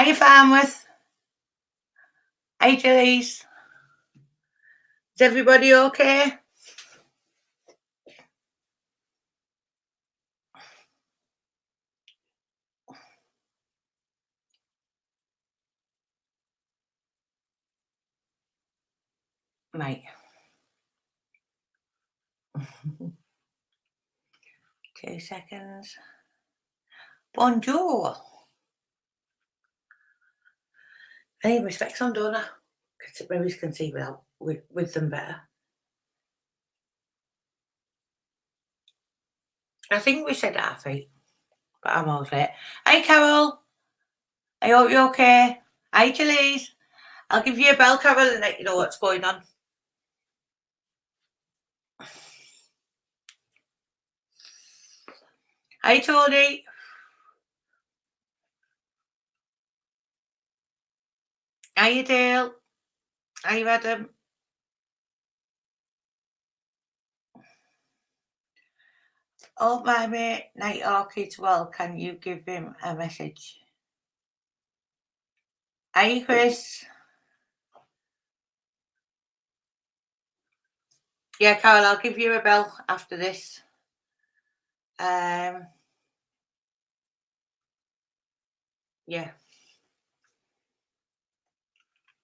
How you Farmworth? Hey Jillies. Is everybody okay? Right. 2 seconds. Bonjour. I need my specs on, don't I? Maybe you can see with them better. I think we said 8:30, but I'm always late. Hey Carol. I hope you're okay. Hi Jillies. I'll give you a bell, Carol, and let you know what's going on. Hi Tony. Hiya Dale. Hi Adam. Oh my mate, Night Orchid's well. Can you give him a message? Hi Chris. Yeah, Carol, I'll give you a bell after this. Yeah.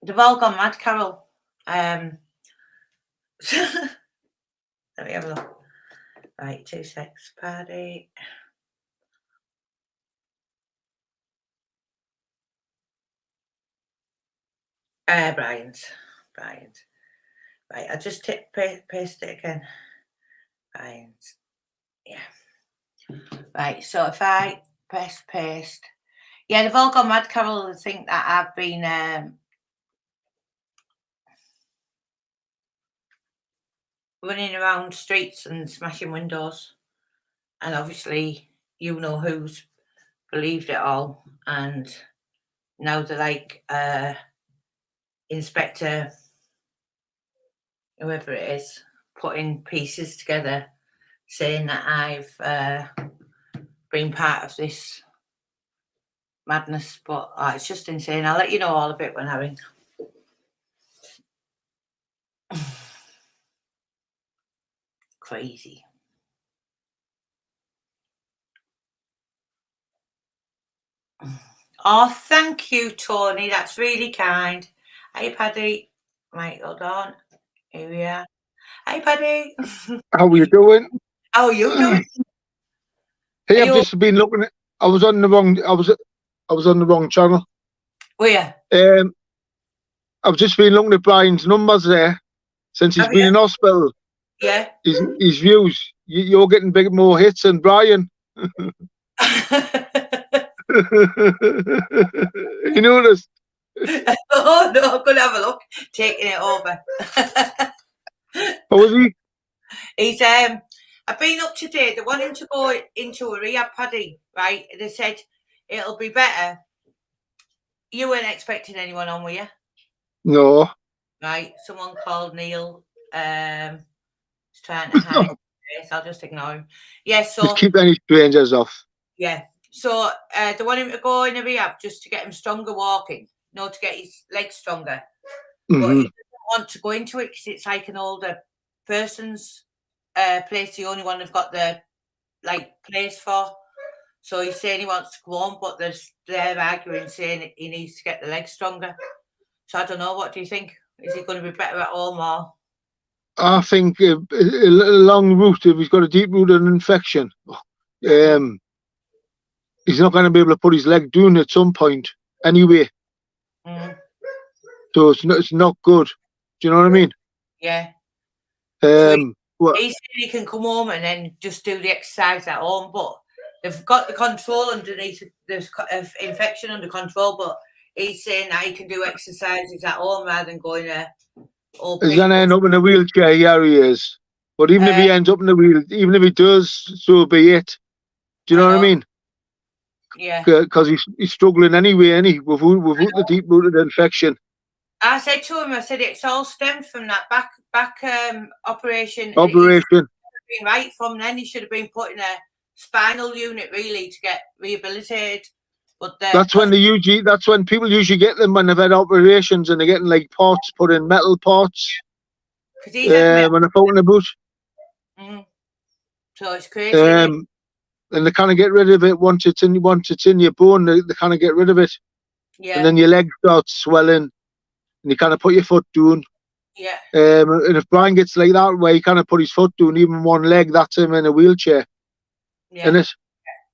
They've all gone mad, Carol. Let me have a look. Right, 2 secs. Paddy. Brian's. Right, I just paste it again. Brian's. Yeah. Right, so if I press paste. Yeah, they've all gone mad, Carol. They think that I've been running around streets and smashing windows. And obviously, you know who's believed it all. And now they're like, Inspector, whoever it is, putting pieces together, saying that I've been part of this madness. But it's just insane. I'll let you know all of it when I ring. Crazy. Oh, thank you, Tony. That's really kind. Hey, Paddy. Right, hold on. Here we are. Hey, Paddy. How are you doing? How are you doing? Hey, I've just been looking at. I was on the wrong channel. Were you? I've just been looking at Brian's numbers there since he's been in hospital. Yeah. His views. You're getting more hits than Brian. You noticed? Oh no, I'm gonna have a look. Taking it over. What was he? He's I've been up to date. They want him to go into a rehab, Paddy, right? They said it'll be better. You weren't expecting anyone on, were you? No. Right. Someone called Neil. He's trying to hide this. I'll just ignore him. Yeah, so just keep any strangers off. Yeah. So they want him to go in a rehab just to get him stronger walking, to get his legs stronger. Mm-hmm. But he doesn't want to go into it because it's like an older person's place. The only one they've got the place for. So he's saying he wants to go on, but they're arguing, saying he needs to get the legs stronger. So I don't know. What do you think? Is he going to be better at home or? I think a long route. If he's got a deep-rooted infection, he's not going to be able to put his leg down at some point anyway. So it's not good. Do you know what I mean? Yeah. So he said he can come home and then just do the exercise at home, but they've got the control underneath the infection under control. But he's saying that he can do exercises at home rather than going there. He's going to end up in a wheelchair. Yeah, he is. But even if he ends up in a even if he does, so be it. Do you know what I mean? Yeah. Because he's struggling anyway, without the deep-rooted infection. I said to him, it's all stemmed from that back operation. Operation. Right from then, he should have been put in a spinal unit really to get rehabilitated. But that's when people usually get them when they've had operations and they're getting like parts put in, metal parts. Because he's had metal. When they're out and about. So it's crazy, isn't it? And they kind of get rid of it once it's in your bone. They kind of get rid of it, Yeah. and then your leg starts swelling, and you kind of put your foot down. Yeah. And if Brian gets like that, where he kind of put his foot down, even one leg, that's him in a wheelchair. Yeah. Isn't it?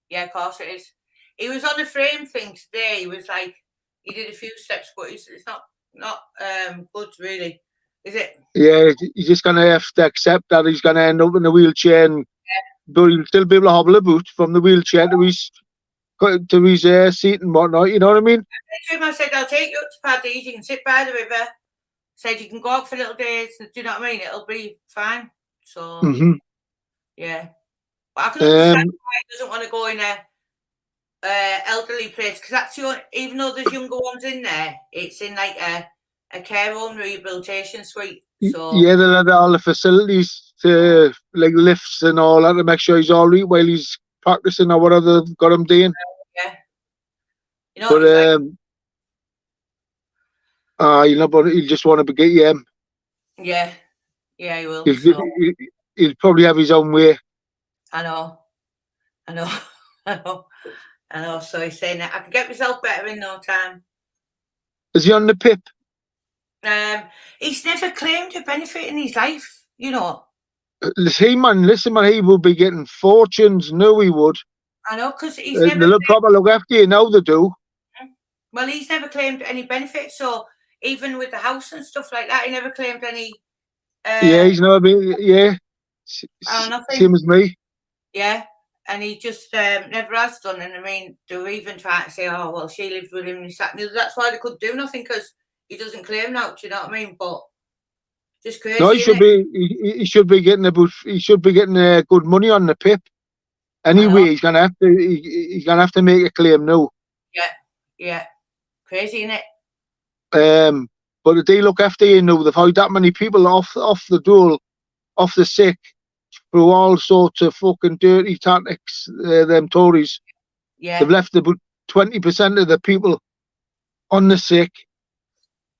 Yeah, of course it is. He was on a frame thing today. He was like, he did a few steps, but it's not good really, is it? Yeah, he's just gonna have to accept that he's gonna end up in a wheelchair, but he'll still be able to hobble about from the wheelchair to his seat and whatnot. You know what I mean? I said, I'll take you up to Paddy. You can sit by the river. Said you can go out for little days. Do you know what I mean? It'll be fine. So yeah, but I can understand why he doesn't want to go in a elderly place, because that's even though there's younger ones in there, it's in like a care home rehabilitation suite. So yeah, they'll have all the facilities to like lifts and all that to make sure he's all right while he's practicing or whatever they've got him doing. Yeah, you know. But he'll just want to get you. Yeah, he will. He'll probably have his own way. I know. So he's saying that I can get myself better in no time. Is he on the PIP? He's never claimed a benefit in his life, you know. Listen, man, he will be getting fortunes. No, he would. I know, because he's never. They'll proper look after you now. They do. Well, he's never claimed any benefits, so even with the house and stuff like that, he never claimed any. Yeah, he's never been. Yeah, same as me. Yeah, and he just never has done. And I mean, they're even trying to say, "Oh, well, she lived with him." And that's why they could do nothing, because he doesn't claim now. Do you know what I mean? But just crazy. No, he should be. He should be getting good money on the PIP. Anyway, he's gonna have to make a claim now. Yeah, crazy, isn't it? But they look after you now. They've had that many people off the dole, off the sick, through all sorts of fucking dirty tactics. Them Tories. Yeah. They've left about 20% of the people on the sick.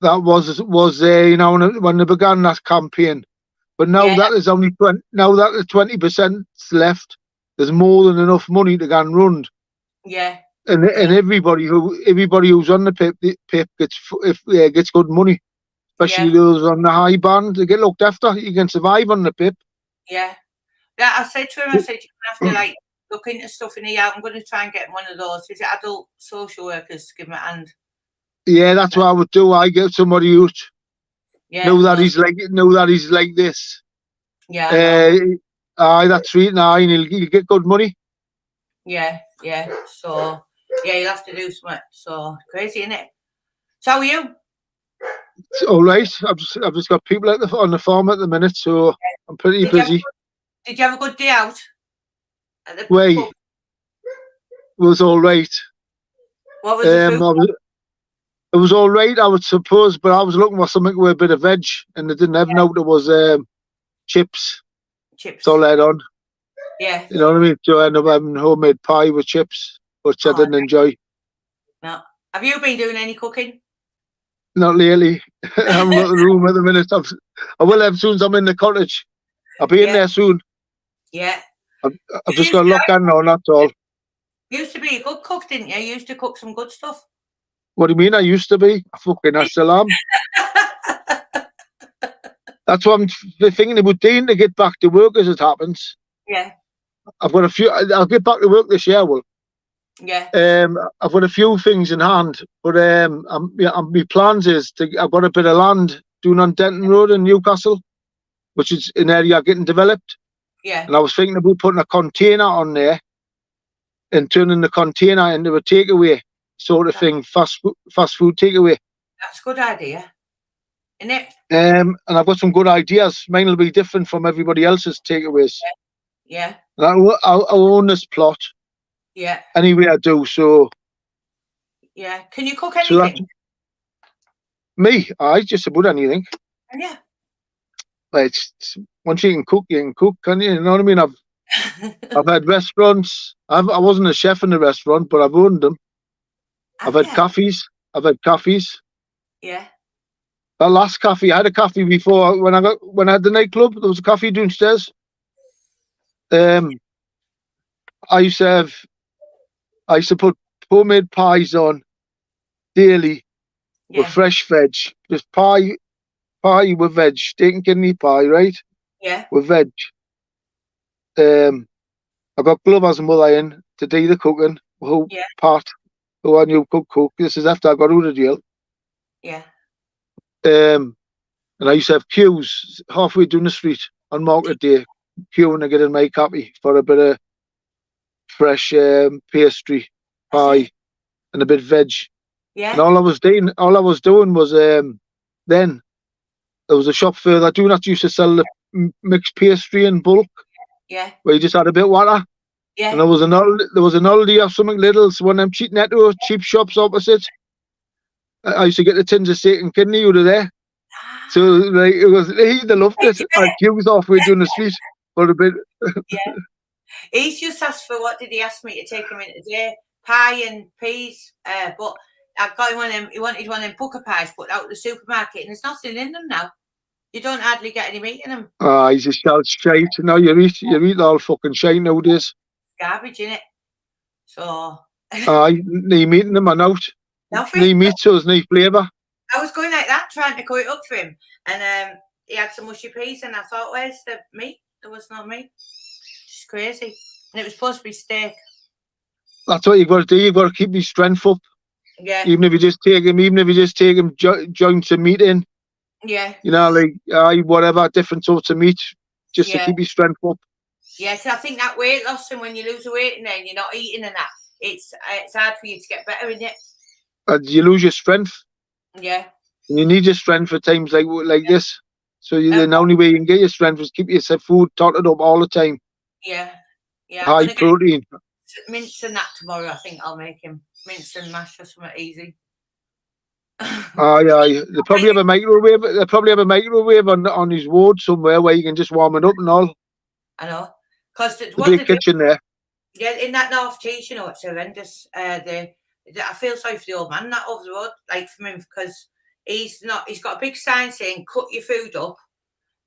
That was when they began that campaign. But now that there's only now that the 20%'s left, there's more than enough money to go and run. Yeah. And everybody who's on the PIP gets good money, especially those on the high band. They get looked after. You can survive on the PIP. Yeah. I said to him, you're gonna have to like look into stuff in here. I'm going to try and get one of those. Is it adult social workers to give me a hand? Yeah, that's what I would do. I get somebody out. Yeah. Know that he's like this. Yeah. That's right. And he'll get good money. Yeah. So you'll have to do something. So crazy, isn't it? So how are you? It's all right. I've just got people on the farm at the minute, so I'm pretty busy. Did you have a good day out? It was all right. What was the food? It was all right, I would suppose, but I was looking for something with a bit of veg, and they didn't have no. There was chips. That's all I had on. Yeah. You know what I mean? So I ended up having homemade pie with chips, which I didn't enjoy. No. Have you been doing any cooking? Not lately. I haven't got the room at the minute. I will have soon as I'm in the cottage. I'll be in there soon. Yeah. I've just got a lockdown now, that's all. You used to be a good cook, didn't you? You used to cook some good stuff. What do you mean I used to be? I still am. That's what I'm thinking about doing to get back to work as it happens. Yeah. I've got a few. I'll get back to work this year, well. Yeah. I've got a few things in hand, but my plans is I've got a bit of land doing on Denton Road in Newcastle, which is an area getting developed. Yeah. And I was thinking about putting a container on there and turning the container into a takeaway sort of thing, fast food takeaway. That's a good idea, isn't it? And I've got some good ideas. Mine will be different from everybody else's takeaways. Yeah. I'll own this plot. Yeah. Anyway, I do so. Yeah. Can you cook anything? Me, I just about anything. Yeah. Once you can cook, can you? You know what I mean? I've had restaurants. I wasn't a chef in a restaurant, but I've owned them. I've had coffees. Yeah. That last coffee, I had a coffee before when I had the nightclub. There was a coffee downstairs. I used to put homemade pies on daily with Yeah. fresh veg. Just pie with veg, steak and kidney pie, right? Yeah. With veg. I got Glover's mother in to do the cooking. Yeah. Pat, who I knew cook. This is after I got out of jail. Yeah. And I used to have queues halfway down the street on market day, queuing to get in my copy for a bit of fresh pastry, pie, and a bit of veg. Yeah. And all I was doing was then there was a shop further doing that used to sell the mixed pastry in bulk. Yeah. Where you just had a bit of water. Yeah. And there was an Aldi or something little, so one of them cheap shops opposite. I used to get the tins of steak and kidney out of there. So like it was, he loved it. I queues halfway down the street for a bit. Yeah. He's just asked for, what did he ask me to take him in today? Pie and peas. But I got him one of them. He wanted one of them booker pies put out of the supermarket, and there's nothing in them now. You don't hardly get any meat in them. He's just shite. No, you eat all fucking shite nowadays. Garbage in it. So. No meat in them or not. Nothing. No meat, so there's no flavour. I was going like that, trying to cut it up for him, and he had some mushy peas, and I thought, where's the meat? There was no meat. Just crazy. And it was supposed to be steak. That's what you've got to do. You've got to keep your strength up. Yeah. Even if you just take him joints of meat in. Yeah. You know, like whatever, different sorts of meat, just to keep your strength up. Yeah, because I think that weight loss, and when you lose the weight and then you're not eating and that, it's hard for you to get better in it. And you lose your strength. Yeah. And you need your strength for times like this. So the only way you can get your strength is keep your food totted up all the time. Yeah. Yeah. High protein. Mince and that tomorrow. I think I'll make him mince and mash or something easy. Yeah. They probably have a microwave. They probably have a microwave on his ward somewhere where you can just warm it up and all. I know, because the big kitchen there. Yeah, in that North Tees, you know, it's horrendous. I feel sorry for the old man that over the road, like from him, because he's got a big sign saying "cut your food up,"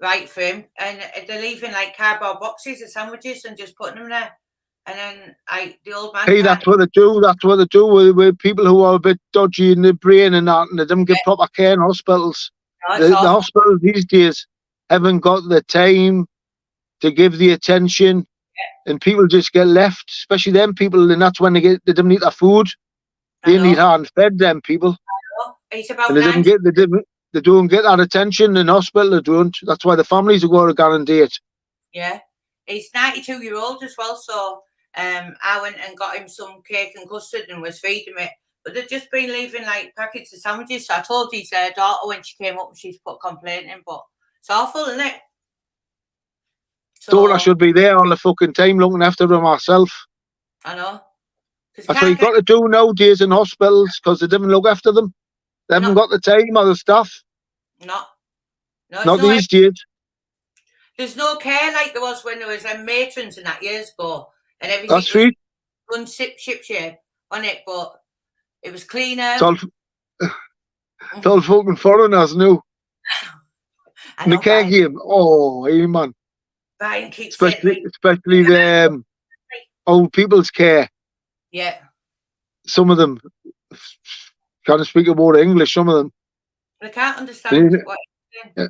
right, for him, and they're leaving like cardboard boxes of sandwiches and just putting them there. And then the old man. Hey, that's what they do. That's what they do with people who are a bit dodgy in the brain and that, and they don't get proper care in hospitals. The hospitals these days haven't got the time to give the attention, and people just get left, especially them people, and that's when they don't eat their food. They need hand fed, them people. It's about and they don't get that attention in hospital. They don't. That's why the families are going to guarantee it. Yeah, he's 92-year-old as well, so I went and got him some cake and custard and was feeding it. But they've just been leaving like packets of sandwiches. So I told his daughter when she came up and she's put complaining, but it's awful, isn't it? So I should be there all the fucking time looking after them myself. I know. That's what you've got to do nowadays in hospitals, because they didn't look after them. They haven't got the time or the staff. No, not these days. There's no care like there was when there was matrons and that years ago, and everything. That's right. Was ship shape on it, but it was cleaner. It's all fucking foreigners now. In the care game, hey man. Brian keeps especially the old people's care. Yeah. Some of them can't speak a word of English. Some of them. They can't understand what you're saying.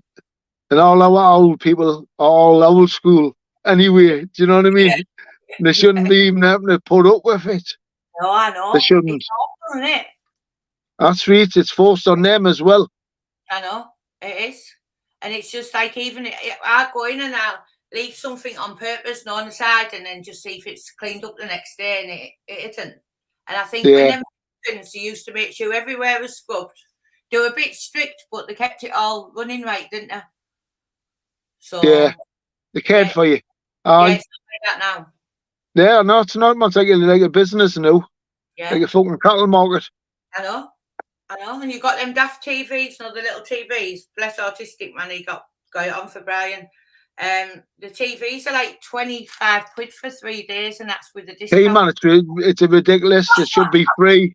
And all our old people, all old school. Anyway, do you know what I mean? Yeah. They shouldn't be even having to put up with it. No, I know. They shouldn't. It's awful, isn't it? That's right. It's forced on them as well. I know. It is. And it's just like, even I go in and I'll leave something on purpose and on the side, and then just see if it's cleaned up the next day, and it isn't. And I think when they used to make sure everywhere was scrubbed. They were a bit strict, but they kept it all running right, didn't they? So yeah, they cared for you. Yeah, it's not like that now. Yeah, no, it's not much like a business now. Yeah. Like a fucking cattle market. I know. And you got them daft TVs, the little TVs. Bless autistic man, he got it on for Brian. The TVs are like 25 quid for 3 days, and that's with the discount. Hey man, it's ridiculous. It should be free.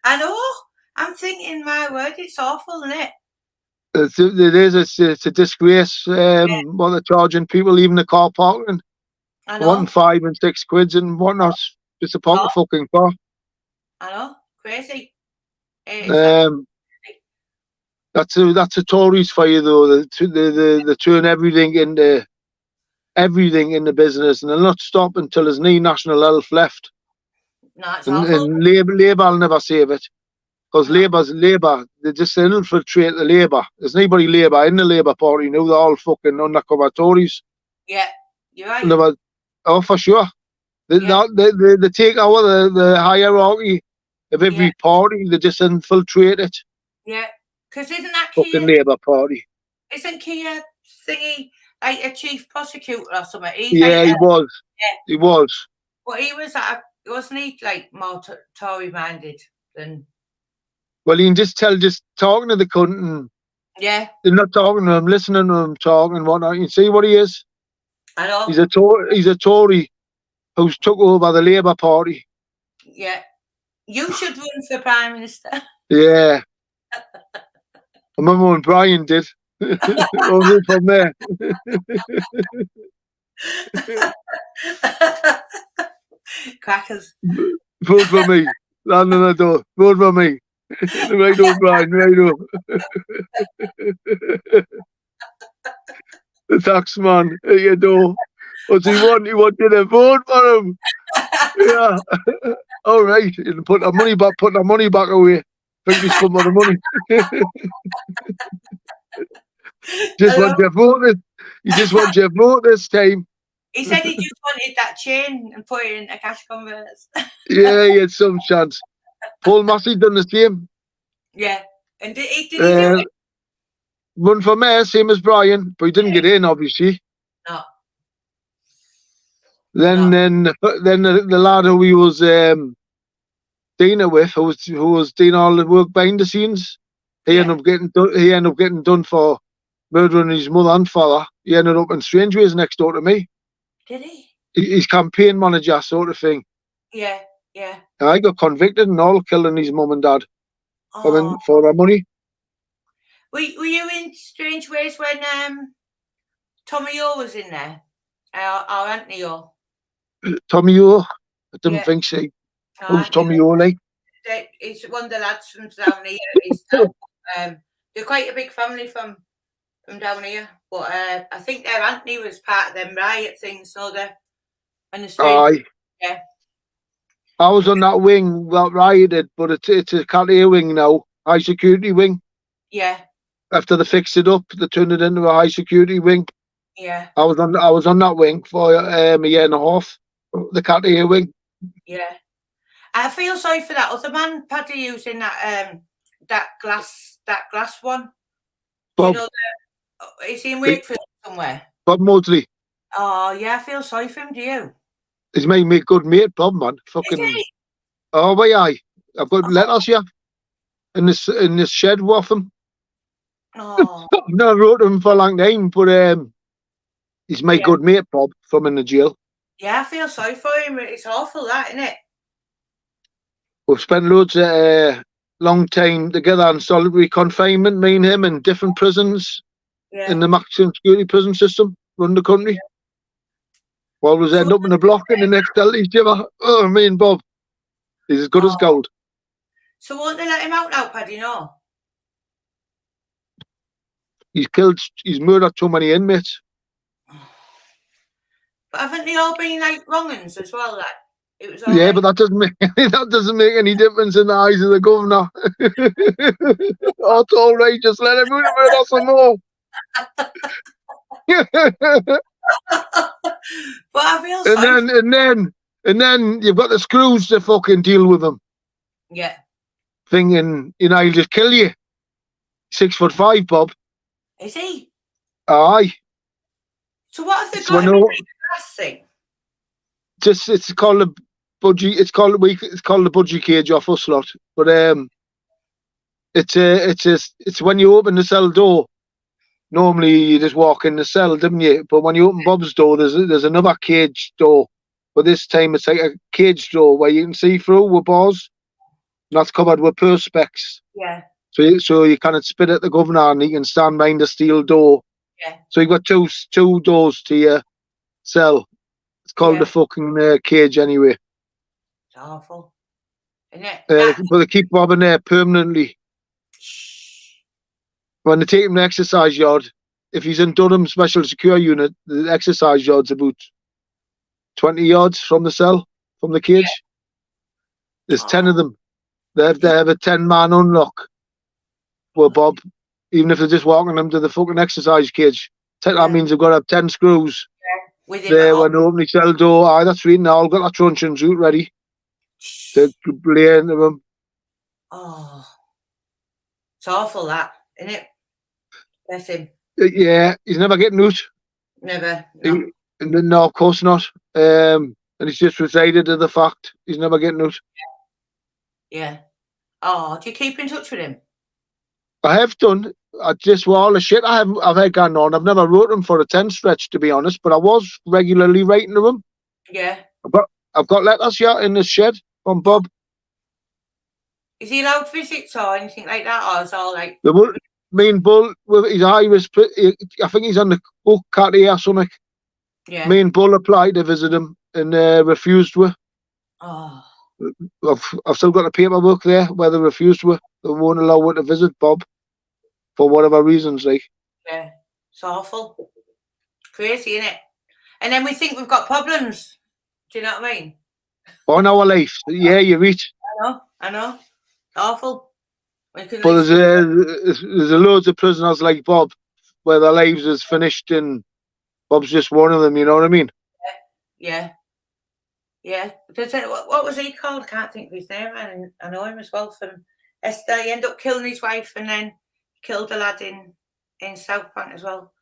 I know. I'm thinking, my word, it's awful, isn't it? It's a disgrace. What they're charging people, even the car parking, I wanting know. 5 and 6 quids and whatnot, just to park the fucking car. I know. Crazy. It is actually. That's the Tories for you, though. They turn everything into business, and they'll not stop until there's no national health left. No, it's And, awful. Labour will never save it, because No. Labour, they just infiltrate the Labour. There's nobody Labour in the Labour Party now. They're all fucking undercover Tories. Yeah, you're right. Never, oh, for sure. They take over the hierarchy of every party. They just infiltrate it. Yeah, because isn't that Fucking Keir? Labour Party. Isn't Keir thingy like a chief prosecutor or something? He's Yeah, like he was. Yeah. He was. But he was wasn't he like more Tory minded than? Well, you can just tell, just talking to the cunt, and Yeah, they're not talking to him, listening to him talking and whatnot. You can see what he is. I know. He's a Tory who's took over the Labour Party. Yeah, you should run for Prime Minister. Yeah. I remember when Brian did. Over from there. Crackers. Vote for me. Land on the door. Vote for me. Right on, Brian. Right on. The tax man at your door. What's he want? He want you to vote for him. Yeah. All right. And put our money back. Put our money back away. Think he's come for the money. Just want your vote. You just want your vote this time. He said he just wanted that chain and put it in a cash converters. Yeah, he had some chance. Paul Massey done the same. Yeah. And did he do it? Run for mayor, same as Brian, but he didn't get in, obviously. No. Then the lad who he was dealing with, who was doing all the work behind the scenes, he ended up getting done for murdering his mother and father. He ended up in Strangeways next door to me. Did he? His campaign manager, sort of thing. Yeah, yeah. And I got convicted and all, killing his mum and dad for their money. Were you in Strangeways when Tommy O was in there? Or Anthony O? Tommy O? I didn't think so. Who's Tommy O like? He's one of the lads from down here. They're quite a big family from down here. But I think their Anthony was part of them riot things, so they're on the street. Aye. Yeah. I was on that wing that rioted, but it's a cat ear wing now, high security wing. Yeah. After they fixed it up, they turned it into a high security wing. Yeah. I was on that wing for a year and a half, the cat ear wing. Yeah. I feel sorry for that other man, Paddy, using that that glass one. Bob, you know, is he in Wakefield somewhere? Bob Maudsley. Oh yeah, I feel sorry for him. Do you? He's made me a good mate, Bob, man. Fucking. Oh, why aye. I've got letters here in this shed with him. Oh. I've never wrote to him for a long time, but he's my good mate, Bob, from in the jail. Yeah, I feel sorry for him. It's awful, that, isn't it? We've spent loads of long time together in solitary confinement, me and him, in different prisons in the maximum security prison system around the country. Well, we end up in a block in the next cell each other. Oh, me and Bob. He's as good as gold. So won't they let him out now, Paddy? No. He's murdered too many inmates. But haven't they all been like wrong-uns as well? Like it was. Yeah, but that doesn't make any difference in the eyes of the governor. Oh, it's all right. Just let him murder some more. But I feel sorry. And then you've got the screws to fucking deal with them. Yeah. Thinking, he'll just kill you. 6'5", Bob. Is he? Aye. So what have they got in the glass thing? It's called the budgie. It's called the budgie cage off us lot. But it's when you open the cell door. Normally you just walk in the cell, didn't you? But when you open Bob's door, there's another cage door. But this time it's like a cage door where you can see through with bars. that's covered with perspex. Yeah. So you cannot spit at the governor and he can stand behind a steel door. Yeah. So you've got two doors to your cell. It's called the fucking cage anyway. It's awful, isn't it? But they keep robbing there permanently. When they take him to the exercise yard, if he's in Durham Special Secure Unit, the exercise yard's about 20 yards from the cell, from the cage. There's 10 of them. They have a 10-man unlock. Well, Bob, even if they're just walking them to the fucking exercise cage, that means they've got to have 10 screws. With There when they open the cell door. Aye, that's right now. I've got that truncheon suit ready to lay into them. Oh, it's awful, that, isn't it? Bless him. Yeah, he's never getting out. Never. No. No, of course not. And he's just resided to the fact he's never getting out. Yeah. Oh, do you keep in touch with him? I have done. I just with all the shit I've had going on. I've never wrote him for a 10 stretch, to be honest, but I was regularly writing to him. Yeah. I've got letters here in the shed from Bob. Is he allowed visits or anything like that, or is all like? Me and Bull, his iris, I think he's on the book cat here or something. Yeah. Me and Bull applied to visit him and refused to. Oh. I've still got the paperwork there where they refused to. They won't allow her to visit Bob for whatever reasons, like. Yeah, it's awful. Crazy, isn't it? And then we think we've got problems. Do you know what I mean? On our life, yeah, you're right. I know. Awful. But there's loads of prisoners like Bob where their lives is finished and Bob's just one of them, you know what I mean? Yeah. What was he called? I can't think of his name. I know him as well from Esther. He ended up killing his wife and then killed a lad in South Bank as well.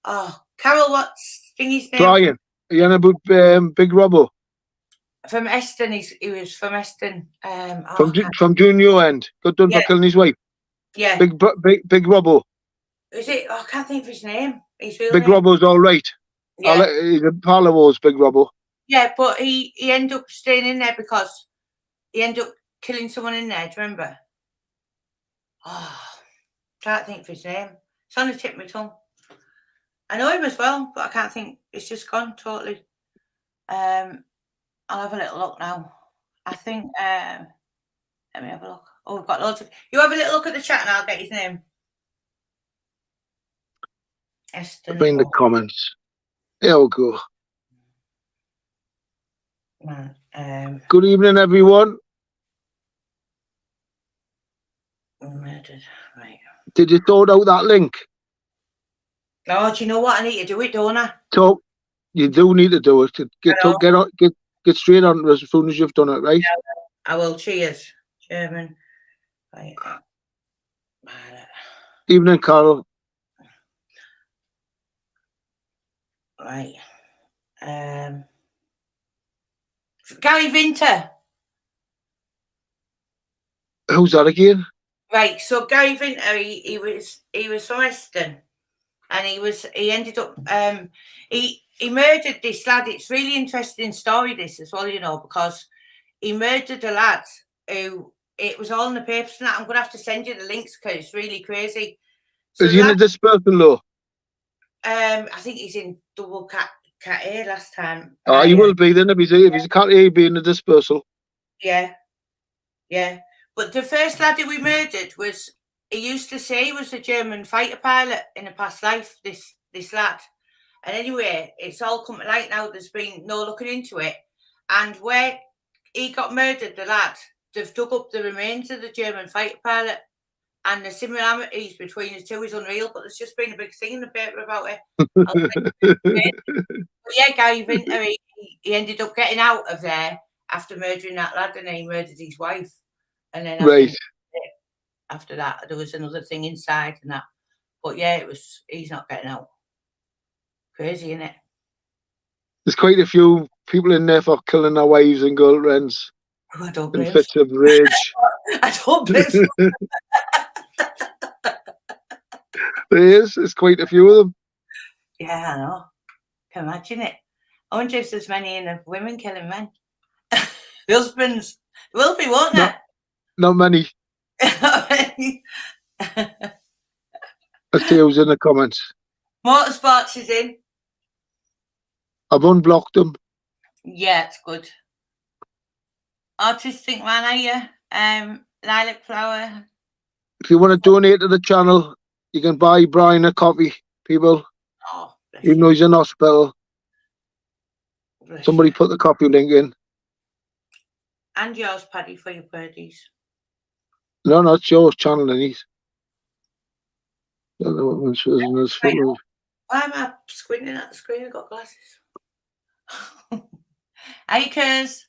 Oh, Carol, what's his name? Brian. Are you on about Big Robbo? From Eston, he was from Eston. From Junior End. Got done for killing his wife. Yeah. Big Robbo. Is it? Oh, I can't think of his name. Big Robbo's all right. Yeah. He's a pal of ours, Big Robbo. Yeah, but he ended up staying in there because he ended up killing someone in there. Do you remember? Oh, can't think of his name. It's on the tip of my tongue. I know him as well, but I can't think. It's just gone totally. I'll have a little look now. I think. Let me have a look. Oh, we've got loads of. You have a little look at the chat, and I'll get his name. In the comments. There we go. Good evening, everyone. Murdered. Right. Did you sort out that link? Oh, do you know what? I need to do it, don't I? So you do need to do it. Get straight on it as soon as you've done it, right? Yeah, I will. Cheers, Chairman. Right. Evening, Carol. Right. Gary Vinter. Who's that again? Right. So Gary Vinter, he was from Eston, and he ended up he murdered this lad. It's really interesting story, this as well, you know, because he murdered a lad who, it was all in the papers and that. I'm gonna have to send you the links because it's really crazy. So is he in a dispersal law? I think he's in double cat A last time. Oh, he will be then if he's a cat A, he'll be in a dispersal. Yeah. But the first lad who we murdered was, he used to say he was a German fighter pilot in a past life, this lad. And anyway, it's all come to light now. There's been no looking into it. And where he got murdered, the lad, they've dug up the remains of the German fighter pilot. And the similarities between the two is unreal, but there's just been a big thing in the paper about it. But yeah, Gary Vinter, he ended up getting out of there after murdering that lad, and he murdered his wife. And then after that, there was another thing inside and that. But yeah, he's not getting out. Crazy, isn't it? There's quite a few people in there for killing their wives and girlfriends. Oh, I don't blame in fits of rage. I don't blame There's quite a few of them. Yeah, I know. Can imagine it. I wonder if there's many in of women killing men. The husbands. There will be, won't there? Not many. Let's see who's in the comments. Motorsports is in. I've unblocked them. Yeah, it's good. Artistic man, are you? Lilac flower. If you want to donate to the channel, you can buy Brian a coffee, people. Oh, even though he's in hospital. Somebody you. put the coffee link in. And yours, Paddy, for your birdies. No, it's yours channel, Denise. Why am I squinting at the screen? I've got glasses. Acres.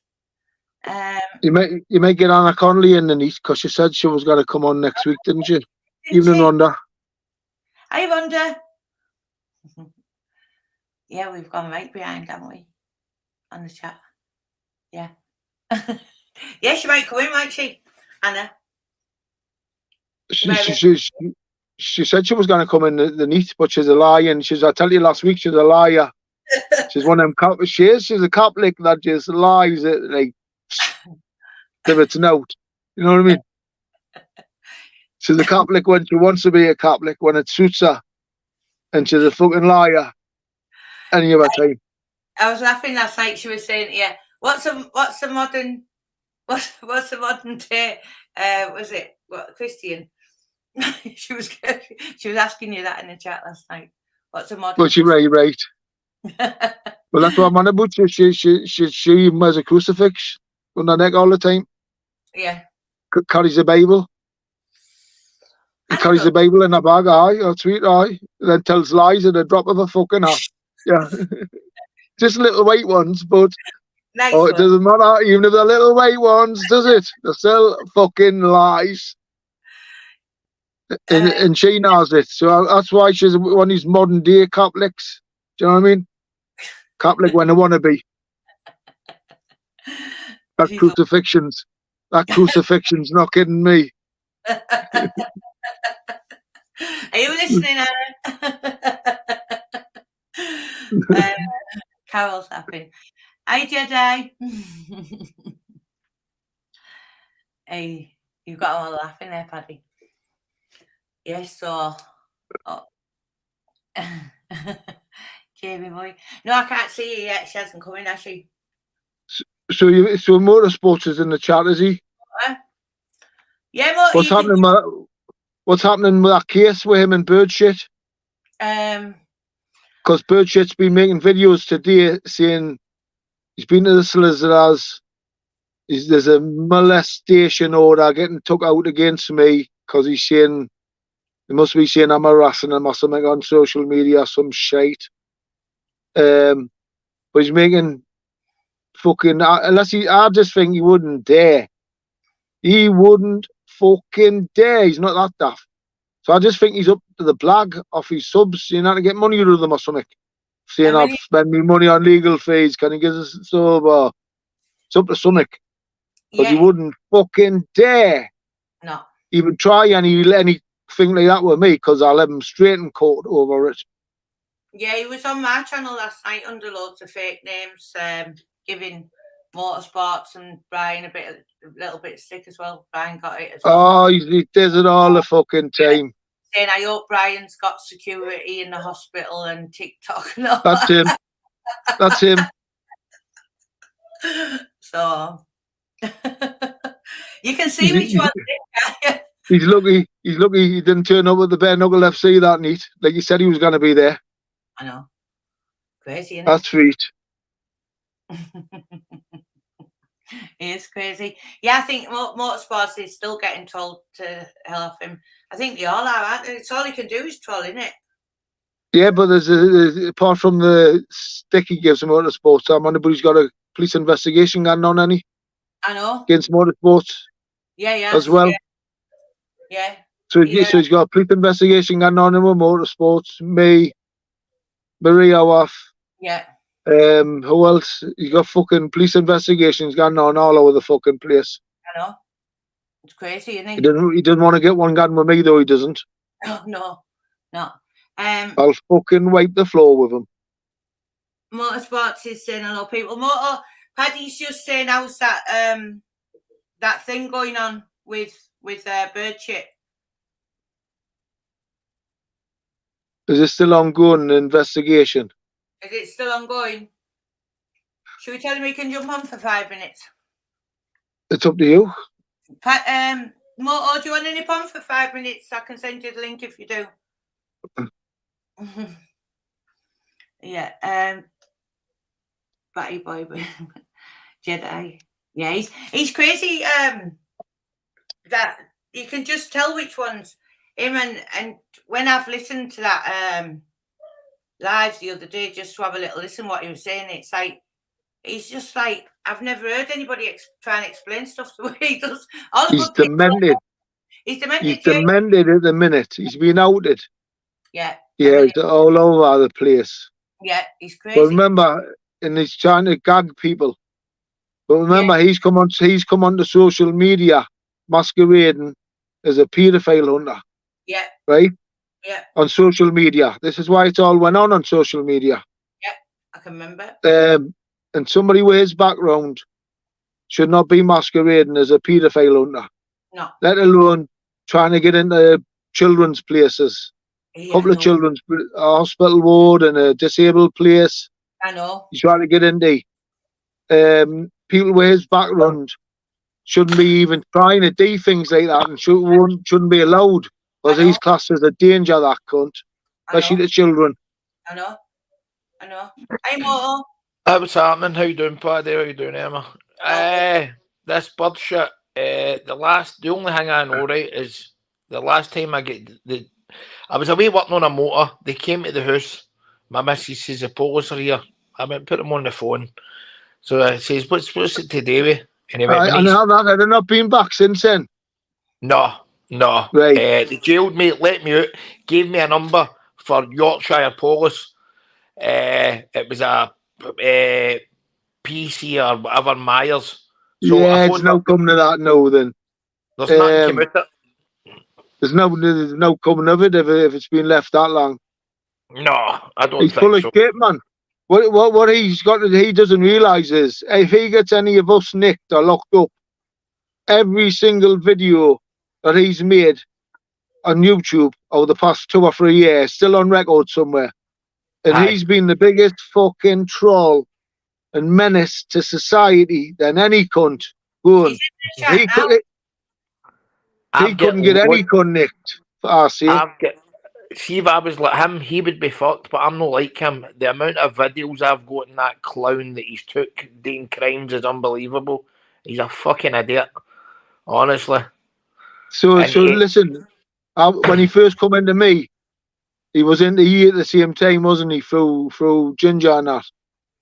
You may get Anna Connolly in, Denise, because she said she was going to come on next week, didn't she? Evening Rhonda. Hi, Rhonda. Yeah, we've gone right behind, haven't we? On the chat. Yeah. Yeah, she might come in, might she, Anna? She said she was going to come in the neat, but she's a liar. And I tell you last week, she's a liar. She's one of them cop. She's a Catholic that just lies it like if it's an out. You know what I mean? She's a Catholic when she wants to be a Catholic, when it suits her, and she's a fucking liar any other time. I was laughing last night. She was saying, "Yeah, what's the modern day? Was it what Christian?" she was asking you that in the chat last night. What's a modern? Well, she's right. Well, that's what I'm on about. She wears a crucifix on her neck all the time. Yeah. Carries a Bible. He carries the Bible in a bag, or sweet, and then tells lies at the drop of a fucking hat. Yeah. Just little white ones, but nice it doesn't matter, even if they're little white ones, does it? They're still fucking lies. And she knows it. So that's why she's one of these modern day Catholics. Do you know what I mean? Catholic when they want to be. That crucifixion's not kidding me. Are you listening, Aaron? Carol's laughing. Hi, Jedi. Hey, you've got them all laughing there, Paddy. Yes, so. Oh. Jamie boy. No, I can't see her yet. She hasn't come in, has she? So Motorsports is in the chat, is he? Yeah, what's happening with that case with him and Birdshit? Because Birdshit's been making videos today saying he's been to the solicitors. There's a molestation order getting took out against me because he's saying he must be saying I'm harassing him or something on social media, some shite. But he's making fucking I just think he wouldn't dare. He wouldn't fucking dare. He's not that daft. So I just think he's up to the blag off his subs, to get money out of them or something. Saying I've spent me money on legal fees, can he give us a sub? It's up to something. Because he wouldn't fucking dare. No. He would try anything like that with me because I'll have him straight in court over it. Yeah, he was on my channel last night under loads of fake names, giving Motorsports and Brian a little bit sick as well. Brian got it as well. Oh, he does it all the fucking time. Saying, I hope Brian's got security in the hospital and TikTok and all That's him. That's him. So you can see which one. He's lucky he didn't turn up with the bare knuckle FC that night. Like he said he was going to be there. I know. Crazy, isn't it? That's sweet. It is crazy. Yeah, I think Motorsports is still getting told to hell off him. I think they all are, aren't they? It's all he can do is troll, isn't it? Yeah, but there's apart from the stick he gives him Motorsports, anybody's got a police investigation going on, any? I know. Against Motorsports. Yeah. As well. Yeah. So he's got a police investigation going on with Motorsports, me, Maria off. Yeah. Who else? He's got fucking police investigations going on all over the fucking place. I know. It's crazy, isn't it? He didn't want to get one going with me though, he doesn't. Oh, no. I'll fucking wipe the floor with him. Motorsports is saying hello, people. Paddy's just saying how's that thing going on with bird shit. Is it still ongoing, the investigation? Is it still ongoing? Should we tell him he can jump on for 5 minutes? It's up to you. Moto, do you want any pon for 5 minutes? I can send you the link if you do. Yeah. Batty boy, Jedi. Yeah, he's crazy. That you can just tell which ones him, and when I've listened to that live the other day, just to have a little listen what he was saying, it's like he's just like, I've never heard anybody try and explain stuff the way he does. He's demented. He's demented. He's demented at the minute. He's been outed. Yeah. Yeah, it's all over the place. Yeah, he's crazy. But remember, and he's trying to gag people. But remember, he's come onto social media masquerading as a paedophile hunter. Yeah. Right? Yeah. On social media. This is why it all went on social media. Yeah, I can remember. And somebody with his background should not be masquerading as a paedophile hunter. No. Let alone trying to get into children's places. A couple of children's hospital ward and a disabled place. I know. He's trying to get into. People with his background shouldn't be even trying to do things like that, and shouldn't be allowed, because he's classed as a danger, that cunt, especially to children. I know. Hey, Moto. What's happening? How you doing, Paddy? How you doing, Emma? This bird shit. The only thing I know, right, is the last time I was away working on a motor. They came to the house. My missus says the police are here. I went put them on the phone. So I says, what's it to do with? And he went, and they've not been back since then? No. Right. They jailed me, let me out, gave me a number for Yorkshire Police. It was a PC or whatever, Myers. So yeah, it's no coming to that now then. There's nothing came out it. There's no coming of it if it's been left that long. No, I don't He's think full of shit, man. What he's got, he doesn't realise is, if he gets any of us nicked or locked up, every single video that he's made on YouTube over the past 2 or 3 years, still on record somewhere. And he's been the biggest fucking troll and menace to society than any cunt going. He couldn't get any cunt nicked, for our sake. See, if I was like him, he would be fucked, but I'm not like him. The amount of videos I've got in that clown that he's took doing crimes is unbelievable. He's a fucking idiot, honestly. So listen, when he first come into me, he was into you at the same time, wasn't he, through Ginger and that?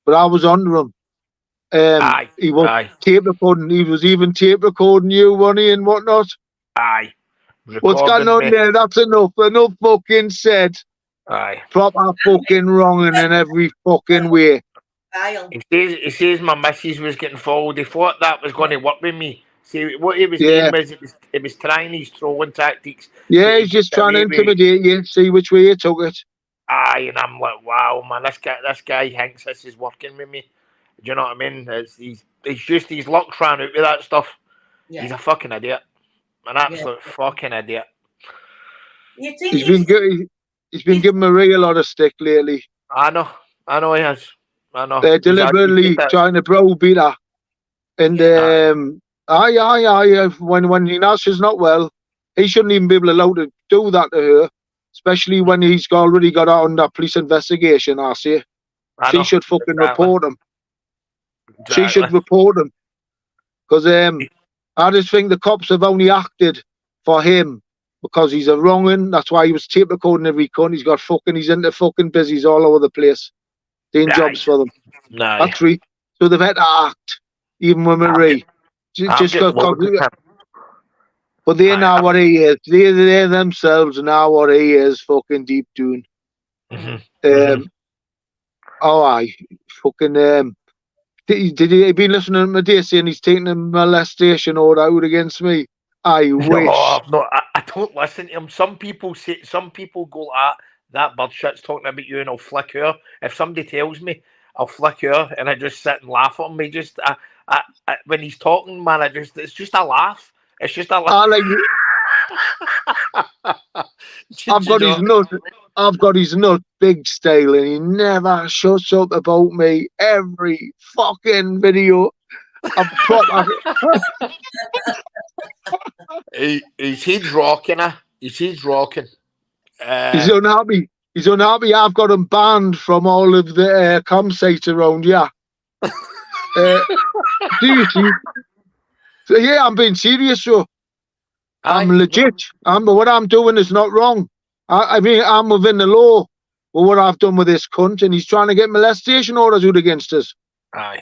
But I was under him. He was tape recording. He was even tape recording you, wasn't he, and whatnot? Aye. What's going on there? That's enough. Enough fucking said. Aye. Proper fucking wrong in every fucking way. He says my missus was getting followed. He thought that was going to work with me. See, what he was doing was it was trying these trolling tactics. Yeah, he's just trying to intimidate you, see which way you took it. Aye, and I'm like, wow, man, this guy thinks this is working with me. Do you know what I mean? He's luck ran out with that stuff. Yeah. He's a fucking idiot. An absolute fucking idiot. He's been giving a real lot of stick lately. I know he has. I know. They're deliberately trying to browbeat her. And when he knows she's not well, he shouldn't even be allowed to do that to her, especially when he's already got her under police investigation, I say. She should fucking report him. Exactly. She should report him. Because I just think the cops have only acted for him because he's a wrong'un. That's why he was tape recording every cunt. He's into fucking busies all over the place. Doing jobs for them. That's right. So they've had to act, even with Marie. But they know what he is. They themselves know what he is fucking deep doing. Did he been listening to my day saying he's taking a molestation order out against me? I wish. No, I don't listen to him. Some people go that bird shit's talking about you and I'll flick her. If somebody tells me, I'll flick her and I just sit and laugh at him. When he's talking, man, it's just a laugh. It's just a I like. I've got his nut. I've got his nut big style, and he never shuts up about me. Every fucking video, I'm proper. His head's rocking. His head's rocking. He's unhappy. He's unhappy. I've got him banned from all of the campsites around here. Seriously. So, yeah, I'm being serious. So I'm legit. What I'm doing is not wrong. I mean, I'm within the law. Well, what I've done with this cunt, and he's trying to get molestation orders out against us. Aye.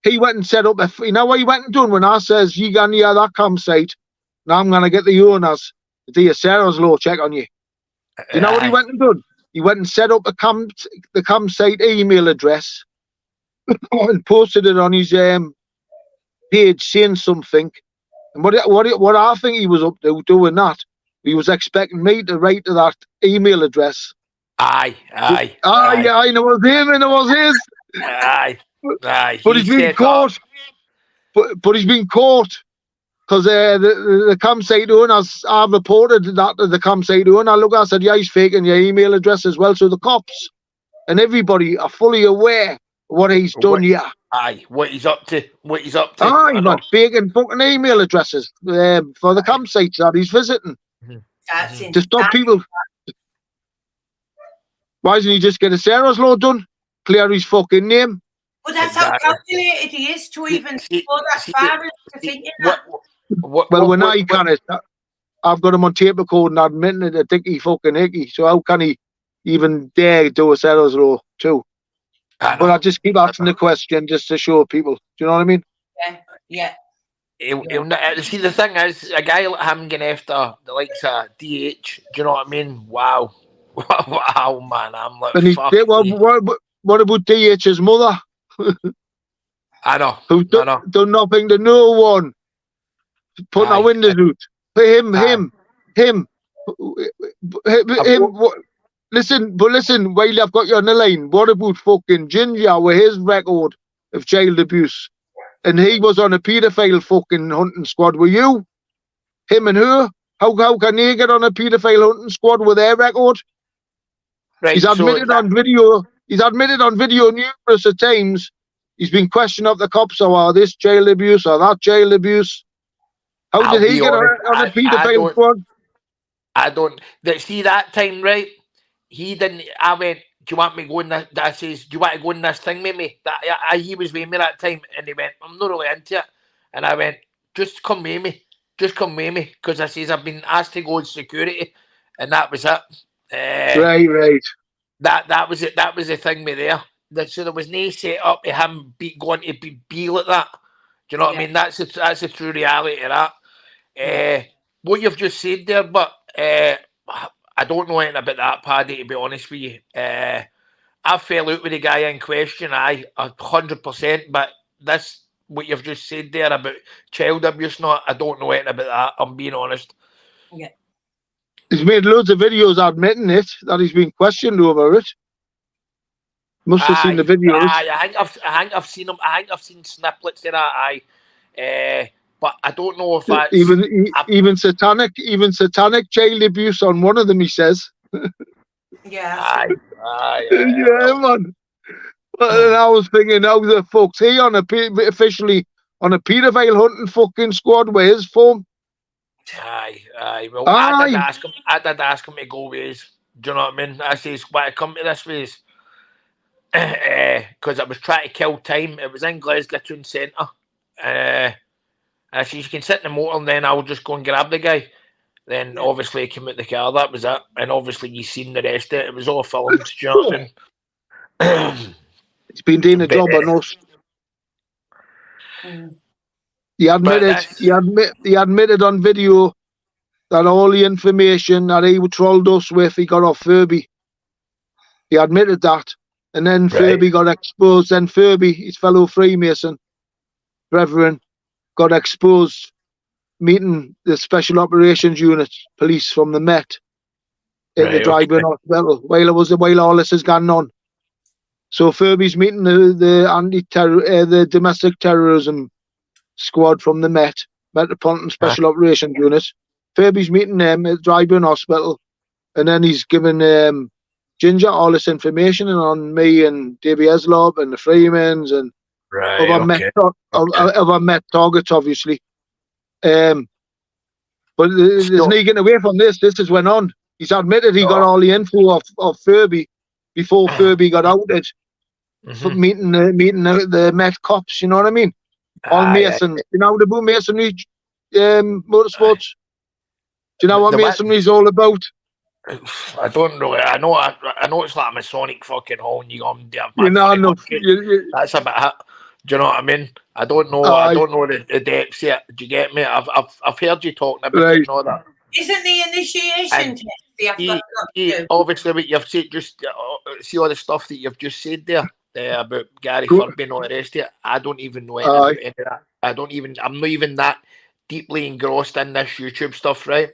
He went and set up you know what he went and done when I says you go near that campsite, and I'm gonna get the owners to do a Sarah's law check on you. Do you know what he went and done? He went and set up the campsite email address and posted it on his page saying something. And what I think he was up to doing that, he was expecting me to write to that email address. Aye. Yeah, I know it was him and it was his. Aye. But he's been caught. But he's been caught because the campsite owners, I've reported that to the campsite owner. Look, I said, yeah, he's faking your email address as well. So the cops and everybody are fully aware of what he's done here. Aye, what he's up to. Aye, man, faking fucking email addresses for the campsites that he's visiting. To stop people. Why doesn't he just get a Sarah's law done? Clear his fucking name. Well, that's how calculated he is to even go that far into thinking that. Well, when I can it, I've got him on tape record and admitting it a dicky fucking hickey. So how can he even dare do a Sarah's law too? But I just keep asking the question just to show people. Do you know what I mean? Yeah. See, the thing is, a guy like him getting after the likes of DH, do you know what I mean? Wow. Wow, man. I'm like, what about DH's mother? I know. Who's done nothing to no one. Putting our windows out. Him. Listen, while I've got you on the line, what about fucking Ginger with his record of child abuse? And he was on a paedophile fucking hunting squad with you? Him and her? How can they get on a paedophile hunting squad with their record? Right, he's admitted on video. He's admitted on video numerous times. He's been questioned of the cops or this child abuse or that child abuse. How did he get on a paedophile squad? I don't. See that time, right? He didn't. I went, do you want me going this? I says, do you want to go in this thing with me? He was with me that time, and he went, I'm not really into it. And I went, just come with me. Just come with me. Because I says, I've been asked to go in security. And that was it. Right. That was it. That was the thing with there. So there was no set up to him going to be like that. Do you know what I mean? That's the true reality of that. What you've just said there, but I don't know anything about that, Paddy, to be honest with you. I fell out with the guy in question, 100%, but this, what you've just said there about child abuse, I don't know anything about that, I'm being honest. Yeah. He's made loads of videos admitting it, that he's been questioned over it. Must have seen the videos. I think I've seen them. I think I've seen snippets of that. But I don't know if that's even satanic child abuse on one of them. He says. Yeah. Yeah, man. And I was thinking, how the fuck's he on officially on a paedophile hunting fucking squad with his phone? Aye. Well, I did ask him to go with his. Do you know what I mean? I says, why come to this with? Because I was trying to kill time. It was in Glasgow Town Centre. I said, you can sit in the motor and then I'll just go and grab the guy. Then obviously he came out the car, that was it. And obviously you seen the rest of it. It was all filmed. Do you know what I mean? It's been doing a job on us. He admitted on video that all the information that he trolled us with, he got off Furby. He admitted that. And then Furby got exposed. Then Furby, his fellow Freemason, Reverend, got exposed meeting the Special Operations Unit police from the Met in the drive-in hospital while all this is going on. So Furby's meeting the domestic terrorism squad from the Met, Metropolitan Special Operations Unit. Furby's meeting them at Dryburn Hospital, and then he's giving Ginger all this information on me and Davy Eslop and the Freemans and other Met targets, obviously. But there's no getting away from this. This has went on. He's admitted he got all the info of Furby before Furby got outed. For meeting the Met cops, you know what I mean? All Masons. You know about Masonry, motorsports? Do you know what Masonry's all about? I don't know. I know it's like a Masonic fucking hole, and you that's a bit. Do you know what I mean? I don't know. I don't know the depths yet. Do you get me? I've heard you talking about it and all that. Isn't the initiation test? Obviously, what you've said, just see all the stuff that you've just said there about Gary Furby and all the rest of it. I don't even know anything about any of that. I'm not even that deeply engrossed in this YouTube stuff, right?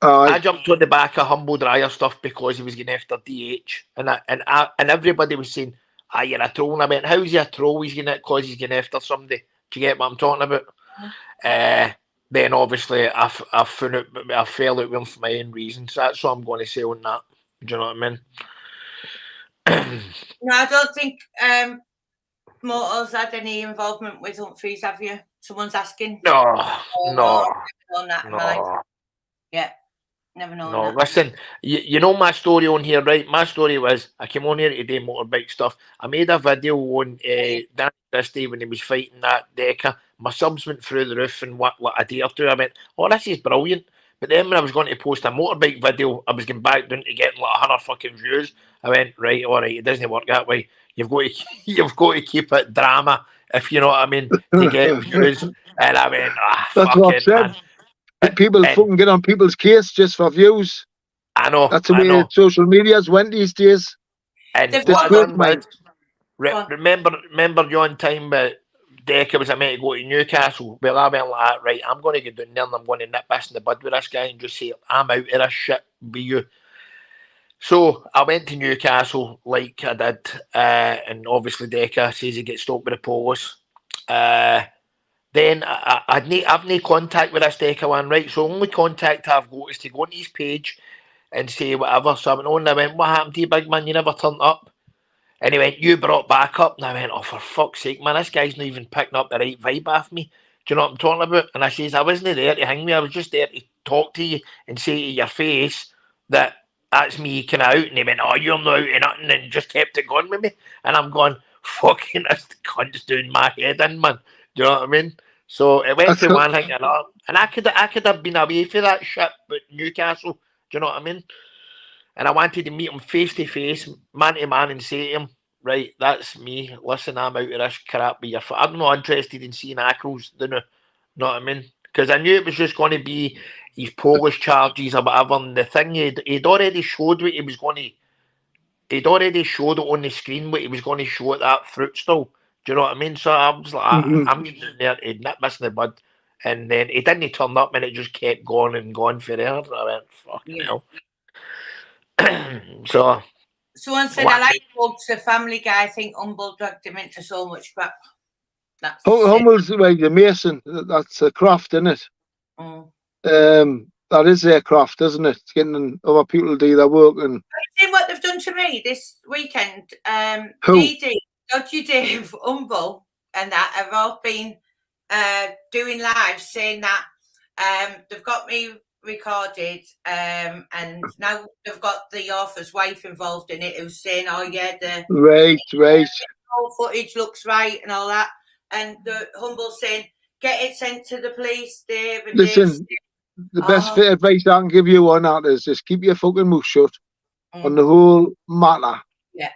I jumped on the back of Humble Dryer stuff because he was getting after DH, and everybody was saying, you're a troll. And I went, how's he a troll? He's getting it because he's getting after somebody. Do you get what I'm talking about? Then obviously I found out, I fell out with him for my own reasons. That's what I'm going to say on that. Do you know what I mean? No, I don't think Motors had any involvement with Humphreys, have you? Someone's asking. No. Yeah. Never known No, that. listen, you know my story on here, right? My story was, I came on here to do motorbike stuff. I made a video on Dan Christie when he was fighting that Deca. My subs went through the roof in what a day or two. I went, oh, this is brilliant. But then when I was going to post a motorbike video, I was getting back down to getting like 100 fucking views. I went, right, all right, it doesn't work that way. You've got to keep it drama, if you know what I mean, to get views. And I went, that's what I said. People fucking get on people's case just for views. I know. That's the way social media's went these days. And what I done was, remember John time Deca was meant to go to Newcastle. Well, I went like that, right, I'm going to get down there and I'm going to nip this in the bud with this guy and just say, I'm out of this shit with you. So I went to Newcastle like I did, and obviously Deca says he gets stopped with the police. Then I've no contact with this Deca one, right? So only contact I've got is to go on his page and say whatever. So I went on and I went, what happened to you, big man? You never turned up. And he went, you brought back up. And I went, oh, for fuck's sake, man, this guy's not even picking up the right vibe off me. Do you know what I'm talking about? And I says, I wasn't there to hang me. I was just there to talk to you and say to your face that that's me kind of out. And he went, oh, you're not out of nothing, and just kept it going with me. And I'm going, fucking, this cunt's doing my head in, man. Do you know what I mean? So it went to one thing and another. And I could have been away for that shit, but Newcastle, do you know what I mean? And I wanted to meet him face to face, man to man, and say to him, right, that's me. Listen, I'm out of this crap with your foot. I'm not interested in seeing Ackles, do you know what I mean? Because I knew it was just going to be his Polish charges or whatever. And the thing, he'd already showed what he was going to. He'd already showed it on the screen what he was going to show at that fruit stall. Do you know what I mean? So I was like, I'm getting in there, he'd nip this in the bud. And then he didn't turn up and it just kept going and going forever. I went, fucking hell. So someone said, I like Bugs, the Family Guy. I think Humble dragged him into so much crap. Humble's like the mason. That's a craft, isn't it? That is their craft, isn't it? It's getting other people to do their work. And have you seen what they've done to me this weekend? Who? Dodgy Dave, Humble, and that have all been doing lives saying that they've got me recorded, and now they've got the author's wife involved in it, who's saying, "Oh yeah, the right, whole footage looks right and all that." And the Humble saying, "Get it sent to the police, Dave." And listen, the best advice I can give you on that is just keep your fucking mouth shut on the whole matter. Yeah,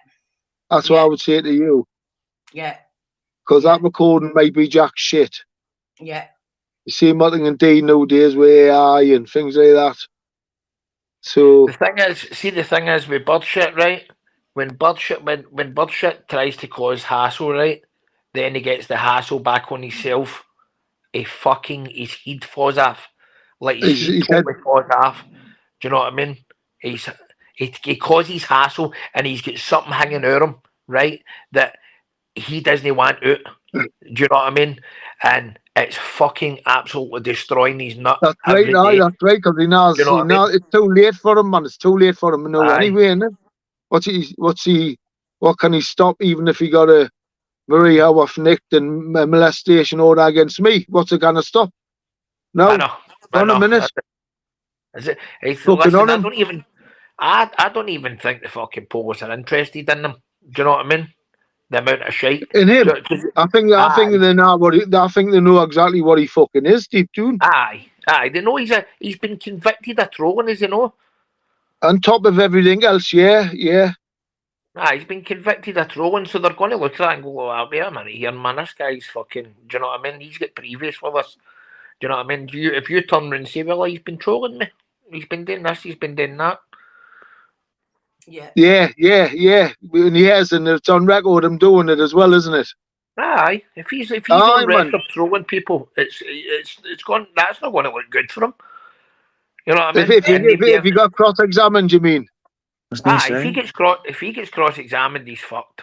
that's what I would say to you. Yeah, because that recording might be jack shit. Yeah. You see what they can do nowadays with AI and things like that. So the thing is with bird shit, right? When bird shit tries to cause hassle, right? Then he gets the hassle back on himself. His head falls off. Like his head totally falls off. Do you know what I mean? He causes hassle and he's got something hanging over him, right? That he doesn't want out. Do you know what I mean? and it's fucking absolutely destroying his nut That's every right, day. that's right, because he knows, You know what I mean? it's too late for him, man. It's too late for him to know Aye. anyway, innit? What can he stop, even if he got a Marie Howarth nicked and molestation order against me? What's it gonna stop? No, I know. on a minute. Is it? It's, Fucking listen, on him. I don't even think the fucking police are interested in them. Do you know what I mean? The amount of shite. In him. I think Aye. they know I think they know exactly what he fucking is, deep down. Aye. They know he's been convicted of trolling, as you know. On top of everything else, yeah. He's been convicted of trolling, so they're going to look at that and go, "Oh, wait a minute here, man, this guy's fucking." Do you know what I mean? He's got previous with us. Do you know what I mean? If you turn around and say, "Well, he's been trolling me. He's been doing this. He's been doing that." Yeah. And he has, and it's on record him doing it as well, isn't it? Aye. If he's on record trolling people, it's gone. That's not going to look good for him. You know what I mean? If he got cross-examined, you mean? If he gets cross-examined, he's fucked.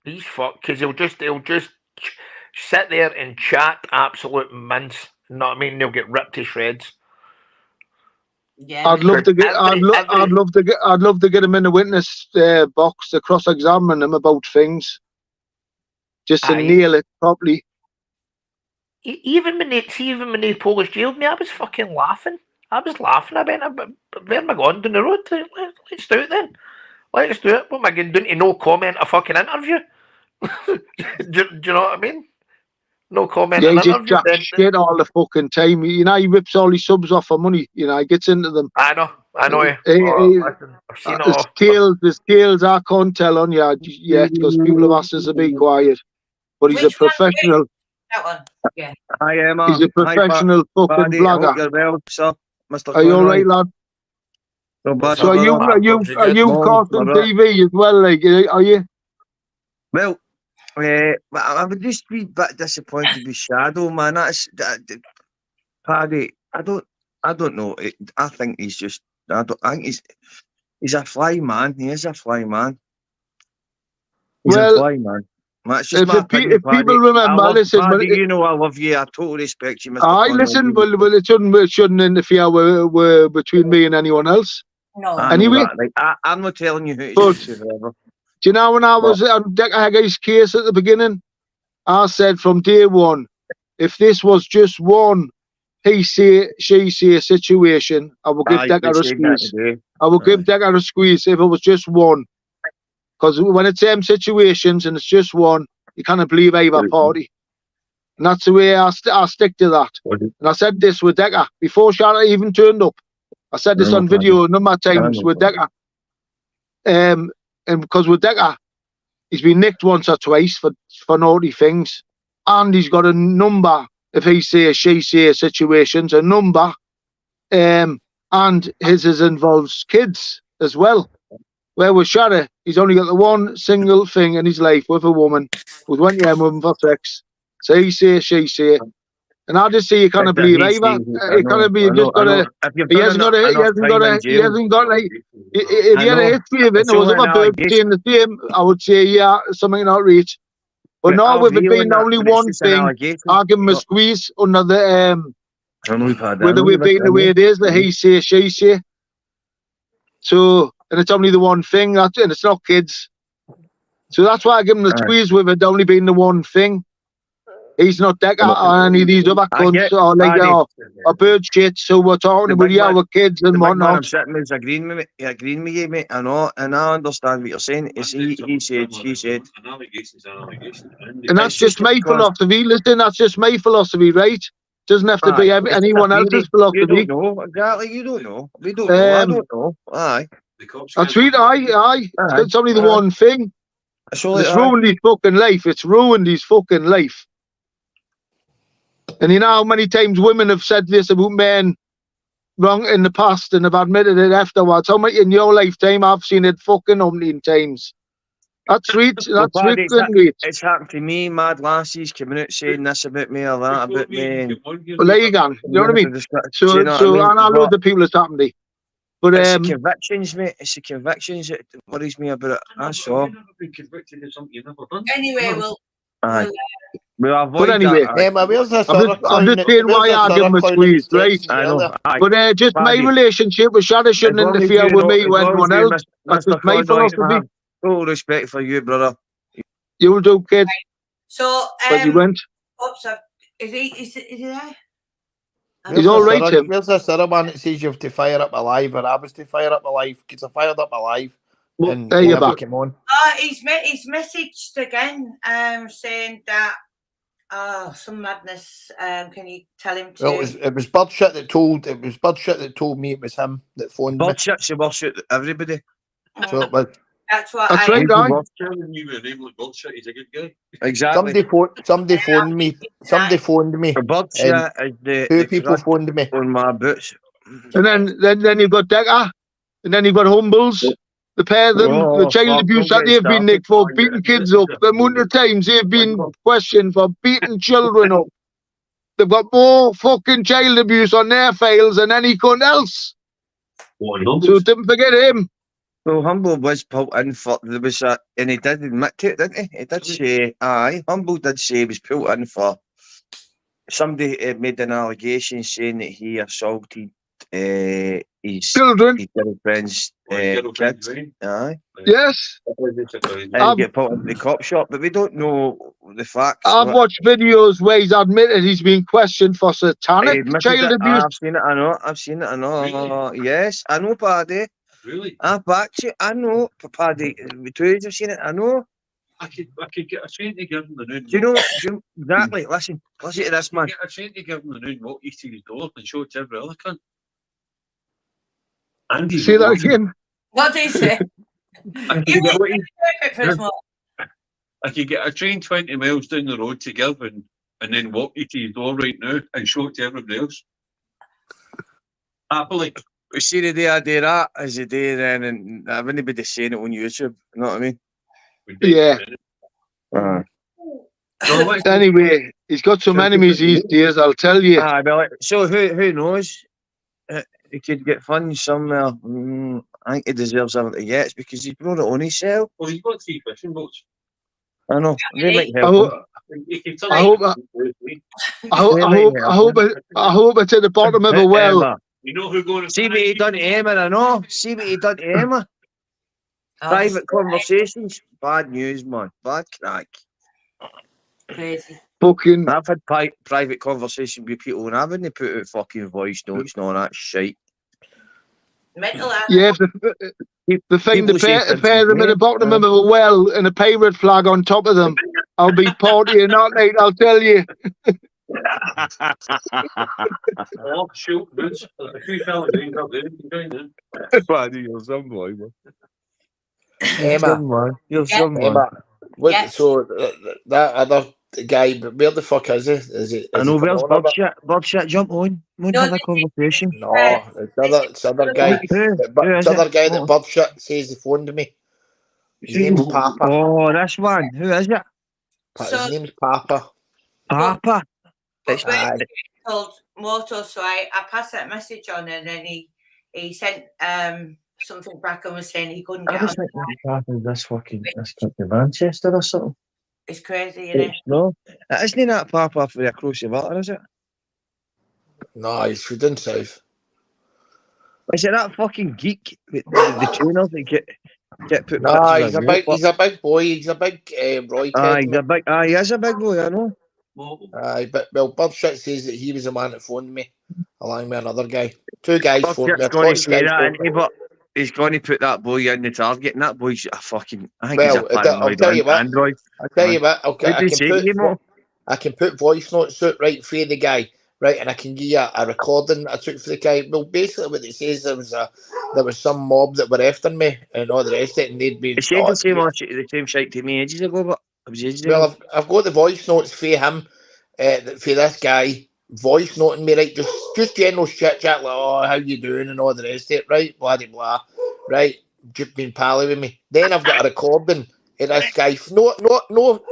He's fucked because he'll just sit there and chat absolute mince. You know what I mean? They'll get ripped to shreds. Yeah, I'd love to get him in the witness box to cross-examine him about things, just to nail it properly. Even when they Polish jailed me, I was fucking laughing. I went, where am I going down the road? Let's do it then. Let's do it. What am I going to do? No comment a fucking interview? do you know what I mean? No comment. Yeah, he just chats shit all the fucking time. You know, he rips all his subs off for money. You know, he gets into them. I know. Listen, I've seen it all. There's tales I can't tell on you yet because people have asked us to be quiet. But he's a professional. That one. Yeah. Hi, Emma. He's a professional fucking Paddy, blogger. I hope you're well, sir. Mr. Are you all right, lad? No bad, So are you caught on TV as well? Like, are you? Well, I would just be a bit disappointed with Shadow, man. Paddy. I don't know. I think he's just. I think he's a fly man. He is a fly man. He's a fly man. That's just my opinion, if people remember, listen, Paddy, you know I love you. I totally respect you, Mr. Aye, listen, but it shouldn't interfere with between me and anyone else. No. Anyway, I'm not telling you who to say. Do you know when I was on Dick Haggard's case at the beginning, I said from day one, if this was just one he say, she say situation, I will give Dick a squeeze. I will give Dick a squeeze if it was just one. Because when it's them situations and it's just one, you can't believe either party. And that's the way I stick to that. And I said this with Decker before Shadow even turned up. I said this on video a number of times with Decker. And because with Decker, he's been nicked once or twice for naughty things. And he's got a number, if he say, she say situations, a number. And his involves kids as well. Where with Shadow, he's only got the one single thing in his life with a woman who's went with him for sex. So he say, she say. And I just say you can't believe either. It can't be, you just gotta, he hasn't got like, if he had a history of it, there was other birds saying the same, I would say, yeah, something not reach. But now with it being only one thing, I'll give him a squeeze under the, whether we're being the way it is, the he say, she say. So, and it's only the one thing, and it's not kids. So that's why I give him the squeeze with it only being the one thing. He's not Decker or any of these other cunts or bird shit. So we're talking about our kids and whatnot. I'm sitting there agreeing with you, mate. I know, and I understand what you're saying. It's he said, she said. And that's just my philosophy. Listen, that's just my philosophy, right? Doesn't have to be anyone else's philosophy. You don't know, exactly. You don't know. We don't know. I don't know. Aye. That's right. Aye. It's only the one thing. It's ruined his fucking life. It's ruined his fucking life. And you know how many times women have said this about men wrong in the past and have admitted it afterwards? How many in your lifetime I've seen it fucking umpteen times? That's sweet. That's sweet. It's happened to me. Mad lassies coming out saying this about me or that about me. Well, there you go. You know what I mean? So and I know the people it's happened to. But it's the convictions, mate. It's the convictions that worries me about it. That's all. Anyway, We'll avoid But anyway, that. Emma, where's this I'm other just clown? saying why I give him a squeeze, right? I know. Aye. But just my Paddy, relationship with Shadow shouldn't as long as interfere you with know, me as with long anyone as you, else. That's Mr. just my Conroy, I philosophy. have full respect for you, brother. You'll do, kid. So, But he went. oops, is he there? He's all right, Tim. Where's this other one that says you have to fire up alive, or I was to fire up alive? Because I fired up alive, and There he you're never back. came on. He's messaged again, saying that some madness. Can you tell him to? Well, it was bird shit that told me it was him that phoned me. Bullshit, she bullshit everybody. So it was. That's what That's I. right, guy. Telling you a name like bullshit, he's a good guy. Exactly. Somebody phoned me. Somebody phoned me. The bullshit is the Two people crud phoned me. on my boots. And then you've got Decker, and then you've got Humbles. The pair of them, the child fuck, abuse don't that get they've been started. nicked for beating kids up. The amount of times they've been questioned for beating children up. They've got more fucking child abuse on their files than any cunt else. So don't forget him. So Humble was put in for there was a, and he did admit to it, didn't he? He did say, aye, Humble did say he was put in for somebody made an allegation saying that he assaulted his Children. girlfriend's kids. Aye. Yes. And he get put into the cop shop, but we don't know the facts. I've watched videos where he's admitted he's been questioned for satanic child abuse. I've seen it, I know. I've seen it, I know. Really? Yes, I know, Paddy. Really? I've backed you. I know, Paddy. The two of you have seen it. I know. I could get a train to give him the noon. Do you know exactly? Listen to this, man. Get a train to give him the noon, walk you to his door and show it to every other cunt. And he's See that again? What do you say? I could get a train 20 miles down the road to give and then walk you to his door right now and show it to everybody else. Happily. We see the day I do that as a day then, and I wouldn't be saying it on YouTube. You know what I mean? Yeah. No, Anyway, he's got some enemies these days, I'll tell you. So who knows? He could get funds somewhere. I think he deserves something to get because he's brought it on himself. well, he's got 3 fishing boats. I know. They might I help him. hope it's at the bottom of a well. You know who going to See what he done to Emma, I know. See what he done to Emma. Private conversations. Bad news, man. Bad crack. Crazy. Fucking. I've had private conversations with people and I wouldn't put out fucking voice notes and all that shit. Mental health. Yeah, the thing, the pair of them at the bottom of a well and a pirate flag on top of them. I'll be partying that night, I'll tell you. Oh, shoot, Vince. A few fellas ain't up there. You can join in. Paddy, you're some boy, man. Emma. You're some man. Emma. What, Yes. So that other guy, but where the fuck is he? Is he? I know, where's Bobshit? Jump on. We'll have a conversation. No, it's other guy. It's other guy that Bobshit says he phoned me. His name's Papa. Oh, this one. Who is it? His name's Papa. Papa. But told Moto, so I passed that message on, and then he sent something back and was saying he couldn't get on. This fucking Manchester or something. It's crazy, isn't it? No, isn't that Papa for across the water? Is it? No, he's from down south. Is it that fucking geek with the trainers that get put? No, he's a big boy. He's a big Roy. He is a big boy. I know. But Bobshit says that he was the man that phoned me, along with another guy. Two guys phoned me. But he's going to put that boy in the target, and that boy's a fucking. I think he's a paranoid android. I'll tell you what. I can put voice notes out right for the guy, right, and I can give you a recording I took for the guy. Well, basically, what it says there was some mob that were after me and all the rest of it, and they'd be. He said the same shit to me ages ago, but it was ages ago. Well, I've got the voice notes for him, for this guy, voice noting me, right, just general chit chat, like, oh, how you doing and all the rest of it, right, blah, blah, blah, right, just been pally with me. Then I've got a recording of this guy, no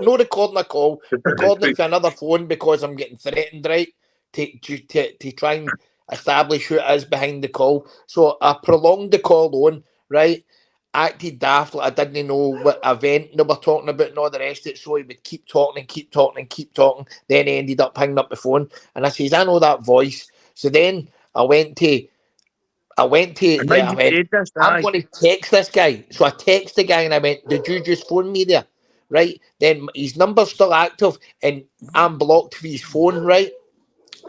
recording a call, recording it for another phone because I'm getting threatened, right, to try and establish who it is behind the call. So I prolonged the call on, right, acted daft, like I didn't know what event they were talking about and all the rest of it, so he would keep talking and keep talking and keep talking. Then he ended up hanging up the phone, and I says, I know that voice. So then I went, And yeah, I you went, said this, I'm aye. going to text this guy. So I text the guy and I went, did you just phone me there? Right? Then his number's still active and I'm blocked for his phone, right?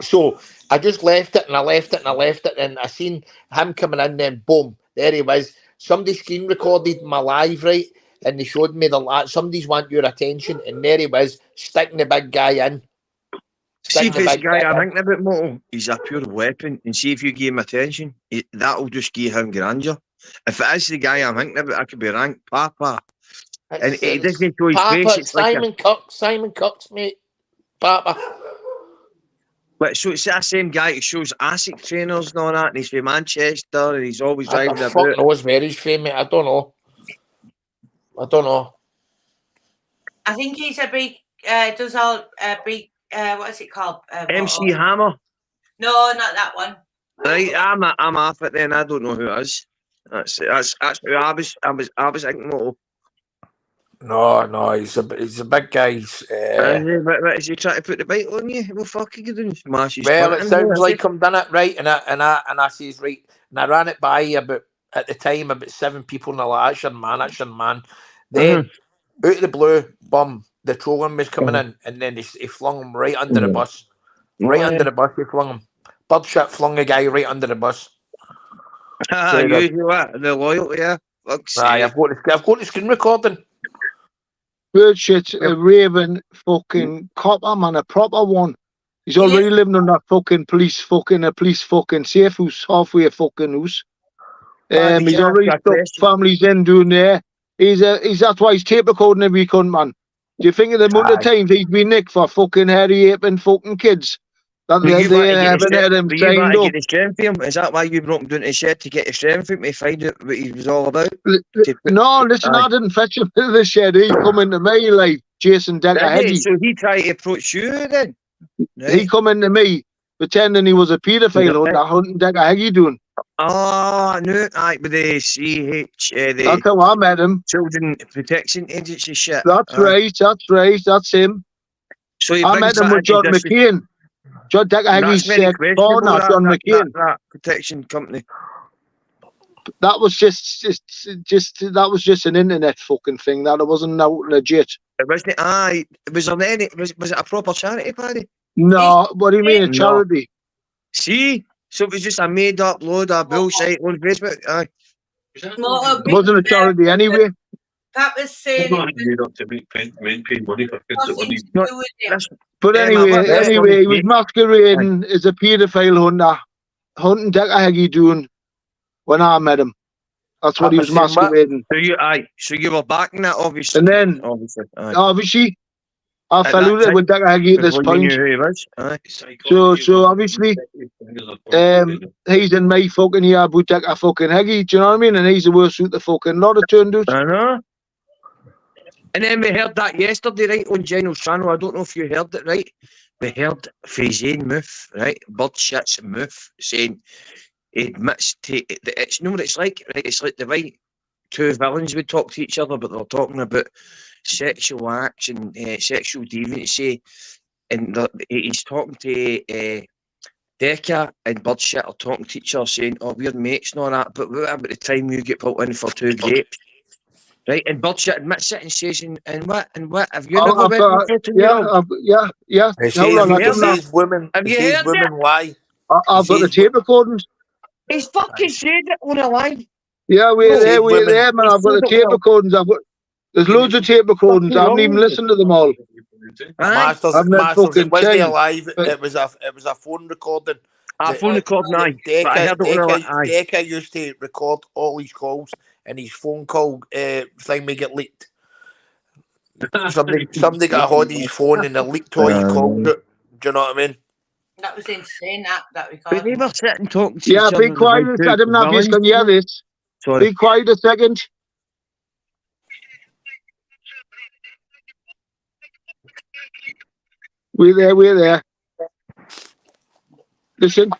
So I just left it and I left it and I left it, and I seen him coming in, then boom, there he was. Somebody screen recorded my live, right? And they showed me somebody's want your attention, and there he was, sticking the big guy in. See, if Sticking the it's a big guy I'm in. thinking about, Moto, he's a pure weapon. And see if you give him attention, that'll just give him grandeur. If it is the guy I'm thinking about, I could be ranked Papa. And he doesn't show his face. Papa, It's like Simon Cox, mate. Papa. But so it's that same guy who shows ASIC trainers and all that, and he's from Manchester, and he's always I driving fuck about. knows where he's from, mate. I don't know. I think he's a big, does all big, what is it called? MC Hammer. No, not that one. Right, I'm off it then. I don't know who it is. That's who I was thinking. Moto. No, he's a big guy. What, is he trying to put the bite on you? What the fuck are you doing? Smash his Well, it punting, sounds is like it? I'm done it right, and I says right, and I ran it by about at the time about 7 people, and I like, that's your man. Then out of the blue, the trolling was coming in, and then he flung him right under the bus, under the bus. He flung him. Bird shit flung a guy right under the bus. You what? The loyalty, yeah. Fuck's Aye, sake. I've got the screen recording. Bird shit's a raving fucking copper, man, a proper one. He's already living on that fucking police fucking safe house, halfway fucking house. He's already stuck families in doing there. He's that's why he's tape recording every cunt, man. Do you think of the amount of times he's been nicked for fucking hairy aping fucking kids? That they haven't had him signed up. Get the strength from him? Is that why you brought him down to the shed to get the strength from him to find out what he was all about? No, listen, I didn't fetch him to the shed. He come into me like Jason Decker-Heggie. So he tried to approach you then? Right. He come into me pretending he was a paedophile hunting Decker-Heggie doing. Oh, no, with the CH, that's how I met him. Children Protection Agency shit. That's right, that's him. So I met him with John McCain. John Decker-Heggie's partner, John McCain. That protection company. That was just that was just an internet fucking thing. That it wasn't legit. It wasn't. Was it a proper charity, Paddy? No, what do you mean a charity? See, so it was just a made up load of bullshit on Facebook. Aye. It wasn't a charity anyway. That was saying made up to make men pay money for kids that wouldn't. But anyway, he was masquerading as a paedophile hunter, hunting Decker-Heggie doing when I met him. That's what he was masquerading. So you were backing that, obviously. And then, obviously, I fell out with Decker-Heggie at this point. So obviously, he's in my fucking ear about Decker-Heggie. Do you know what I mean? And he's the worst out the fucking lot, it turned out. I know. And then we heard that yesterday, right, on General's channel. I don't know if you heard it, right? We heard Fazane Muff, right? Bird shit's Muff saying he admits to it's, you know what it's like, right? It's like the right two villains would talk to each other, but they're talking about sexual acts and sexual deviancy. And he's talking to Decca and Bird shit are talking to each other saying, oh, we're mates and all that, but what about the time you get put in for 2 grapes? Right, and Bird shit admits it and says, and what? Have you never been yeah. Have you heard women lie? I've got the tape recordings. He's fucking said it on a live. Yeah, we're there, man. I've got the tape recordings. There's loads of tape recordings. I haven't even listened to them all. Masters, it wasn't alive. It was a phone recording. A phone recording, Decca used to record all his calls, and his phone call thing may get leaked. Somebody got a hold of his phone and they leaked all his calls. Do you know what I mean? That was insane. That we But they were sitting talking to each other. Yeah, be quiet. I didn't know if you can hear this. Sorry. Be quiet a second. We're there. Listen.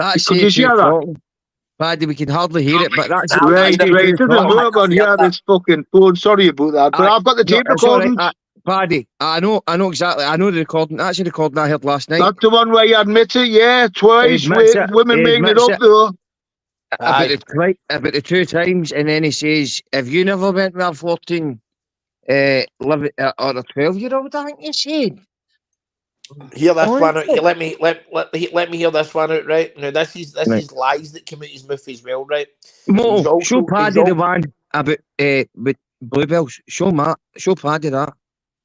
That's Could you it, hear that? talking. Paddy, we can hardly hear it, but that's Nah, Right, I hear right. it. It doesn't work on here, this fucking phone. Sorry about that. But I've got the tape it's all right. recordings. Paddy, I know exactly. I know the recording. That's the recording I heard last night. That's the one where you admit it, yeah, twice. admits it. Women He making it admits up, it. though. Aye. About the 2 times, and then he says, "If you never went with a 14, 11 or a 12-year-old," I think he said. Hear this Oh, one out. Let me hear this one out. Right now, this is Right. lies that come out his mouth as well. Right. Moto, He's show also- Paddy he's the al- one about with bluebells. Show Paddy that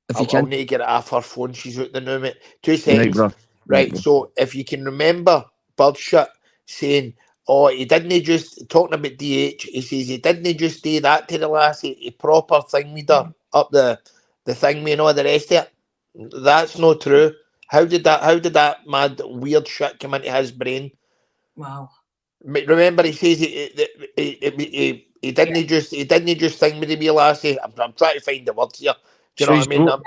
if you I'll can. need to get it off her phone. She's out the now, mate. 2 Right, seconds. bro. Right. So if you can remember Birdshot saying, "Oh, he didn't just talking about DH." He says he didn't just do that to the lassie. He proper thing me her up the thing me and all the rest of it. That's not true. How did that mad weird shit come into his brain? Wow. Remember, he says he didn't just thing with the wee lassie. I'm trying to find the words here. Do you know what I mean? I'm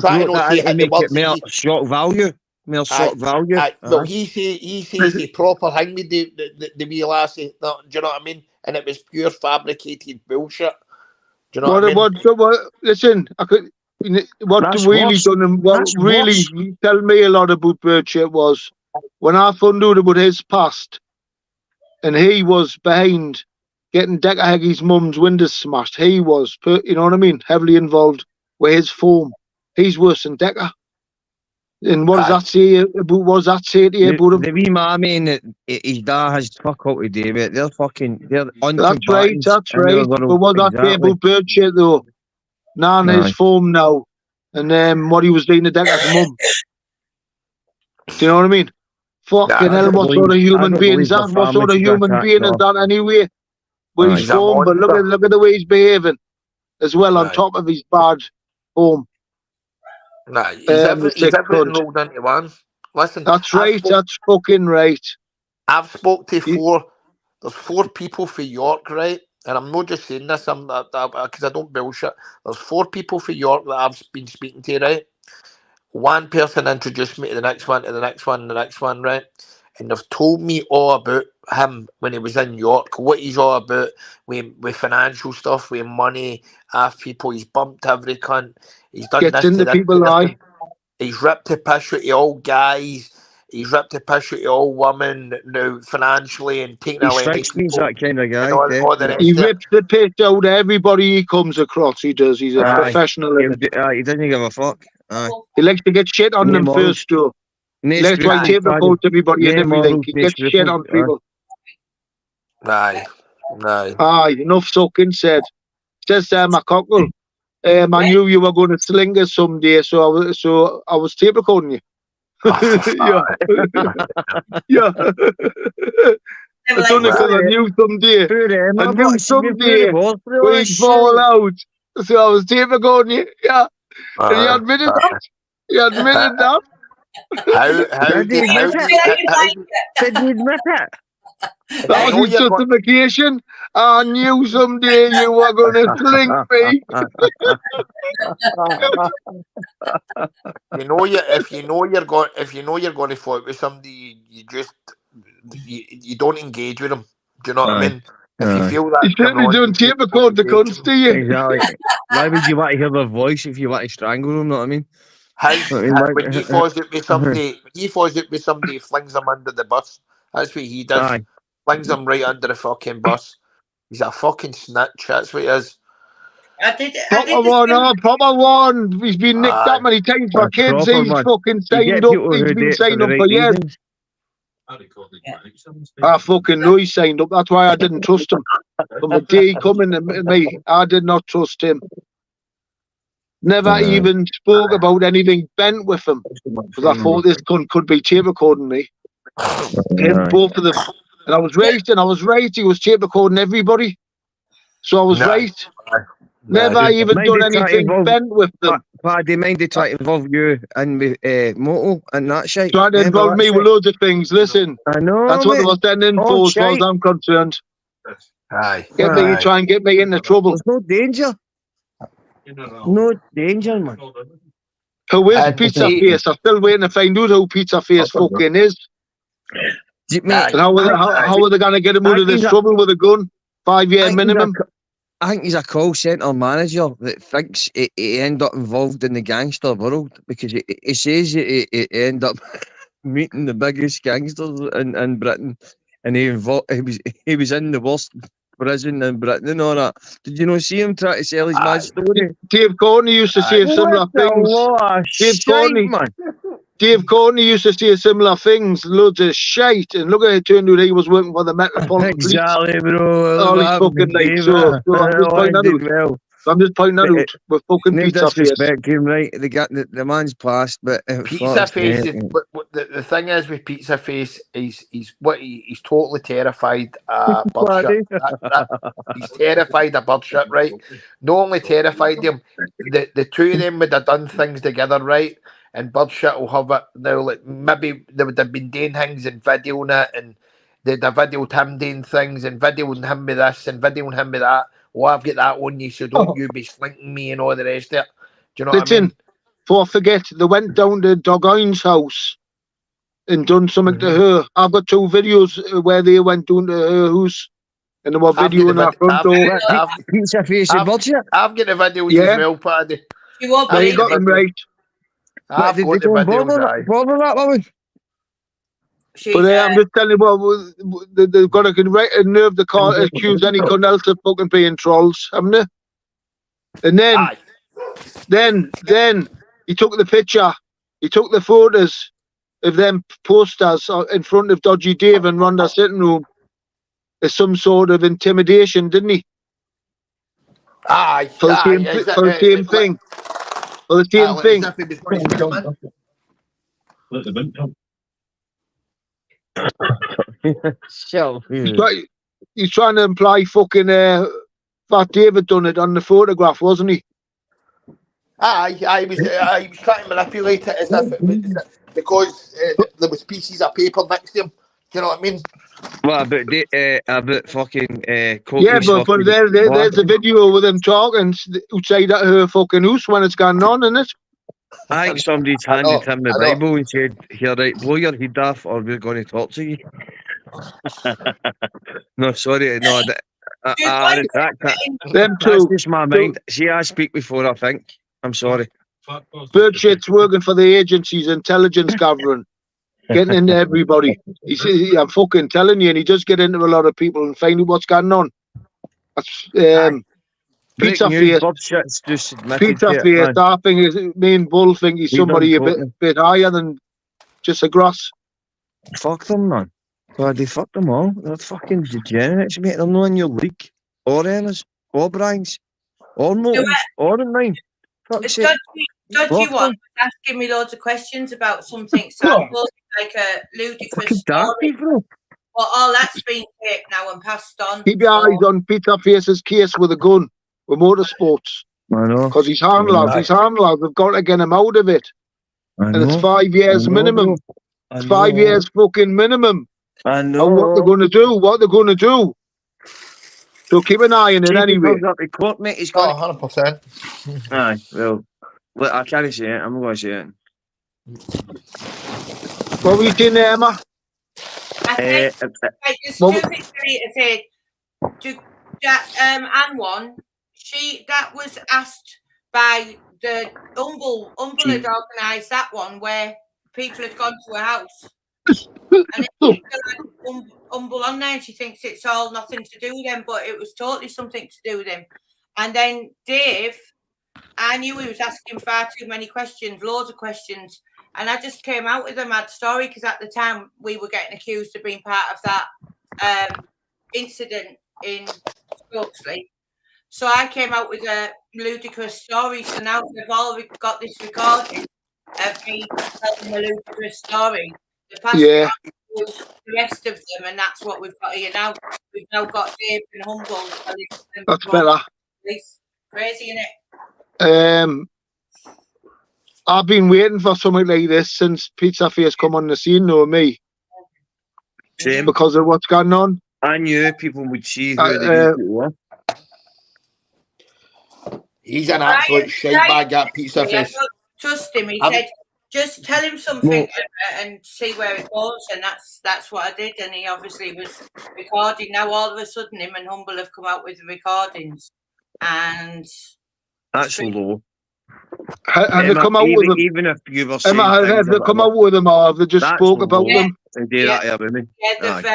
trying to not say to the make words. it more shock value. More shock value. No, he says he proper hang with the wee lassie. No, do you know what I mean? And it was pure fabricated bullshit. Do you know what I mean? Listen, what That's really worse. done him, what That's really worse. tell me a lot about Birdshot was when I found out about his past and he was behind getting Decker Heggy's mum's windows smashed. He was, you know what I mean, heavily involved with his form. He's worse than Decker. And what does that say about? What does that say to you about him? The wee mammy and his dad has fuck all to do with it. They're That's right, that's right. But what does that say about Birdshot though? Nan his form now, and what he was doing to Decker's mum. Do you know what I mean? Fucking hell, what sort of human being is that? What sort of human being is that anyway? With his form, but look at the way he's behaving as well on top of his bad form. Nah, he's everything rolled into one. Listen, that's right. That's fucking right. I've spoke to there's 4 people for York, right? And I'm not just saying this, because I don't bullshit. There's 4 people for York that I've been speaking to, right? One person introduced me to the next one, to the next one, the next one, right? And they've told me all about him when he was in York, what he's all about with financial stuff, with money, half people. He's bumped every cunt. He's done Gets this into to this, people, aye. He's ripped to piss out of all guys. He's ripped to piss out of all women now financially and taking away. He strikes me as that kind of guy. He rips the piss out of everybody he comes across. He does. He's a professional. He doesn't give a fuck. He likes to get shit on them first, though. He likes to tape about everybody and everything. He gets shit on people. Aye. Enough sucking said. Says my cockle. I knew you were going to sling us someday, so I was tape recording you. Yeah. I done it because I knew someday. I knew someday we'd fall out. So I was tape recording you. Yeah. And he admitted that. He admitted that. How did he admit it? That was his justification. I knew someday you were going to sling me. If you know you're going to fight with somebody, you don't engage with them. Do you know what I mean? If you feel that, you certainly don't tape record the cunts, do you? Exactly. Why would you want to hear their voice if you want to strangle them? Know what I mean? When he falls out with somebody, he flings them under the bus. That's what he does. Flings them right under the fucking bus. He's a fucking snitch. That's what he is. Proper one. He's been nicked that many times for kids. He's fucking signed up. He's been signed up for years. I fucking know he signed up. That's why I didn't trust him. From the day he come in to me, I did not trust him. Never even spoke about anything bent with him. Because I thought this cunt could be tape recording me. Both of them. And I was right. He was tape recording everybody. So I was right. Never even done anything bent with them. Paddy, mind they try to involve you and Moto and that shit. Trying to involve me with loads of things. Listen, I know. That's what they were sending for, as far as I'm concerned. Aye. Try and get me into trouble. There's no danger. No danger, man. Who is Pizza Face? I'm still waiting to find out who Pizza Face fucking is. Mate, And how are they going to get him out of this he's a- trouble with a gun? 5-year minimum. I think he's a call centre manager that thinks he end up involved in the gangster world because he says he end up meeting the biggest gangsters in Britain, and he was in the worst prison in Britain and all that. Did you not see him try to sell his mad story? Dave Courtney used to say similar things. Dave Courtney used to say similar things, loads of shite, and look at it, turned out he was working for the Metropolitan Police. Exactly, bro. All these fucking like, so I'm just pointing that out. We're fucking No pizza face. disrespect him, right? The man's passed, but Pizza Face is the thing is with Pizza Face, he's totally terrified of bird shit. He's terrified of bird shit, right? Not only terrified him, the two of them would have done things together, right? And bird shit will have it now. Like maybe they would have been doing things and videoing it, and they'd have videoed him doing things and videoing him with this and videoing him with that. Well, I've got that on you, so don't you be slinking me and all the rest of it. Do you know what I mean? Before I forget, they went down to Dogine's house and done something to her. I've got 2 videos where they went down to her house and they were videoing her front door. Pizza Face and budget. I've got the videos as well, Paddy. You won't There you believe got them right. I've got the videos, bother that woman. But I'm just telling you, they've got to nerve the car to accuse anyone else of fucking being trolls, haven't they? And then he took the picture, he took the photos of them posters in front of Dodgy Dave and Rhonda's sitting room as some sort of intimidation, didn't he? Aye. For the same thing. For the same thing. As if he was going to come in. Let them in, Tom. He's trying to imply fucking Fat David done it on the photograph, wasn't he? He was trying to manipulate it as if it was, because there was pieces of paper next to him. Do you know what I mean? What about fucking yeah, but there's a video with him talking outside at her fucking house when it's going on, isn't it? I think somebody's handed him the Bible and said, "Here, right, blow your head off, or we're going to talk to you." No, sorry, no. I retract that. Them two. That's just my mind. See, I speak before I think. I'm sorry. Birdshit's working for the agency's intelligence gathering, getting into everybody. He says, I'm fucking telling you, and he does get into a lot of people and find out what's going on. That's Pizza Face. Pizza Face. I think his main bull think he's somebody a bit higher than just a grass. Fuck them, man. God, they fuck them all. They're fucking degenerates, mate. They're not in your league. Or Ennis, or Brian's, or Moulton's, or in mine. Dodgy one was asking me loads of questions about something sample, like a ludicrous story. But all that's been taped now and passed on. Keep your eyes on Pizza Face's case with a gun, with motorsports. I know. Because he's harmless. He's harmless. We've got to get him out of it. And it's 5 years minimum. It's 5 years fucking minimum. I know. And what they're going to do. What they're going to do. So keep an eye on it anyway. Court, mate. He's got 100%. Aye, well, look, I can't say it. I'm going to say it. What were you saying there, Emma? I think there's 2 things to say. And one, that was asked by the Humble had organised that one where people had gone to her house. And Humble on there, and she thinks it's all nothing to do with them, but it was totally something to do with them. And then Dave, I knew he was asking far too many questions, loads of questions, and I just came out with a mad story because at the time we were getting accused of being part of that incident in Stokesley. So I came out with a ludicrous story. So now they've all got this recording of me telling a ludicrous story. The rest of them, and that's what we've got here now. We've now got Dave and Humble. That's better. It's crazy, isn't it? I've been waiting for something like this since Pizza Face come on the scene, though, me. Same. Because of what's going on. I knew people would see who they were. He's an absolute shitebag, that Pizza Face. Trust him. He said, Just tell him something and see where it goes, and that's what I did. And he obviously was recording. Now all of a sudden, him and Humble have come out with the recordings, and That's low. Have they come out with them? Even if you were saying Emma, have they come out with them, or have they just spoke about them? Yeah,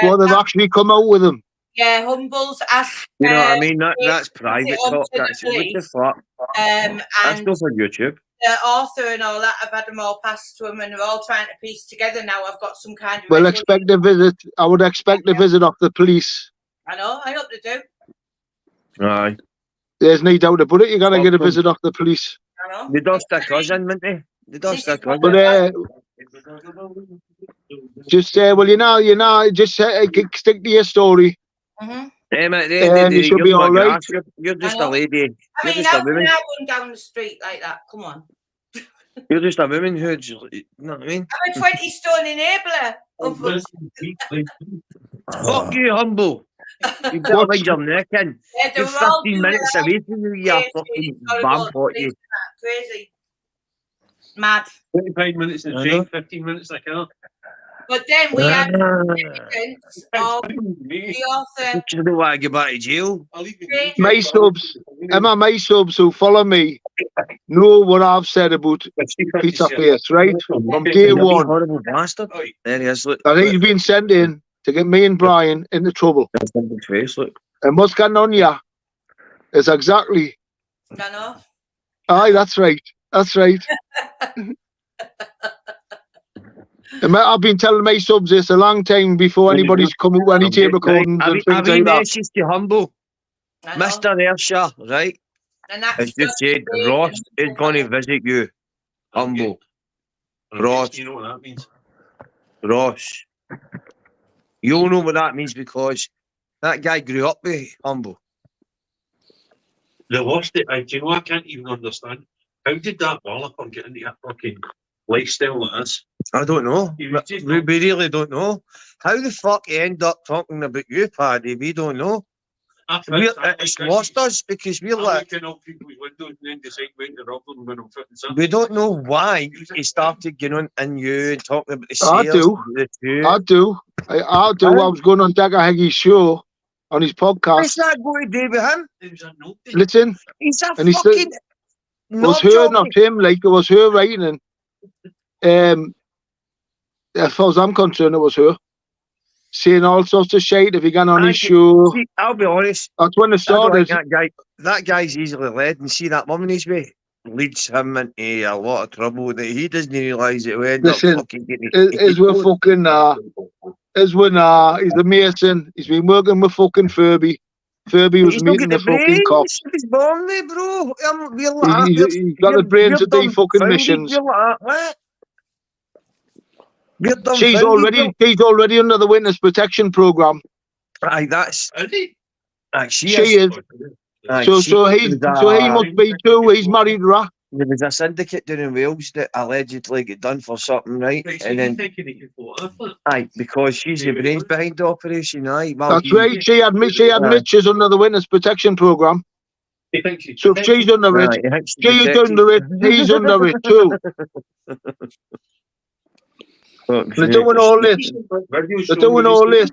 Well, they've actually come out with them. Yeah, Humble's asked. You know what I mean? That's private talk. That's what the fuck. That's not for YouTube. The author and all that, I've had them all passed to them, and they're all trying to piece together now. I've got some kind of. Well, expect a visit. I would expect a visit of the police. I know. I hope they do. Aye. There's no doubt about it. You're gonna get a visit of the police. I know. They don't stick us in, wouldn't they? They don't stick us in. But just well, you know, just stick to your story. Emma, you should be all right. You're just a lady. I mean, how can I run down the street like that? Come on. You're just a woman who's, you know what I mean? I'm a 20-stone enabler. Fuck you, Humble. You've got to mind your neck in. Yeah, You're 15 minutes away from you, you fucking vampire. Crazy. Mad. 25 minutes in the train, 15 minutes in the car. But then we had evidence of the author. You don't want to get back to jail. My subs, Emma, my subs who follow me know what I've said about Pizza Face, right? From day one. Horrible bastard. There he is, look. I think he's been sent in to get me and Brian into trouble. That's a big face, look. And what's going on here is exactly. I know. Aye, that's right. That's right. I've been telling my subs this a long time before anybody's come with any tape recordings and things like that. Message to Humble, Mr. Ershaw, right? Has just said Ross is going to visit you. Humble. Ross. You know what that means? Ross. You'll know what that means because that guy grew up with Humble. They lost it. Do you know, I can't even understand. How did that Wallopper get into a fucking lifestyle like this? I don't know. We really don't know. How the fuck he end up talking about you, Paddy? We don't know. It's lost us because we're like. We don't know why he started getting on you and talking about the sales. I do. I was going on Dagger Haggy's show on his podcast. What's that going to do with him? Listen. He's a and fucking. It was her, not him. Like, it was her writing. As far as I'm concerned, it was her. Saying all sorts of shit if he got on his show. See, I'll be honest. That's when it started. That guy's easily led, and see that woman he's with leads him into a lot of trouble that he doesn't realise it will end up fucking getting. He's with fucking he's a Mason. He's been working with fucking Furby. Furby was meeting the fucking cops. He's born me, bro. He's got the brains to do fucking missions. She's already under the witness protection program. Aye, that's. She is. So he must be too. He's married, right? There was a syndicate down in Wales that allegedly got done for something, right? And then, because she's the brains behind the operation, aye. That's right. She admits she's under the witness protection program. So if she's under it, she's under it. He's under it too. They're doing all this. They're doing all this.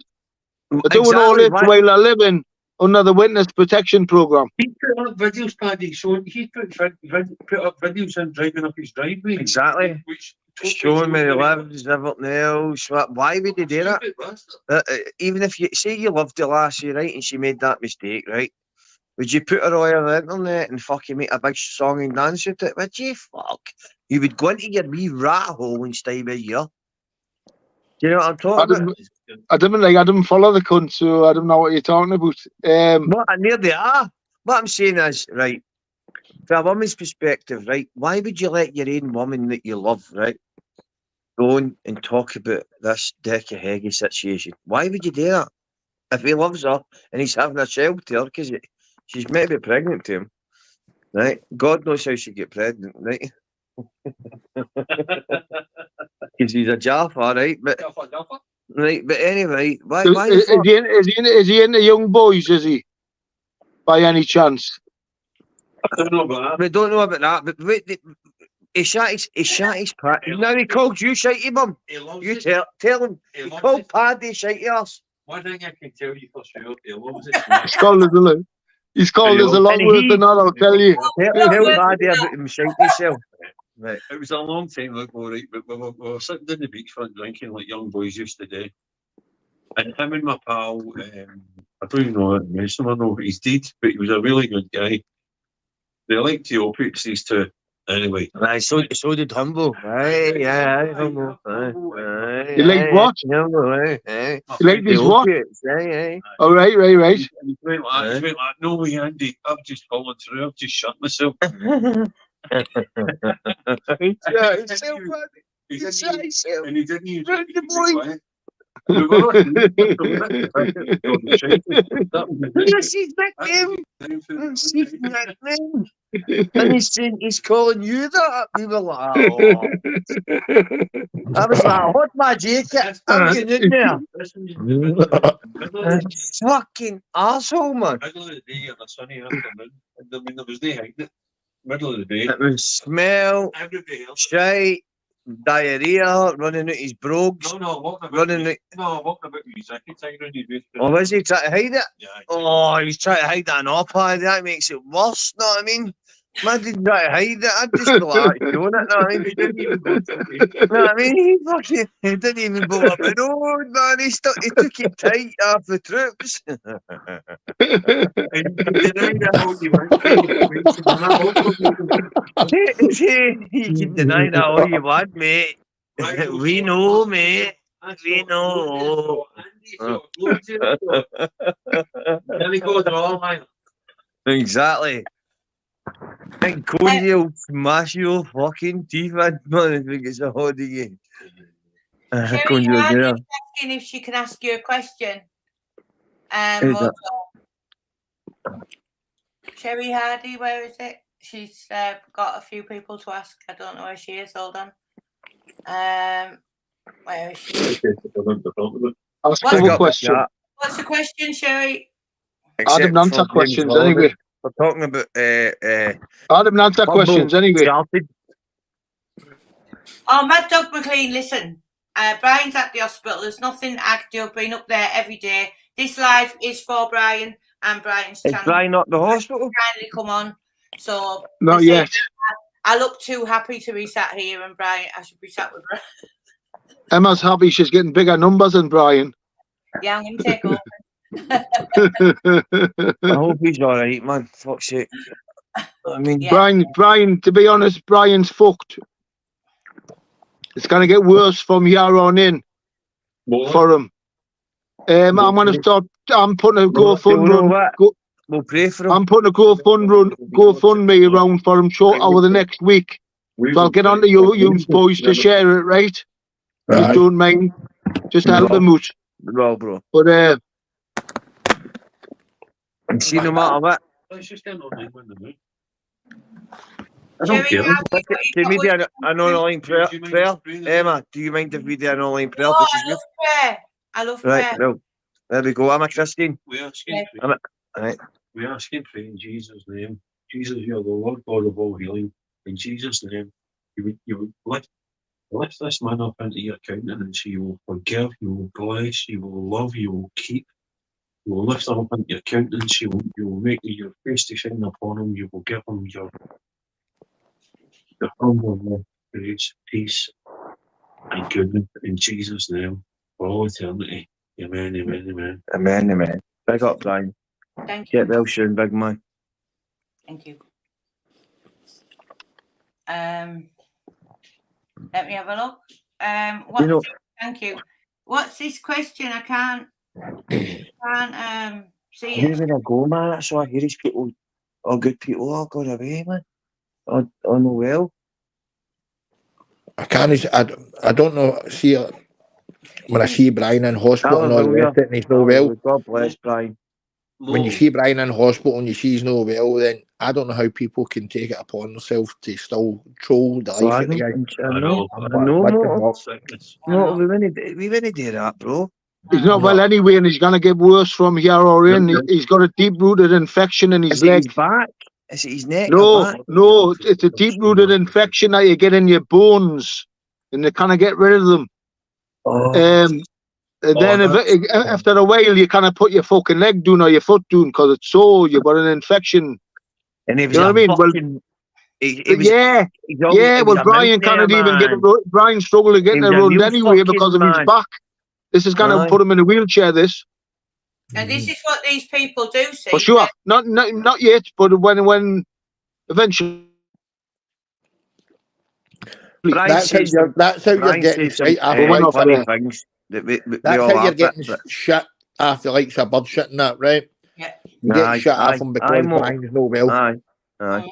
They're doing all this while they're living under the witness protection program. He put up videos, Paddy, so he put up videos and driving up his driveway. Exactly. Showing where he lives, everything else. Why would he do that? Even if you say you loved the lassie, right, and she made that mistake, right? Would you put her on the internet and fucking make a big song and dance with it? Would you? Fuck. You would go into your wee rat hole and stay with you. Do you know what I'm talking about? I didn't follow the cunt, so I don't know what you're talking about. And there they are. What I'm saying is, right, from a woman's perspective, right, why would you let your own woman that you love, right, go on and talk about this Decky Heggie situation? Why would you do that? If he loves her and he's having a child to her, because she's maybe pregnant to him, right? God knows how she get pregnant, right? Because he's a Jaffa, right? But anyway, why is he into young boys? Is he, by any chance? I don't know about that. We don't know about that. But wait, He shot his Paddy. Now he called you shitey, mum. He loves You it. tell him. He He loves called it. Paddy shitey ass. One thing I can tell you for sure, he loves it. He's called us a lot. He's called us a lot And worse he- than that, I'll tell you. Tell Paddy about him shitey himself. Right. It was a long time ago, right? But we were sitting on the beachfront drinking like young boys used to do. And him and my pal, I don't even know what mention him or no, he's dead, but he was a really good guy. They liked the opiates, these two. Anyway. Aye, so did Humble. Aye, Humble. Aye, You like what? Humble, aye. You like these what? Aye. Oh, right. He went like, no way, Andy, I've just fallen through, I've just shut myself. He didn't, and he didn't even Round the boy. We were all That's his nickname. That's his nickname. And he's calling you that. We were like, oh. I was like, hold my jacket. I'm getting in there. Fucking arsehole, man. Middle of the day on a sunny afternoon. I mean, there was no hiding it. Middle of the day. It was smell, Everybody else. shite, diarrhea, running out his brogues. No, walking about. Running out. No, walking about with his jacket tied around his waist. Oh, was he trying to hide it? Yeah. Oh, he was trying to hide that in iPad. That makes it worse, know what I mean? Man didn't try to hide it. I'd just be like, doing it, know what I mean? He didn't even go to me. Know what I mean? He didn't even go up the road, man. He took it tight off the troops. And you denied that all you want. You can deny that all you want, mate. We know, mate. We know. There we go, draw line. Exactly. And Cody will smash your fucking teeth in, man, if he gets a hold of you. Sherry Hardy is asking if she can ask you a question. Sherry Hardy, where is it? She's got a few people to ask. I don't know where she is. Hold on. Where is she? Ask a question. What's the question, Sherry? I didn't answer questions anyway. We're talking about I didn't answer questions anyway. Oh, Mad Dog McLean, listen. Brian's at the hospital. There's nothing active. I've been up there every day. This live is for Brian and Brian's channel. Is Brian at the hospital? Kindly come on. So Not yet. I look too happy to be sat here, and Brian, I should be sat with Brian. Emma's happy she's getting bigger numbers than Brian. Yeah, I'm going to take over. I hope he's all right, man. Fuck's sake. I mean, Yeah. Brian, to be honest, Brian's fucked. It's going to get worse from here on in for him. I'm going to start. I'm putting a GoFundMe. We'll pray for him. I'm putting a GoFundMe around for him short over the next week. So I'll get on to you boys to share it, right? If you don't mind. Just help him out. Well, bro. But see, no matter what. Let's just get online when they're moved. I don't Sherry care. Hardy, Can we do an online prayer? Emma, do you mind if we do an online prayer? Oh, I love prayer. I love prayer. Right, well, there we go. I'm a Christian. We ask him, Right. we ask him, pray in Jesus' name. Jesus, you're the Lord God of all healing. In Jesus' name, you would lift this man up into your countenance. You will forgive, you will bless, you will love, you will keep. You will lift him up into your countenance. You will make your face to shine upon him. You will give him your humble grace, peace, and goodness in Jesus' name for all eternity. Amen, amen, amen. Amen, amen. Big up, Brian. Thank you. Get well soon, big man. Thank you. Let me have a look. Thank you. What's this question? I can't see Where it. did I go, man? That's why I hear these people, all good people, all gone away, man. Oh, no, well. I can't. I don't know. See, when I see Brian in hospital and all the rest of it, and he's no well. God bless Brian. When you see Brian in hospital and you see he's no well, then I don't know how people can take it upon themselves to still troll the life of the guy. I know. No, we wouldn't do that, bro. he's not well anyway, and he's going to get worse from here on in. He's got a deep-rooted infection in his leg. Back. Is it his neck or back? No, it's a deep-rooted infection that you get in your bones, and they kind of get rid of them. And then after a while, you kind of put your fucking leg down or your foot down because it's sore. You've got an infection. And he was You know what I mean? Well, well, Brian can't even get around. Brian struggled to get around anyway because of his back. This is going to put him in a wheelchair. This. And this is what these people do. See, for sure. Not yet, but when eventually. That's how you're getting shit after funny things. That's how you're getting shit after like a bird shit and that, right? Yeah. You get shit off him because Brian's no well. Aye.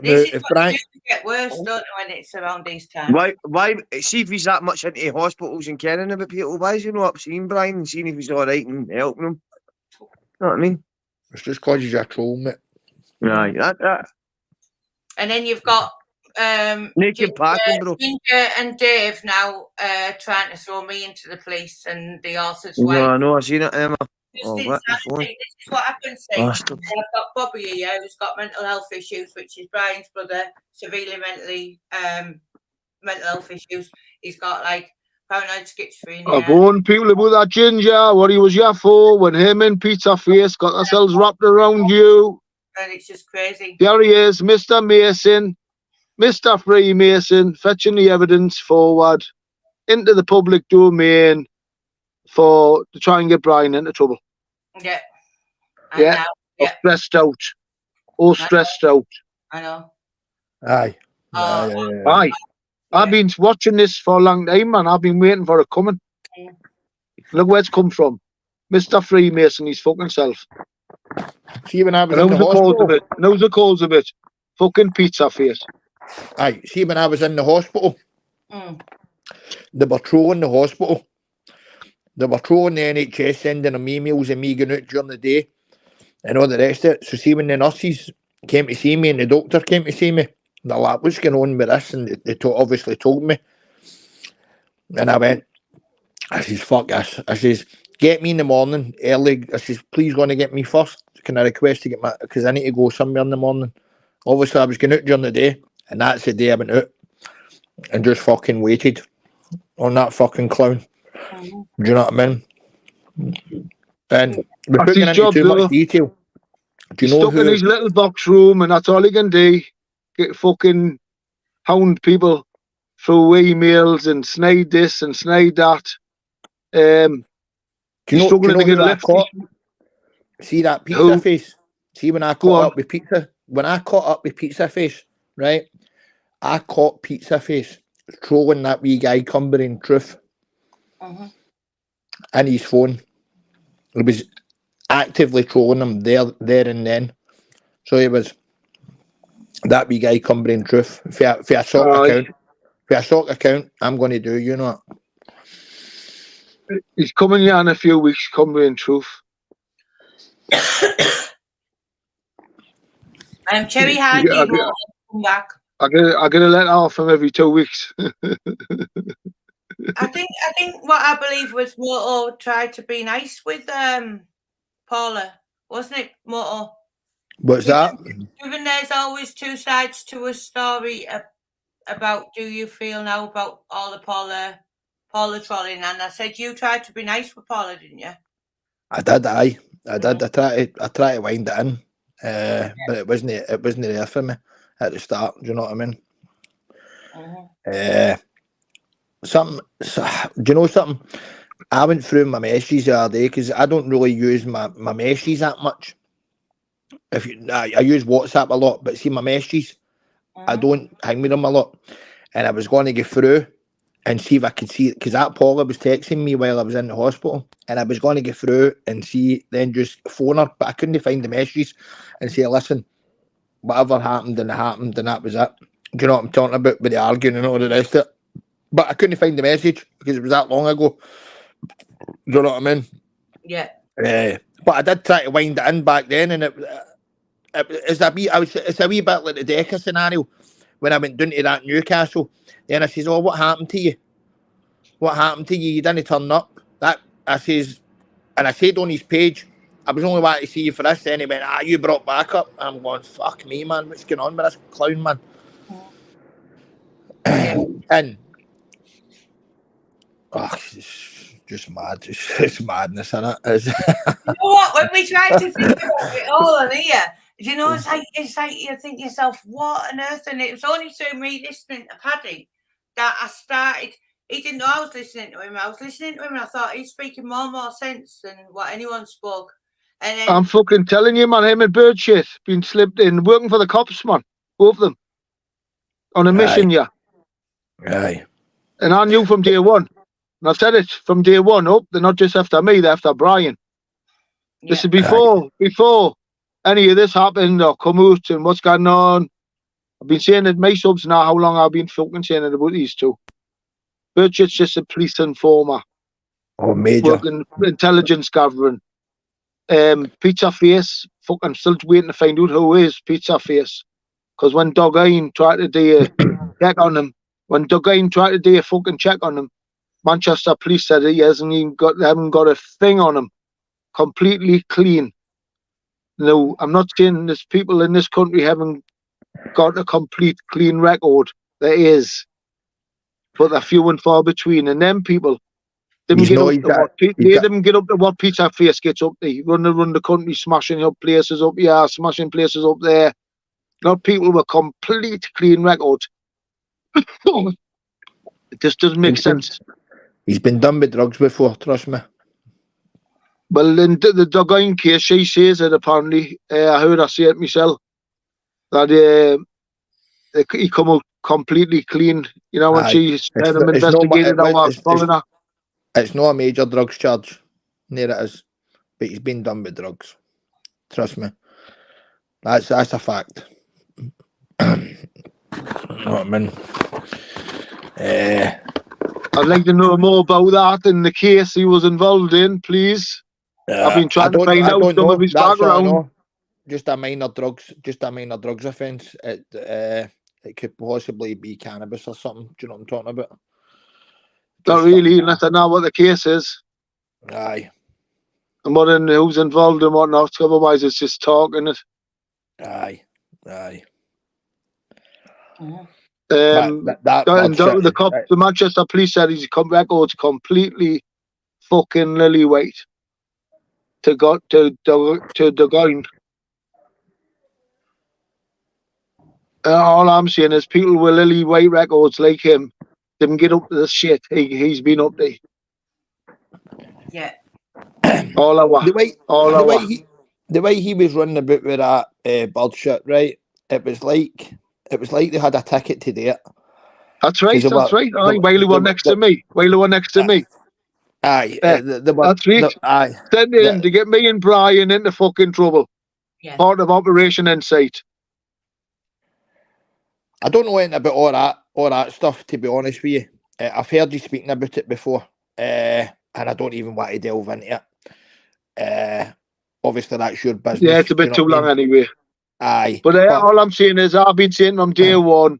This is what get worse, don't they, when it's around these times? Why? See if he's that much into hospitals and caring about people. Why is he not up seeing Brian and seeing if he's all right and helping him? You know what I mean? It's just because he's a troll, mate. Right, that. And then you've got naked packing, bro. Ginger and Dave now trying to throw me into the police and the author's wife. No, I know, I've seen it, Emma. This is what happens. I've got Bobby here who's got mental health issues, which is Brian's brother, severely mental health issues. He's got like paranoid schizophrenia. I've warned people about that Ginger, what he was here for, when him and Pizza Face got themselves wrapped around you. And it's just crazy. There he is, Mr. Mason, Mr. Freemason, fetching the evidence forward into the public domain to try and get Brian into trouble. Yeah. Stressed out. Stressed out. I know. Aye. Aye. I've been watching this for a long time, man. I've been waiting for it coming. Look where it's come from. Mr. Freemason, his fucking self. See, when I was in the hospital. Knows the cause of it. Fucking Pizza Face. Aye. See, when I was in the hospital, they were trolling the hospital. They were trolling the NHS, sending them emails and me going out during the day and all the rest of it. So see, when the nurses came to see me and the doctor came to see me, they're like, what's going on with this? And they obviously told me. And I went, I says, fuck this. I says, get me in the morning early. I says, please go and get me first. Can I request to get my, because I need to go somewhere in the morning. Obviously, I was going out during the day, and that's the day I went out and just fucking waited on that fucking clown. Do you know what I mean? And we're putting into too much detail. Do you know stuck in his little box room, and that's all he can do. Get fucking hound people through emails and snide this and snide that. Struggling to get left. See that Pizza Face? See when I caught up with Pizza? When I caught up with Pizza Face, right? I caught Pizza Face trolling that wee guy Cumbrian Truth. And his phone. He was actively trolling him there and then. So he was that wee guy Cumbrian Truth. For a sock account. For a sock account, I'm going to do, you know. He's coming here in a few weeks, Cumbrian Truth. Cherry Hardy come back. I get a letter off him every 2 weeks. I think what I believe was Moto tried to be nice with Paula, wasn't it, Moto? What's that? Even there's always two sides to a story about do you feel now about all the Paula trolling, and I said you tried to be nice with Paula, didn't you? I did. I did. I tried to wind it in, but it wasn't there for me at the start. Do you know what I mean? Do you know something? I went through my messages the other day because I don't really use my messages that much. I use WhatsApp a lot, but see my messages, I don't hang with them a lot. And I was going to go through and see if I could see it, because that Paula was texting me while I was in the hospital, and I was going to go through and see, then just phone her, but I couldn't find the messages and say, listen, whatever happened, and that was it. Do you know what I'm talking about with the arguing and all the rest of it? But I couldn't find the message because it was that long ago. Do you know what I mean? Yeah. But I did try to wind it in back then, and it's a wee bit like the Decker scenario when I went down to that Newcastle. Then I says, oh, what happened to you? What happened to you? You didn't turn up. That I says, and I said on his page, I was only wanting to see you for this. Then he went, you brought back up. I'm going, fuck me, man. What's going on with this clown, man? Yeah. And it's just mad. It's madness, isn't it? You know what? When we try to think about it all on here, you know, it's like you think to yourself, what on earth? And it was only through me listening to Paddy that I started. He didn't know I was listening to him. I was listening to him, and I thought he's speaking more and more sense than what anyone spoke. And then, I'm fucking telling you, man, him and Birdshit been slipped in, working for the cops, man. Both of them. On a mission, yeah. Aye. And I knew from day one. And I've said it from day one up, they're not just after me, they're after Brian. yeah. This is before any of this happened or come out and what's going on. I've been saying it, my subs now, how long I've been fucking saying it about these two. Birdshit's just a police informer. Oh, major. Working intelligence gathering. Pizza Face, I'm still waiting to find out who is Pizza Face. Because when Doggine tried to do a check on him, fucking check on him, Manchester police said he haven't got a thing on him. Completely clean. No, I'm not saying there's people in this country haven't got a complete clean record. There is. But they're few and far between. And them people didn't get up to what Pizza Face gets up to. Run the country, smashing up places up here, smashing places up there. Not people with complete clean records. It just doesn't make sense. He's been done with drugs before, trust me. Well, in the Doggine case, she says it apparently. I heard her say it myself. That he come out completely clean. You know, when she had him investigated our foreigner. It's not a major drugs charge. Near it is. But he's been done with drugs. Trust me. That's a fact. You know what I mean? I'd like to know more about that in the case he was involved in, please. I've been trying to find out some of his background. Just a minor drugs offence. It could possibly be cannabis or something. Do you know what I'm talking about? Not really, unless I know what the case is. Aye. And who's involved and whatnot. Otherwise, it's just talking it. Aye. The Manchester police said his record's completely fucking lily white. To Doggine. All I'm saying is people with lily white records like him didn't get up to the shit he's been up to. Yeah. The way he was running about with that bullshit, right? It was like they had a ticket to do it. That's right. Aye, while he was next to me. Aye. That's right. Aye. Send in to get me and Brian into fucking trouble. Yeah. Part of Operation Insight. I don't know anything about all that stuff, to be honest with you. I've heard you speaking about it before, and I don't even want to delve into it. Obviously, that's your business. Yeah, it's a bit too long anyway. Aye. But all I'm saying is I've been saying from day one,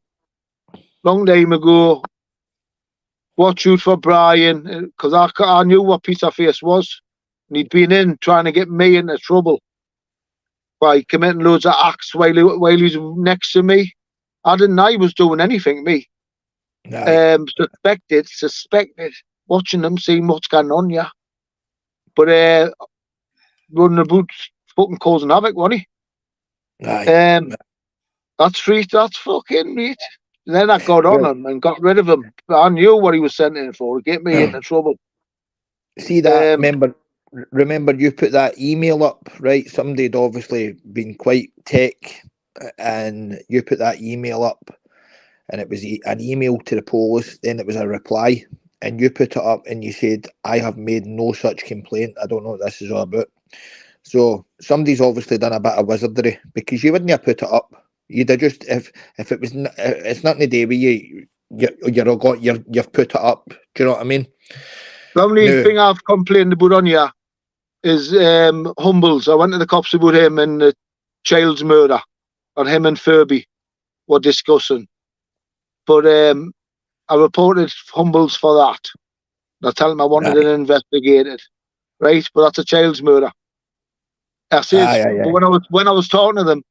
long time ago, watch out for Brian, because I knew what Pizza Face was. And he'd been in trying to get me into trouble by committing loads of acts while he was next to me. I didn't know he was doing anything, me. Suspected, watching them, seeing what's going on, yeah. But running about fucking causing havoc, wasn't he? That's fucking right. And then I got on him and got rid of him. I knew what he was sent in for, to get me into trouble. See that, remember you put that email up, right? Somebody had obviously been quite tech, and you put that email up, and it was an email to the police, then it was a reply, and you put it up and you said, I have made no such complaint. I don't know what this is all about. So somebody's obviously done a bit of wizardry, because you wouldn't have put it up. You'd have just, if it was, it's nothing to do with you, you've put it up. Do you know what I mean? The only thing I've complained about on you is Humbles. I went to the cops about him and the child's murder, or him and Furby were discussing. But I reported Humbles for that. I told him I wanted it investigated, right? But that's a child's murder. I says, Aye. but when I was talking to them,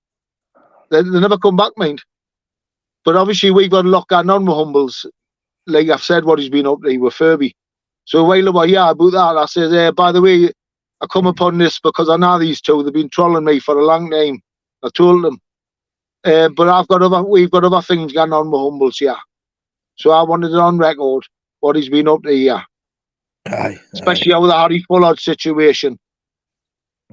they never come back, mind. But obviously we've got a lot going on with Humbles. Like I've said, what he's been up to with Furby. So while they were about that, I says, by the way, I come upon this because I know these two. They've been trolling me for a long time. I told them, but we've got other things going on with Humbles, yeah. So I wanted it on record what he's been up to, yeah. Aye. Especially over the Harry Fullard situation,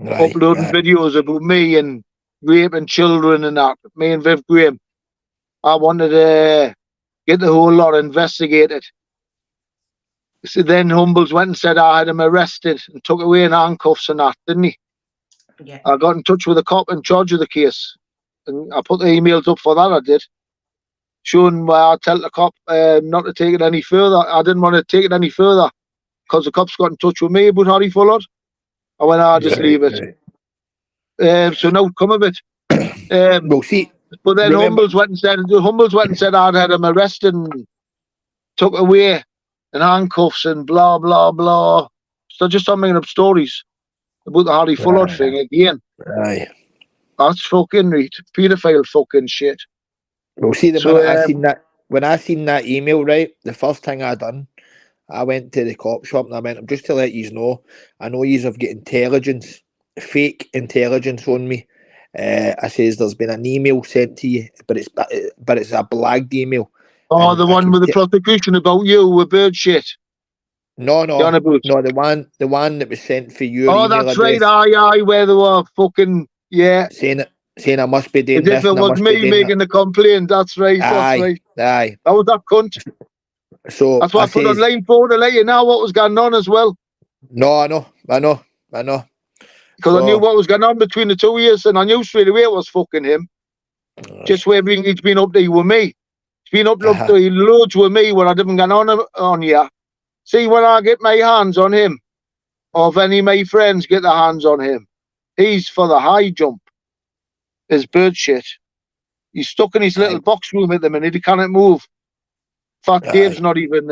uploading videos about me and raping children and that. Me and Viv Graham. I wanted to get the whole lot investigated. So then Humbles went and said I had him arrested and took away in handcuffs and that, didn't he? Yeah. I got in touch with the cop in charge of the case, and I put the emails up for that. I did, showing where I tell the cop not to take it any further. I didn't want to take it any further because the cops got in touch with me about Harry Fullard. I went, I'll just leave it. So now come of it. We'll see. But then Humbles went and said I'd had him arrested and took away in handcuffs and blah blah blah. So just I'm making up stories about the Harry Fullard thing again. Aye. That's fucking right. Paedophile fucking shit. We'll see. When I seen that email, right, the first thing I done, I went to the cop shop and I went, just to let you know yous have got intelligence, fake intelligence on me. I says there's been an email sent to you, but it's a blagged email. Oh, the one with the prosecution about you with bird shit. No, the one that was sent for your email that's address. Right, aye, where they were fucking, saying I must be doing as this. if it was me making the complaint. That's right. Aye. That was that cunt. So that's why I put on line 4 to let you know what was going on as well. No, I know. Because I knew what was going on between the 2 years, and I knew straight away it was fucking him. Just where he's been up there with me. He's been up to loads with me when I didn't get on here. See, when I get my hands on him, or if any of my friends get their hands on him, he's for the high jump. His bird shit. He's stuck in his little box room at the minute. He can't move. Fat Dave's not even.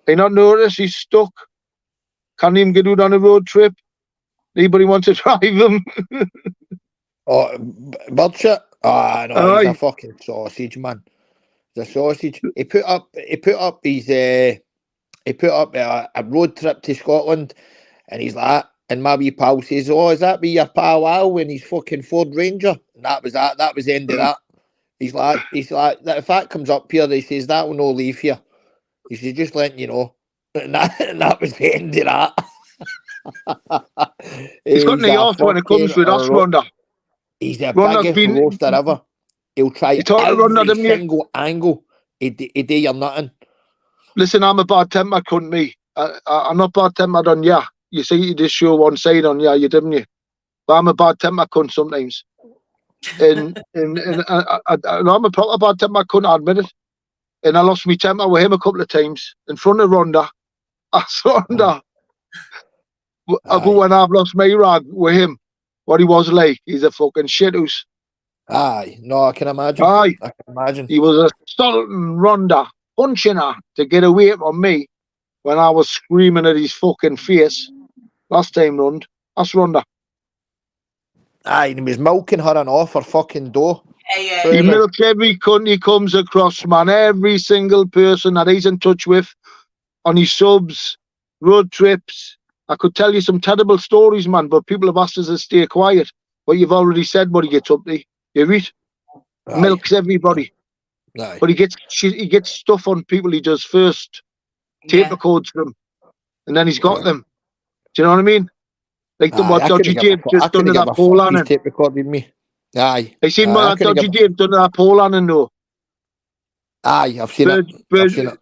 They not noticed he's stuck. Can't even get out on a road trip. Anybody wants to drive him? Bird shit. No, he's a fucking sausage, man. He's a sausage. He put up a road trip to Scotland, and he's like, and my wee pal says, "Oh, is that be your pal Al when he's fucking Ford Ranger?" And that was that. That was the end of that. He's like, if that comes up here, he says that will no leave here. He says, just letting you know, and that was the end of that. He's got the off when it comes with us, Rhonda. He's the biggest roaster ever. He'll try every single angle. He do your nothing. Listen, I'm a bad tempered cunt, me. I'm not bad tempered on ya. You see, you just show one side on ya, you didn't you? But I'm a bad tempered cunt sometimes. And I'm a proper bad tempered cunt, I admit it. And I lost my temper with him a couple of times in front of Rhonda. I saw Rhonda. But when I've lost my rag with him, what he was like, he's a fucking shithouse. Aye, no, I can imagine. Aye. I can imagine. He was assaulting Rhonda, punching her to get away from me when I was screaming at his fucking face last time round. That's Rhonda. Aye, and he was milking her and off her fucking door. He milks every cunt he comes across, man. Every single person that he's in touch with on his subs, road trips. I could tell you some terrible stories, man, but people have asked us to stay quiet. But you've already said what he gets up to. You read? Milks everybody. Aye. But he gets stuff on people he does first. Tape records them. And then he's got them. Do you know what I mean? Like what Dodgy Dave just done to that Paul Annan. Tape recorded me. Aye. I seen what Dodgy Dave done to that Paul Annan though. Aye, I've seen it.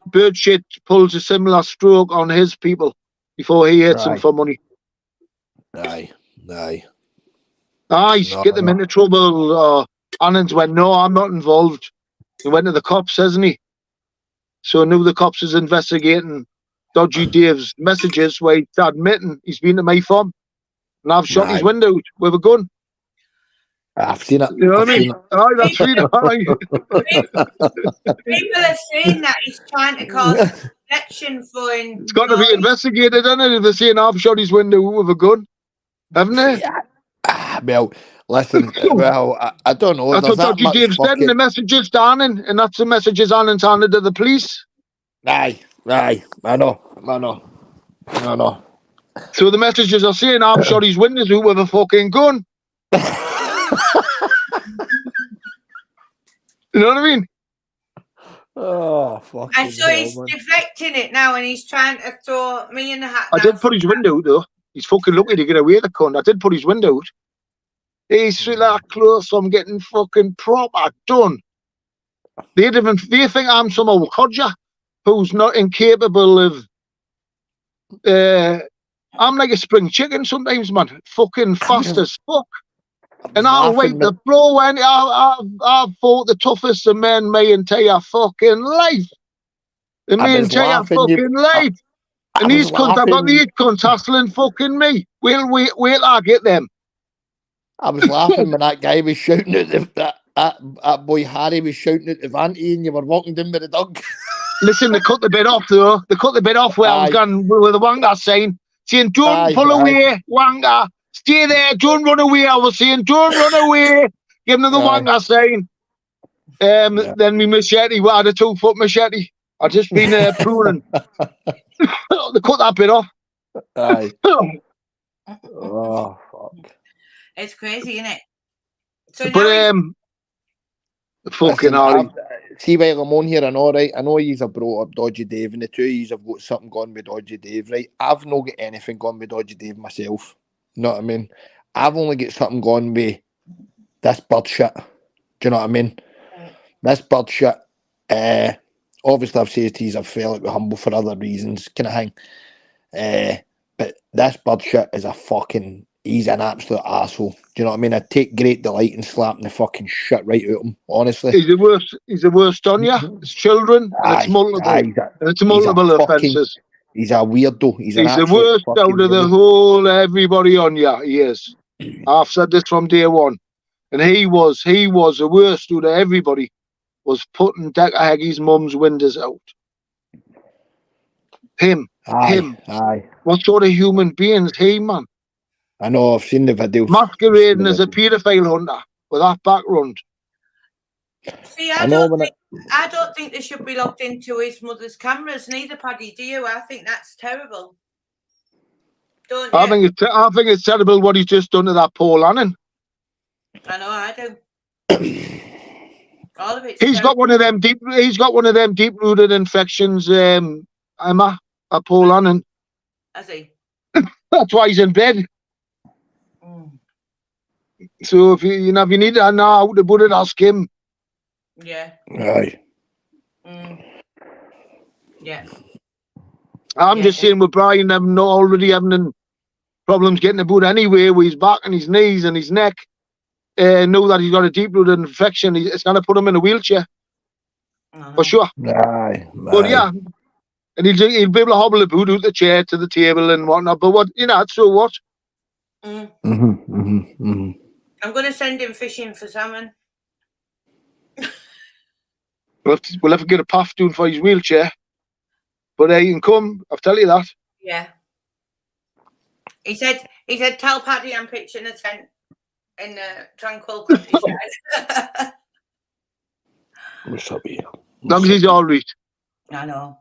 Bird shit pulls a similar stroke on his people before he hits them for money. Aye. Get them into trouble. Annans went, no, I'm not involved. He went to the cops, hasn't he? So I knew the cops is investigating Dodgy Dave's messages where he's admitting he's been to my farm. And I've shot his window with a gun. I've seen it. You know what I mean? I've seen it. People are saying that he's trying to cause protection for him. It's got to be investigated, isn't it? If they're saying I've shot his window with a gun. haven't they? Yeah. Well, listen. Well, I don't know. That's There's what that Dodgy much Dave said in the fucking. messages to Annan, and that's the messages Annan's handed to the police. Aye. I know. So the messages are saying, I'm sure his windows out with a fucking gun. You know what I mean? Oh, fuck. And so he's deflecting it now, and he's trying to throw me in the hat. I now did put his window out, though. He's fucking lucky to get away, the cunt. I did put his window out. He's that close from getting fucking proper done. They think I'm some old codger who's not incapable of... I'm like a spring chicken sometimes, man. Fucking fast as fuck. And I'll wait the blow when I've fought the toughest of men my entire fucking life. In my entire fucking life. And these cunts, I've got these cunts hassling fucking me. Wait, I get them. I was laughing when that guy was shouting at that boy Harry was shouting at the Vanty and you were walking down with the dog. Listen, they cut the bit off, though. They cut the bit off where I was going with the wanker saying, don't pull away, wanker. Stay there, don't run away. I was saying, don't run away. Give them the wanker saying. Then me machete, I had a 2-foot machete. I just been pruning. They cut that bit off. Aye. Oh, fuck. It's crazy, isn't it? So but fucking Harry. See, while I'm on here, I know, right? I know yous have brought up Dodgy Dave, and the two of yous have got something going with Dodgy Dave, right? I've not got anything going with Dodgy Dave myself. You know what I mean? I've only got something going with this bird shit. Do you know what I mean? This bird shit. Obviously, I've said to yous I've felt like we're humble for other reasons, kind of thing. But this bird shit is a fucking... He's an absolute asshole. Do you know what I mean? I take great delight in slapping the fucking shit right out of him, honestly. He's the worst on you. It's children, and it's multiple offences. He's a weirdo. He's the worst out of the whole everybody on you. He is. I've said this from day one. And he was the worst out of everybody. Was putting Decker Heggy's mum's windows out. Him. Aye. What sort of human being is he, man? I know, I've seen the video. Masquerading as a paedophile hunter with that background. See, I don't think they should be locked into his mother's cameras, neither, Paddy, do you? I think that's terrible. Don't you? I think it's terrible what he's just done to that poor Lannan. I know, I do. All of it. He's got one of them deep-rooted infections, Emma, at Paul Lannan. Has he? That's why he's in bed. So if you need to know how to put it, ask him. Yeah. Aye. Yeah. I'm just saying with Brian already having problems getting about anyway with his back and his knees and his neck. Know that he's got a deep-rooted infection. It's going to put him in a wheelchair. For sure. Aye. But yeah. And he'll be able to hobble about out the chair to the table and whatnot. But so what? I'm going to send him fishing for salmon. We'll have to get a path doing for his wheelchair. But he can come, I'll tell you that. Yeah. He said, tell Paddy I'm pitching a tent in the tranquil countryside. What's up here? As long as he's all right. I know.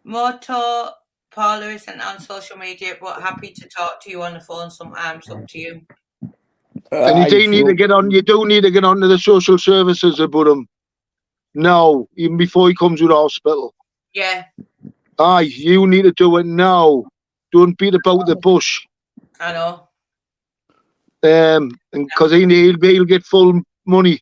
Moto Paula isn't on social media, but happy to talk to you on the phone sometimes. Up to you. And you do need to get on. You do need to get on to the social services about him. No, even before he comes to the hospital. Yeah. Aye, you need to do it now. Don't beat about the bush. I know. And because he'll get full money,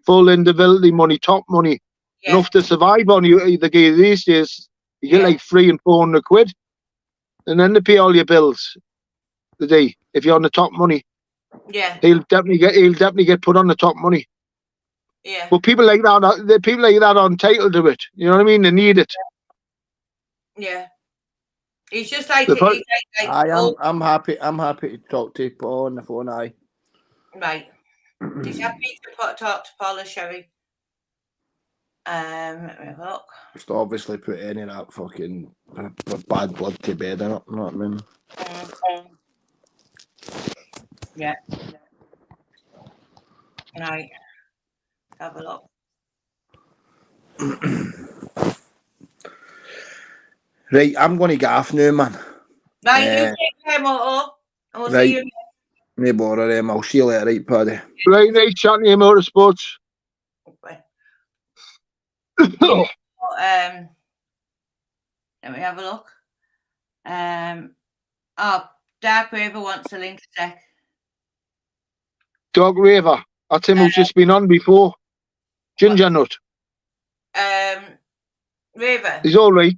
full indemnity money, top money, enough to survive on you. The guy these days, you get like £300 and £400, and then they pay all your bills. The day if you're on the top money. Yeah. He'll definitely get put on the top money. Yeah. But people like that are entitled to it. You know what I mean? They need it. Yeah. He's just like I'm happy to talk to Paul on the phone, aye. Right. He's happy to talk to Paula Sherry. Let me have a look. Just obviously put any of that fucking bad blood to bed in it, you know what I mean? Yeah. Right. Have a look. Right, I'm going to get off now, man. Right, you take care, Moto. And we'll Right. see you. No bother, I'll see you later, right, Paddy? Right, nice chatting to you, motorsports. Let me have a look. Dark Raver wants a link sec. Dog Raver. That's him who's just been on before. Ginger Nut. Raver. He's all right.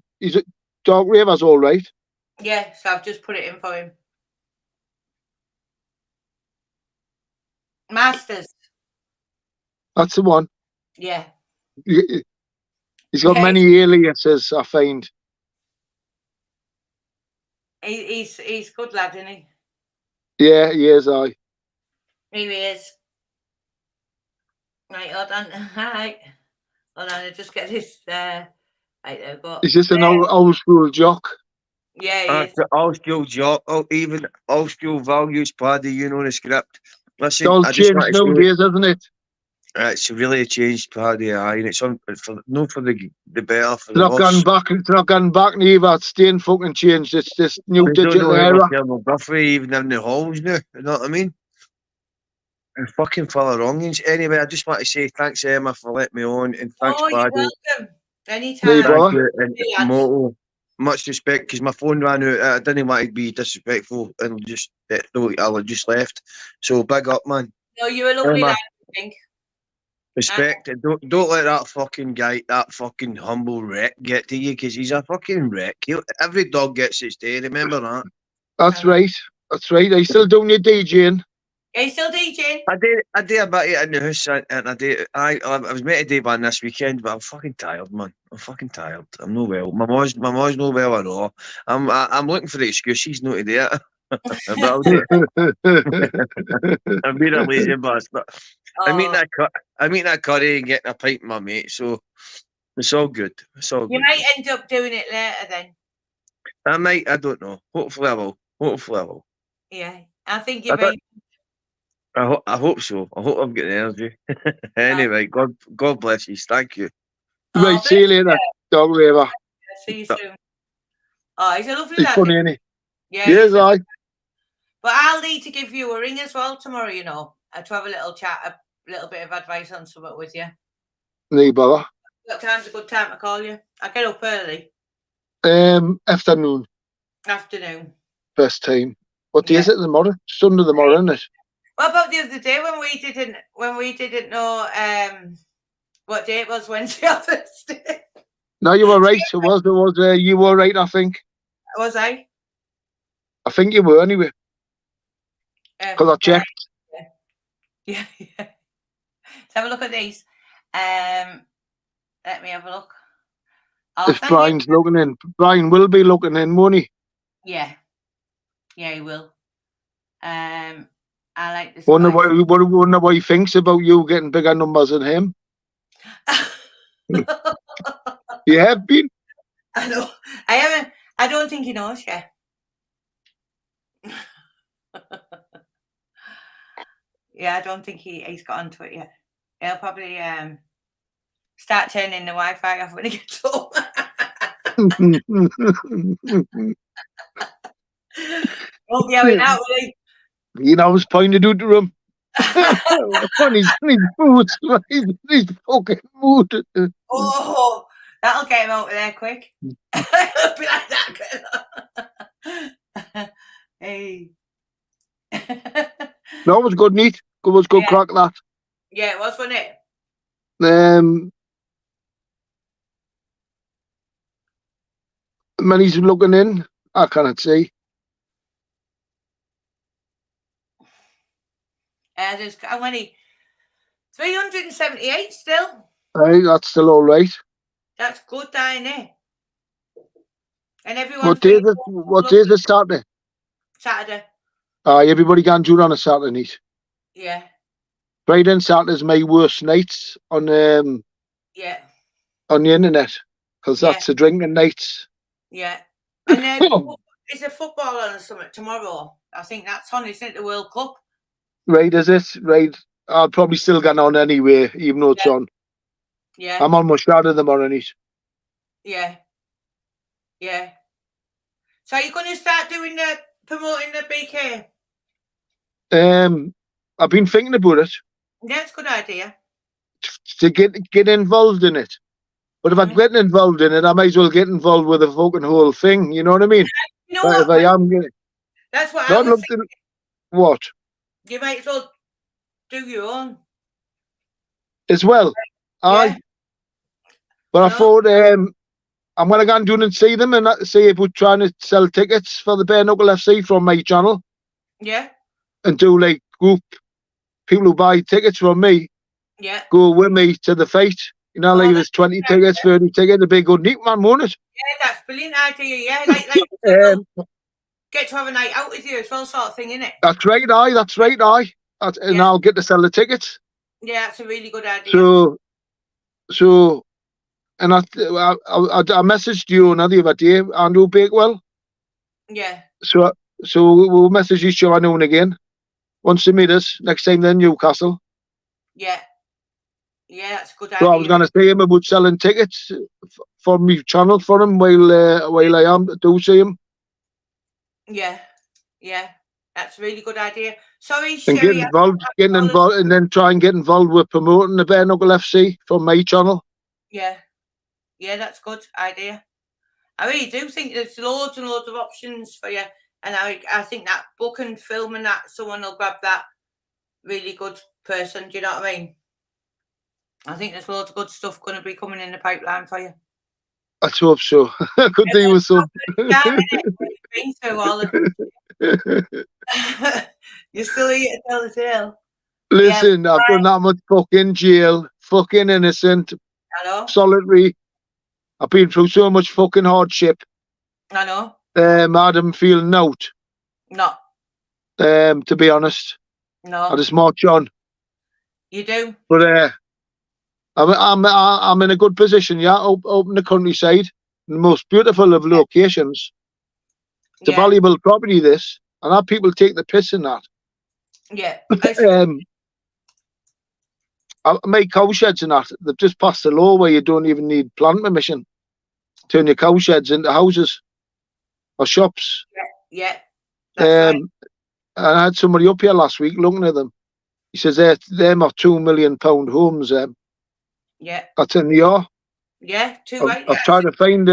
Dog Raver's all right. Yeah, so I've just put it in for him. Masters. That's the one. Yeah. He's got many aliases, I find. He's good lad, isn't he? Yeah, he is, aye. He is. Right, hold on. Right. Hold on, I just get this right there. Go. He's just an old school jock. Yeah, he is. Old school jock, even old school values, Paddy, you know the script. Listen, It's all I just changed want to say, nowadays, hasn't it? it's really changed, Paddy, aye, and it's for the better, for It's the not gone worse. back. It's not gone back neither. It's staying fucking changed. It's this new I don't digital know how era. we're Thermal Buffet even in the halls now, you know what I mean? I'm fucking full of wrongings. Anyway, I just want to say thanks, Emma, for letting me on, and thanks, Oh, you're Paddy. welcome. Anytime. No Thank bother. you, and Moto, much respect, because my phone ran out. I didn't want to be disrespectful and just I'll have just left. So big up, man. No, you're a lovely Emma, lad, I think. respect. And don't let that fucking guy, that fucking humble wreck, get to you, because he's a fucking wreck. Every dog gets its day. Remember that. That's right. That's right. Are you still doing your DJing? Are you still DJing? I did a bit in the house, and I was meant to do one this weekend, but I'm fucking tired, man. I'm fucking tired. I'm no well. My mom's no well at all. I'm looking for the excuses not to do it. But I'll do it. I'm being a lazy bastard. I'm eating that curry and getting a pint with my mate, so it's all good. It's all You good. might end up doing it later then. I might. I don't know. Hopefully I will. Hopefully I will. Yeah, I think you may. I hope so. I hope I've got the energy. Anyway, God bless you. Thank you. Right, see you later, Dog Raver. See you soon. Oh, he's a lovely He's lad. funny, isn't he? Yeah, Yes, aye. But I'll need to give you a ring as well tomorrow, you know, to have a little chat, a little bit of advice on something with you. No bother. What time's a good time to call you? I get up early. Afternoon. Afternoon. First time. What day is it tomorrow? Sunday tomorrow, isn't it? What about the other day when we didn't know what day it was, Wednesday or Thursday? No, you were right. It was. You were right, I think. Was I? I think you were anyway. Because I checked. Yeah. Let's have a look at these. Let me have a look. If Brian's looking in, Brian will be looking in, won't he? Yeah, he will. I like this. Wonder what he thinks about you getting bigger numbers than him. You have been. I know. I haven't. I don't think he knows yet. Yeah, I don't think he's got onto it yet. He'll probably start turning the Wi-Fi off when he gets home. Won't be having that, will he? You know, I was pointed out to him. On his boots, his fucking mood. Oh, that'll get him out of there quick. It'll be like that. Hey. No, it was good, neat. It was good crack, that. Yeah, it was, wasn't it? When he's looking in, I cannot see. There's how many? 378 still. Aye, that's still all right. That's good, isn't it? And everyone. What day is it? Saturday? Saturday. Aye, everybody can do it on a Saturday night. Yeah. Friday and Saturday's my worst nights on the internet, because that's the drinking nights. Yeah. And then is a football on or something tomorrow? I think that's on, isn't it? The World Cup. Right, is it? Right. I'll probably still get on anyway, even though it's on. Yeah, I'm almost out of them already. yeah, yeah. So you're going to start doing the promoting the BK? I've been thinking about it Yeah, it's a good idea. to get involved in it. But if I'm Mhm. getting involved in it, I might as well get involved with the fucking whole thing. You know what I mean? You know But if what? I am getting, That's what I not was looked thinking. at what You might as well do your own. as well. Aye. Yeah. But I know. thought I'm gonna go and do and see them and see if we're trying to sell tickets for the Bare Knuckle FC from my channel Yeah, and do like group people who buy tickets from me yeah. go with me to the fight. You know, like if that's it's 20 a good tickets, 30 tickets, a big good neat man, won't it? Yeah, that's brilliant idea. Yeah, like people Um, get to have a night out with you as well, sort of thing, innit? that's right, aye, that's right, aye. And Yeah. I'll get to sell the tickets. Yeah, that's a really good idea. So, and I messaged you another other day, Andrew Bakewell. Yeah, So we'll message each other now and again. Once they meet us, next time they're in Newcastle. yeah, yeah. That's a good So I was idea. going to say him about selling tickets for my channel for him while I am do see him Yeah, yeah. That's a really good idea. Sorry, and Sherry. getting involved, and then try and get involved with promoting the Bare Knuckle FC from my channel. Yeah, yeah. That's a good idea. I really do think there's loads and loads of options for you, and I think that book and film and that someone will grab that really good person. Do you know what I mean? I think there's loads of good stuff going to be coming in the pipeline for you. Let's hope so. I could do with some. Yeah, been through all of You're still here to tell the tale. Listen, I've done that much fucking jail, fucking innocent, I know. solitary. I've been through so much fucking hardship. I know. I didn't feel out. No. To be honest, I No. just march on. You do. But I'm in a good position. Yeah, up in the countryside, in the most beautiful of locations. It's a Yeah. valuable property. This, and have people take the piss in that. Yeah. Make cow sheds and that. They've just passed a law where you don't even need plant permission to turn your cow sheds into houses or shops. Yeah. That's right. And I had somebody up here last week looking at them. He says them are £2 million homes. Yeah. That's in the year. Yeah. Too right. I've tried to find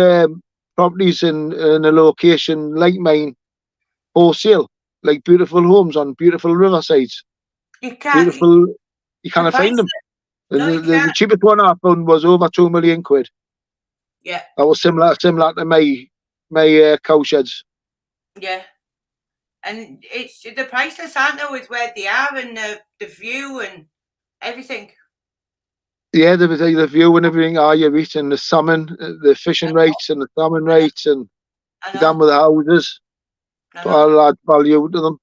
properties in a location like mine for sale, like beautiful homes on beautiful riversides. You can't. Beautiful. You can't find them. No, The cheapest one I found was over £2 million. Yeah. That was similar to my cow sheds. Yeah. And it's the priceless, aren't they, with where they are and the view and everything. Yeah, the view and everything. You're eating the salmon, the fishing rates and the salmon rates, and down with the houses. I'll add value to them.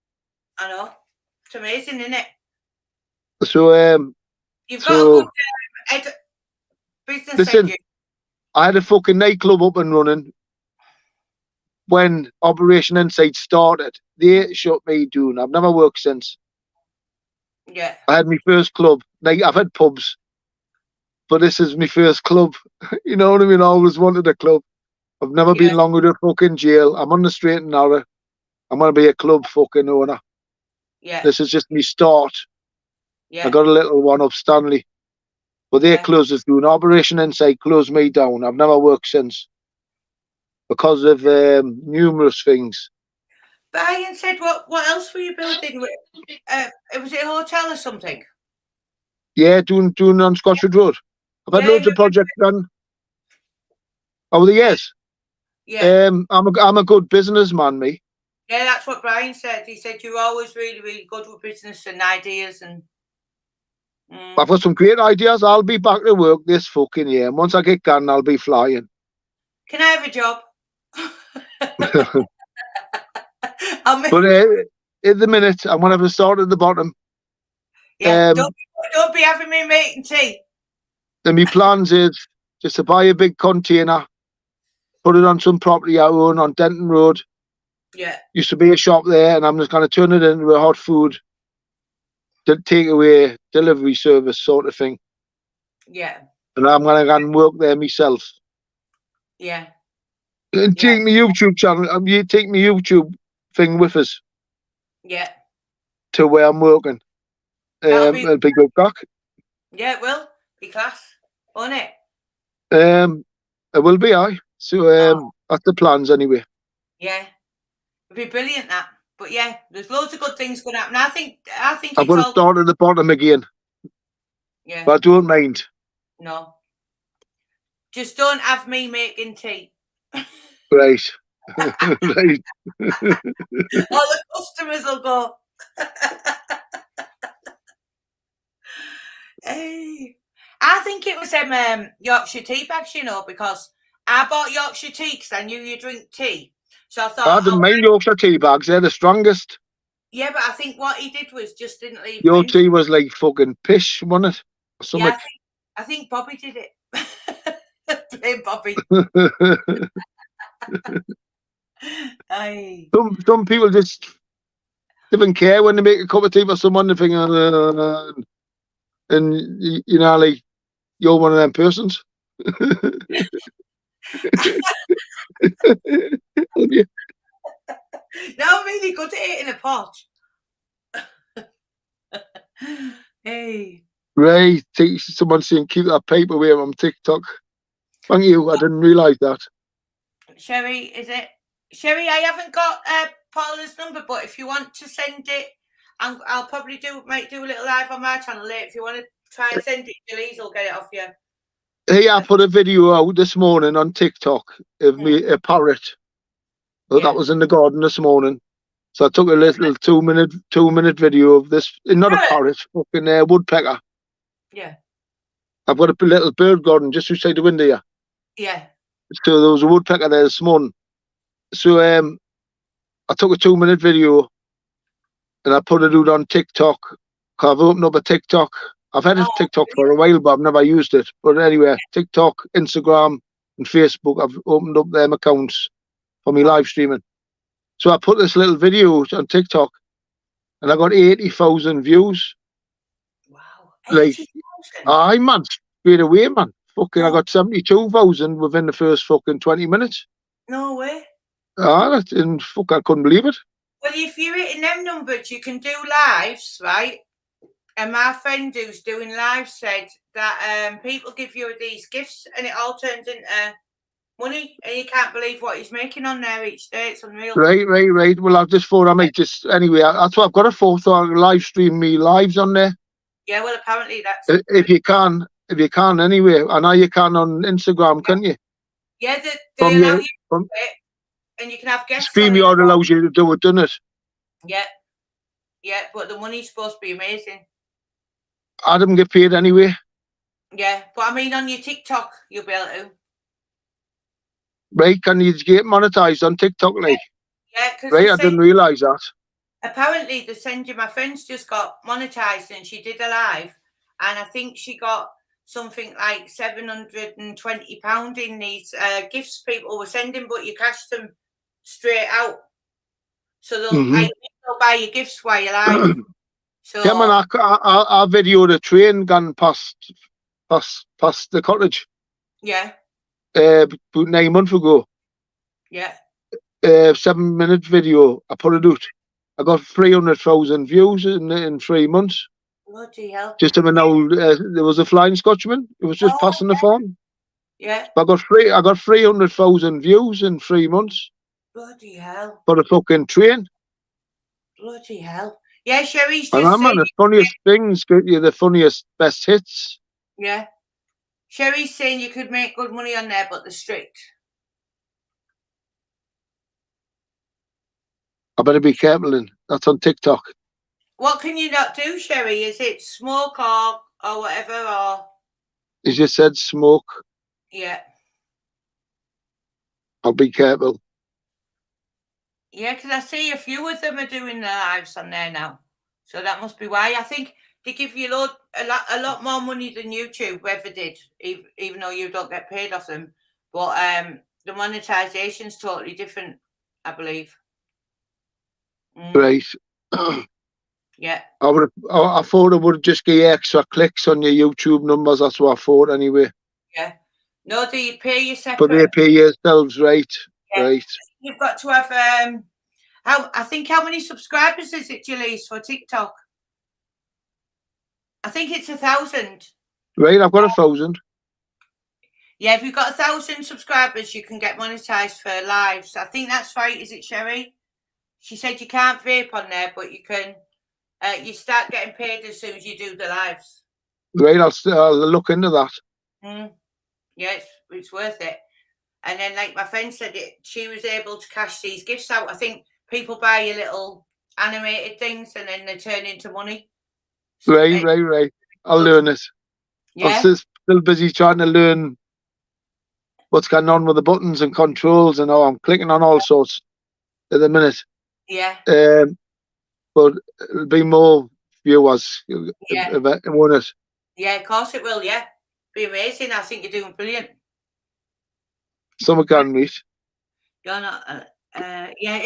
I know. It's amazing, isn't it? So you've got a good business. Listen, I had a fucking nightclub up and running when Operation Insight started. They shut me down. I've never worked since. Yeah. I had my first club. I've had pubs, but this is my first club. You know what I mean? I always wanted a club. I've never been long with a fucking jail. I'm on the straight and narrow. I'm gonna be a club fucking owner. Yeah. This is just me start. Yeah. I got a little one up Stanley, but they closed us down. Operation Insight closed me down. I've never worked since because of numerous things. Brian said, "What else were you building? Was it a hotel or something?" Yeah, doing on Scotchwood Road. I've had loads of projects done over the years. Yeah. I'm a good businessman, me. Yeah, that's what Brian said. He said you're always really, really good with business and ideas and. I've got some great ideas. I'll be back to work this fucking year. And once I get gone, I'll be flying. Can I have a job? But at the minute, I'm going to have to start at the bottom. Yeah, don't be having me making tea. And my plans is just to buy a big container, put it on some property I own on Denton Road. Yeah. Used to be a shop there, and I'm just going to turn it into a hot food takeaway delivery service sort of thing, Yeah. and I'm gonna go and work there myself. Yeah. And take my YouTube channel. You take my YouTube thing with us Yeah. to where I'm working. That'll be, It'll be good crack. yeah, it will be class, won't it? It will be aye. So that's the plans anyway. Yeah. It'd be brilliant that. But yeah, there's loads of good things going to happen. I think I've it's got to all start at the bottom again, yeah. but I don't mind. No. Just don't have me making tea. Right. Right. All the customers will go. Hey. I think it was Yorkshire tea bags, you know, because I bought Yorkshire tea because I knew you drink tea. So I thought, I didn't mind Yorkshire tea bags. They're the strongest. yeah, but I think what he did was just didn't leave Your them in. tea was like fucking pish, wasn't it? Or Yeah, something. I think Bobby did it. Blame Bobby. Aye. Some people just don't care when they make a cup of tea for someone. They think, and you know, like you're one of them persons. Yeah. No, I'm really good at it in a pot. Hey. Right, someone saying keep that paper away on TikTok. Thank you. I didn't realise that. Sherry, is it? Sherry, I haven't got Paula's number, but if you want to send it, I'll probably might do a little live on my channel later. If you want to try and send it, Jalise will get it off you. Hey, I put a video out this morning on TikTok of me a parrot. Well, Yeah. that was in the garden this morning. So I took a little two minute video of this. Not a parrot, fucking woodpecker. Yeah. I've got a little bird garden just outside the window here. Yeah. So there was a woodpecker there this morning. So I took a 2 minute video and I put it out on TikTok. I've opened up a TikTok. I've had a TikTok for a while, but I've never used it. But anyway, TikTok, Instagram, and Facebook, I've opened up them accounts for me live streaming. So I put this little video on TikTok, and I got 80,000 views. Wow. Like, 80,000? aye, man, straight away, man. Fucking, I got 72,000 within the first fucking 20 minutes. No way. Ah, and fuck, I couldn't believe it. Well, if you're hitting them numbers, you can do lives, right? And my friend who's doing live said that people give you these gifts and it all turns into money, and you can't believe what he's making on there each day. It's unreal. Right. Well, I just thought I might just anyway. That's what I've got a thought. I live stream me lives on there. Yeah, well, apparently that's if you can anyway. I know you can on Instagram, can't you? Yeah, they allow you to do it, and you can have guests. StreamYard allows you to do it, doesn't it? Yeah, but the money's supposed to be amazing. I didn't get paid anyway. Yeah, but I mean, on your TikTok, you'll be able to. Right, can you get monetized on TikTok, like? Yeah, because right, I didn't realise that. Apparently, they send you. My friend's just got monetized, and she did a live, and I think she got something like £720 in these gifts people were sending, but you cash them straight out, so they'll buy your gifts while you're live. So yeah, man, I videoed a train going past the cottage. Yeah. About 9 months ago. Yeah. 7-minute video. I put it out. I got 300,000 views in 3 months. Bloody hell! Just a minute. There was a flying Scotchman. It was just passing the farm. Yeah. I got 300,000 views in 3 months. Bloody hell! For the fucking train. Bloody hell! Yeah, Sherry's just saying, man, the funniest things get you the funniest best hits. Yeah. Sherry's saying you could make good money on there, but they're strict. I better be careful then. That's on TikTok. What can you not do, Sherry? Is it smoke or whatever, or? You just said smoke. Yeah. I'll be careful. Yeah, because I see a few of them are doing their lives on there now. So that must be why. I think they give you a lot more money than YouTube ever did, even though you don't get paid off them. But the monetization's totally different, I believe. Right. Yeah. I thought it would just get extra clicks on your YouTube numbers. That's what I thought anyway. Yeah. No, do you pay you separate? But they pay yourselves, right? Yeah. Right. You've got to have how many subscribers is it, Julie's, for TikTok? I think it's 1,000. Right, I've got 1,000. Yeah, if you've got 1,000 subscribers, you can get monetized for lives. I think that's right, is it, Sherry? She said you can't vape on there, but you can. You start getting paid as soon as you do the lives. Right, I'll look into that. Yeah, it's worth it. And then, like my friend said, she was able to cash these gifts out. I think people buy you little animated things, and then they turn into money. Right. I'll learn it. Yeah. I'm still busy trying to learn what's going on with the buttons and controls and all. I'm clicking on all sorts at the minute. Yeah. But it'll be more viewers. Yeah. Won't it? Yeah, of course it will. Yeah, be amazing. I think you're doing brilliant. Some can meet. You're not. Yeah,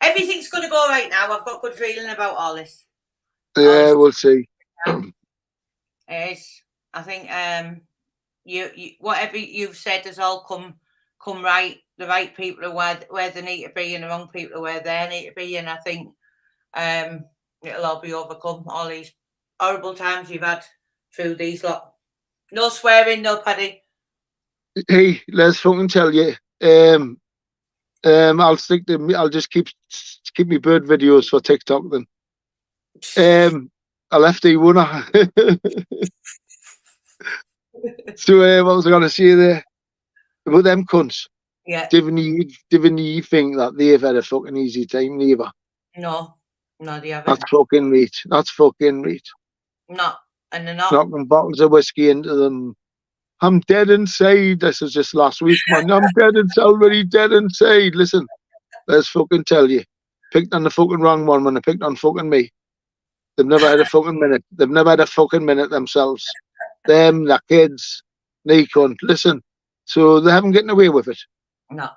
everything's going to go right now. I've got a good feeling about all this. Yeah, we'll see. It is. I think you whatever you've said has all come right. The right people are where they need to be, and the wrong people are where they need to be. And I think it'll all be overcome. All these horrible times you've had through these lot. No swearing, no Paddy. Hey, let's fucking tell you. I'll just keep me bird videos for TikTok then. I left you, won't I? So what was I gonna say there? About them cunts. Yeah. Didn't you think that they've had a fucking easy time, neither? No, they haven't. That's fucking meat. No, and they're not. Knocking bottles of whiskey into them. I'm dead inside. This is just last week, man. I'm dead inside, already dead inside. Listen, let's fucking tell you. Picked on the fucking wrong one when they picked on fucking me. They've never had a fucking minute. They've never had a fucking minute themselves. Them, their kids, they cunt. Listen, so they haven't getting away with it. No.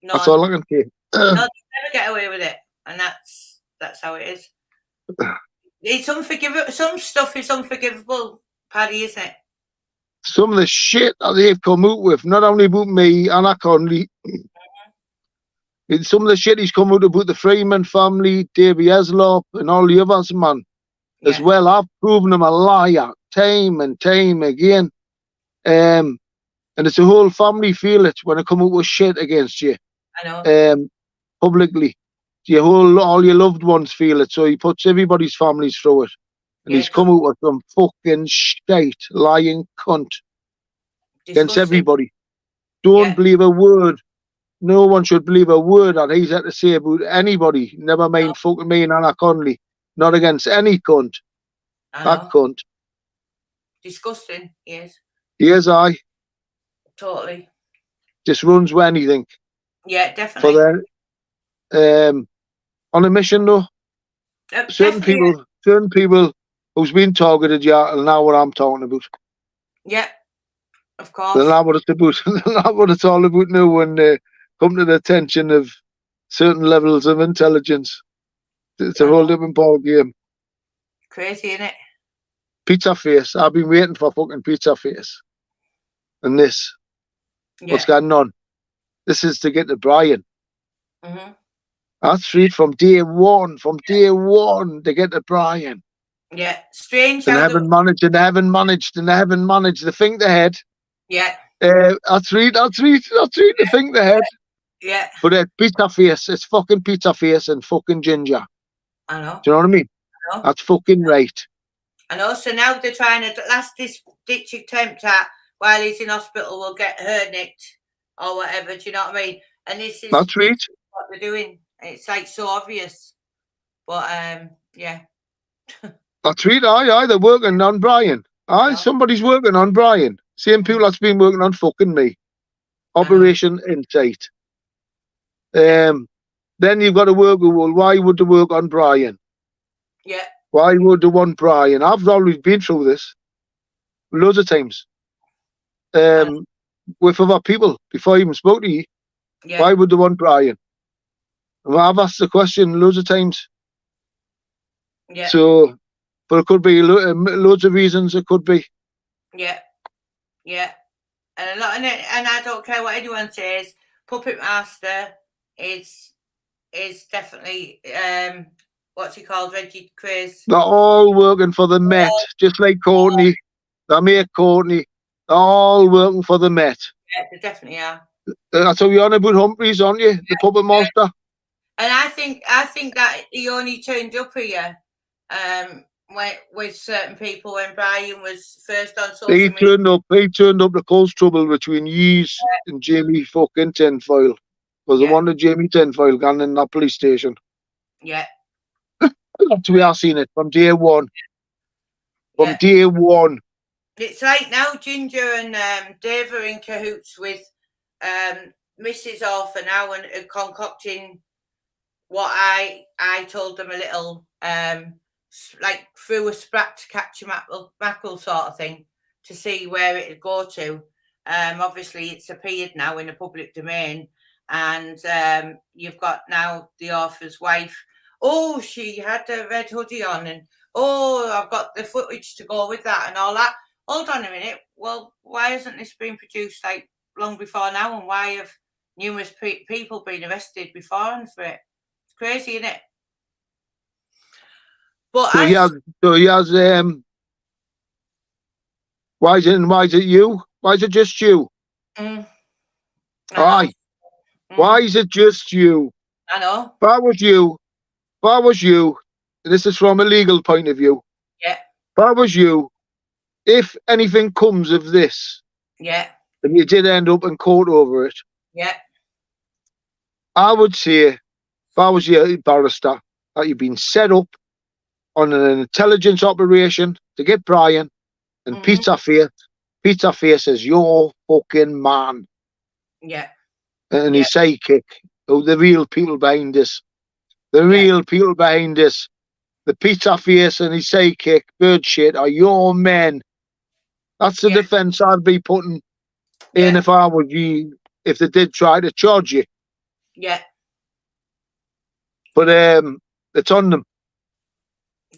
That's all I can say. No, they never get away with it, and that's how it is. It's unforgivable. Some stuff is unforgivable, Paddy, isn't it? Some of the shit that they've come out with, not only about me and I Conley, some of the shit he's come out about the Freeman family, Davy Eslop, and all the others, man. Yeah. As well, I've proven him a liar time and time again. And it's a whole family feel it when I come out with shit against you. I know. Publicly. All your loved ones feel it, so he puts everybody's families through it. And he's come out with some fucking shite, lying cunt against everybody. Don't believe a word. No one should believe a word that he's had to say about anybody. Never mind fucking me and Anna Conley. Not against any cunt. That cunt. Disgusting, yes. Yes, I. Totally. Just runs with anything. Yeah, definitely. On a mission though. Certain people who's been targeted, and know what I'm talking about. Yeah, of course. They'll know what it's about. They'll know what it's all about now when they come to the attention of certain levels of intelligence. It's a whole different ball game. Crazy, isn't it? Pizza face. I've been waiting for fucking pizza face. And this. Yeah. What's going on? This is to get to Brian. Mm-hmm. That's right, from day one to get to Brian. Yeah, strange. And they haven't managed. They think they had. Yeah. That's right. They think they had. Yeah. But pizza face. It's fucking pizza face and fucking ginger. I know. Do you know what I mean? I know. That's fucking right. I know. So now they're trying to last this ditch attempt at while he's in hospital will get her nicked or whatever. Do you know what I mean? And this is that's right. What they're doing. It's like so obvious. But yeah. That's right. Aye, they're working on Brian. Aye, somebody's working on Brian. Same people that's been working on fucking me. Operation Insight. Then you've got to work with, well, why would they work on Brian? Yeah. Why would they want Brian? I've always been through this loads of times. With other people before I even spoke to you. Yeah. Why would they want Brian? I've asked the question loads of times. Yeah. So, but it could be loads of reasons. It could be. Yeah. Yeah. And a lot, and I don't care what anyone says. Puppet Master is definitely what's he called? Reggie Craze. They're all working for the Met, just like Courtney. Their mate Courtney. They're all working for the Met. Yeah, they definitely are. That's how you're on about Humphreys, aren't you? The Puppet Master. And I think that he only turned up here with certain people when Brian was first on social He media. turned up to cause trouble between Yees and Jamie fucking Tinfoil. Because they wanted Jamie Tinfoil gone in that police station. Yeah. That's we are seeing it from day one. From Yeah. day one. It's like now Ginger and Dave are in cahoots with Mrs. Orphan now and concocting what I told them a little like through a sprat to catch a mackerel sort of thing to see where it'd go to. Obviously it's appeared now in the public domain, and you've got now the author's wife. Oh, she had a red hoodie on, and oh, I've got the footage to go with that and all that. Hold on a minute. Well, why hasn't this been produced like long before now, and why have numerous people been arrested before and for it? It's crazy, isn't it? But So he has why is it you? Why is it just you? Aye. Why is it just you? I know. If I was you, this is from a legal point of view. Yeah. If I was you, if anything comes of this, yeah, and you did end up in court over it, yeah, I would say, if I was your barrister, that you've been set up on an intelligence operation to get Brian and Peter Face is your fucking man. Yeah. And his sidekick, the real people behind this. The real people behind this. The Peter Face and his sidekick, bird shit, are your men. That's the defence I'd be putting in if I were you, if they did try to charge you. Yeah. But it's on them.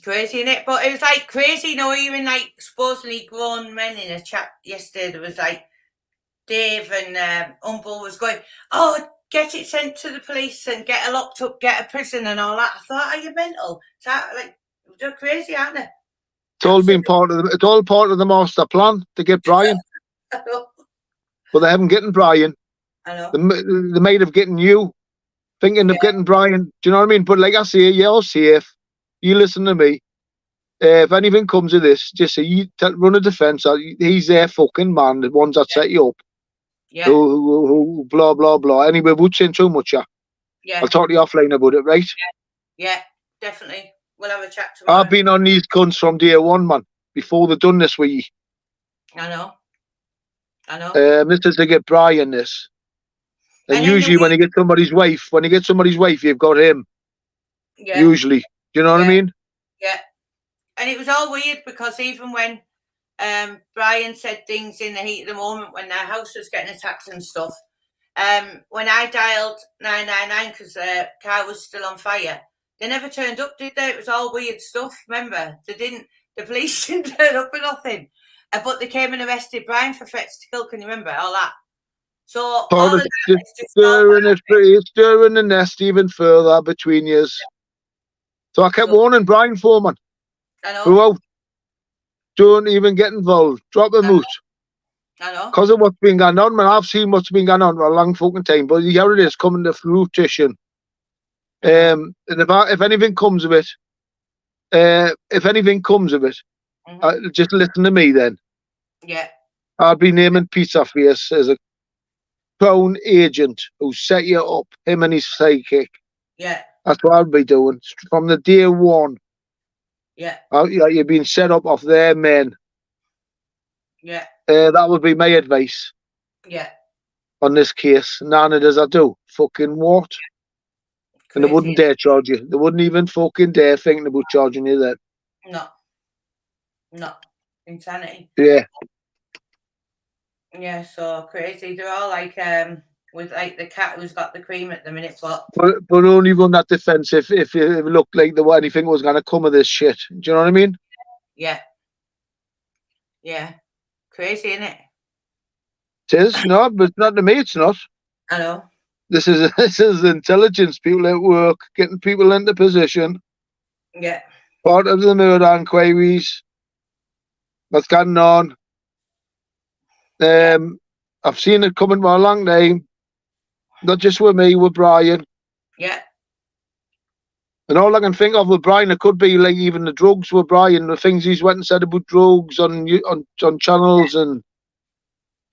Crazy, innit? But it was like crazy, even like supposedly grown men in a chat yesterday. There was like Dave and Humble was going, oh, get it sent to the police and get her locked up, get a prison and all that. I thought, are you mental? Is that like, they're crazy, aren't they? It's all been part of the master plan to get Brian. But they haven't getting Brian. I know. They might have getting you, thinking of getting Brian. Do you know what I mean? But like I say, you're safe. You listen to me. If anything comes of this, just say you run a defence. He's their fucking man, the ones that set you up. Yeah. Who blah blah blah. Anyway, we'll saying too much. Yeah. I'll talk to you offline about it, right? Yeah, definitely. We'll have a chat tomorrow. I've been on these cunts from day one, man. Before they've done this with you. I know. This is to get Brian this. And usually when you get somebody's wife, you've got him. Yeah. Usually. Do you know what I mean? Yeah. And it was all weird because even when Brian said things in the heat of the moment when their house was getting attacked and stuff, when I dialed 999 because the car was still on fire, they never turned up, did they? It was all weird stuff, remember? The police didn't turn up or nothing. But they came and arrested Brian for threats to kill, can you remember? All that. So all of that is just stirring the nest even further between years. So I kept warning Brian Foreman. I know. Throughout. Don't even get involved. Drop them out. I know. Because of what's been going on, man. I've seen what's been going on for a long fucking time. But here it is coming to fruition. And if anything comes of it, just listen to me then. Yeah. I'll be naming Peter Face as a crown agent who set you up, him and his sidekick. Yeah. That's what I'll be doing from the day one. Yeah. You've been set up off their men. Yeah. That would be my advice. Yeah. On this case, none of us I do. Fucking what? Crazy. And they wouldn't dare charge you. They wouldn't even fucking dare thinking about charging you then. No. Insanity. Yeah. Yeah, so crazy. They're all like, with like the cat who's got the cream at the minute, but But only run that defence if it looked like there was anything was going to come of this shit. Do you know what I mean? yeah. Crazy, isn't it? It is, no, but not to me, it's not. I know. This is intelligence, people at work, getting people into position, Yeah. part of the murder inquiries, what's going on. I've seen it coming for a long time, not just with me, with Brian. Yeah. And all I can think of with Brian, it could be like even the drugs with Brian, the things he's went and said about drugs on channels and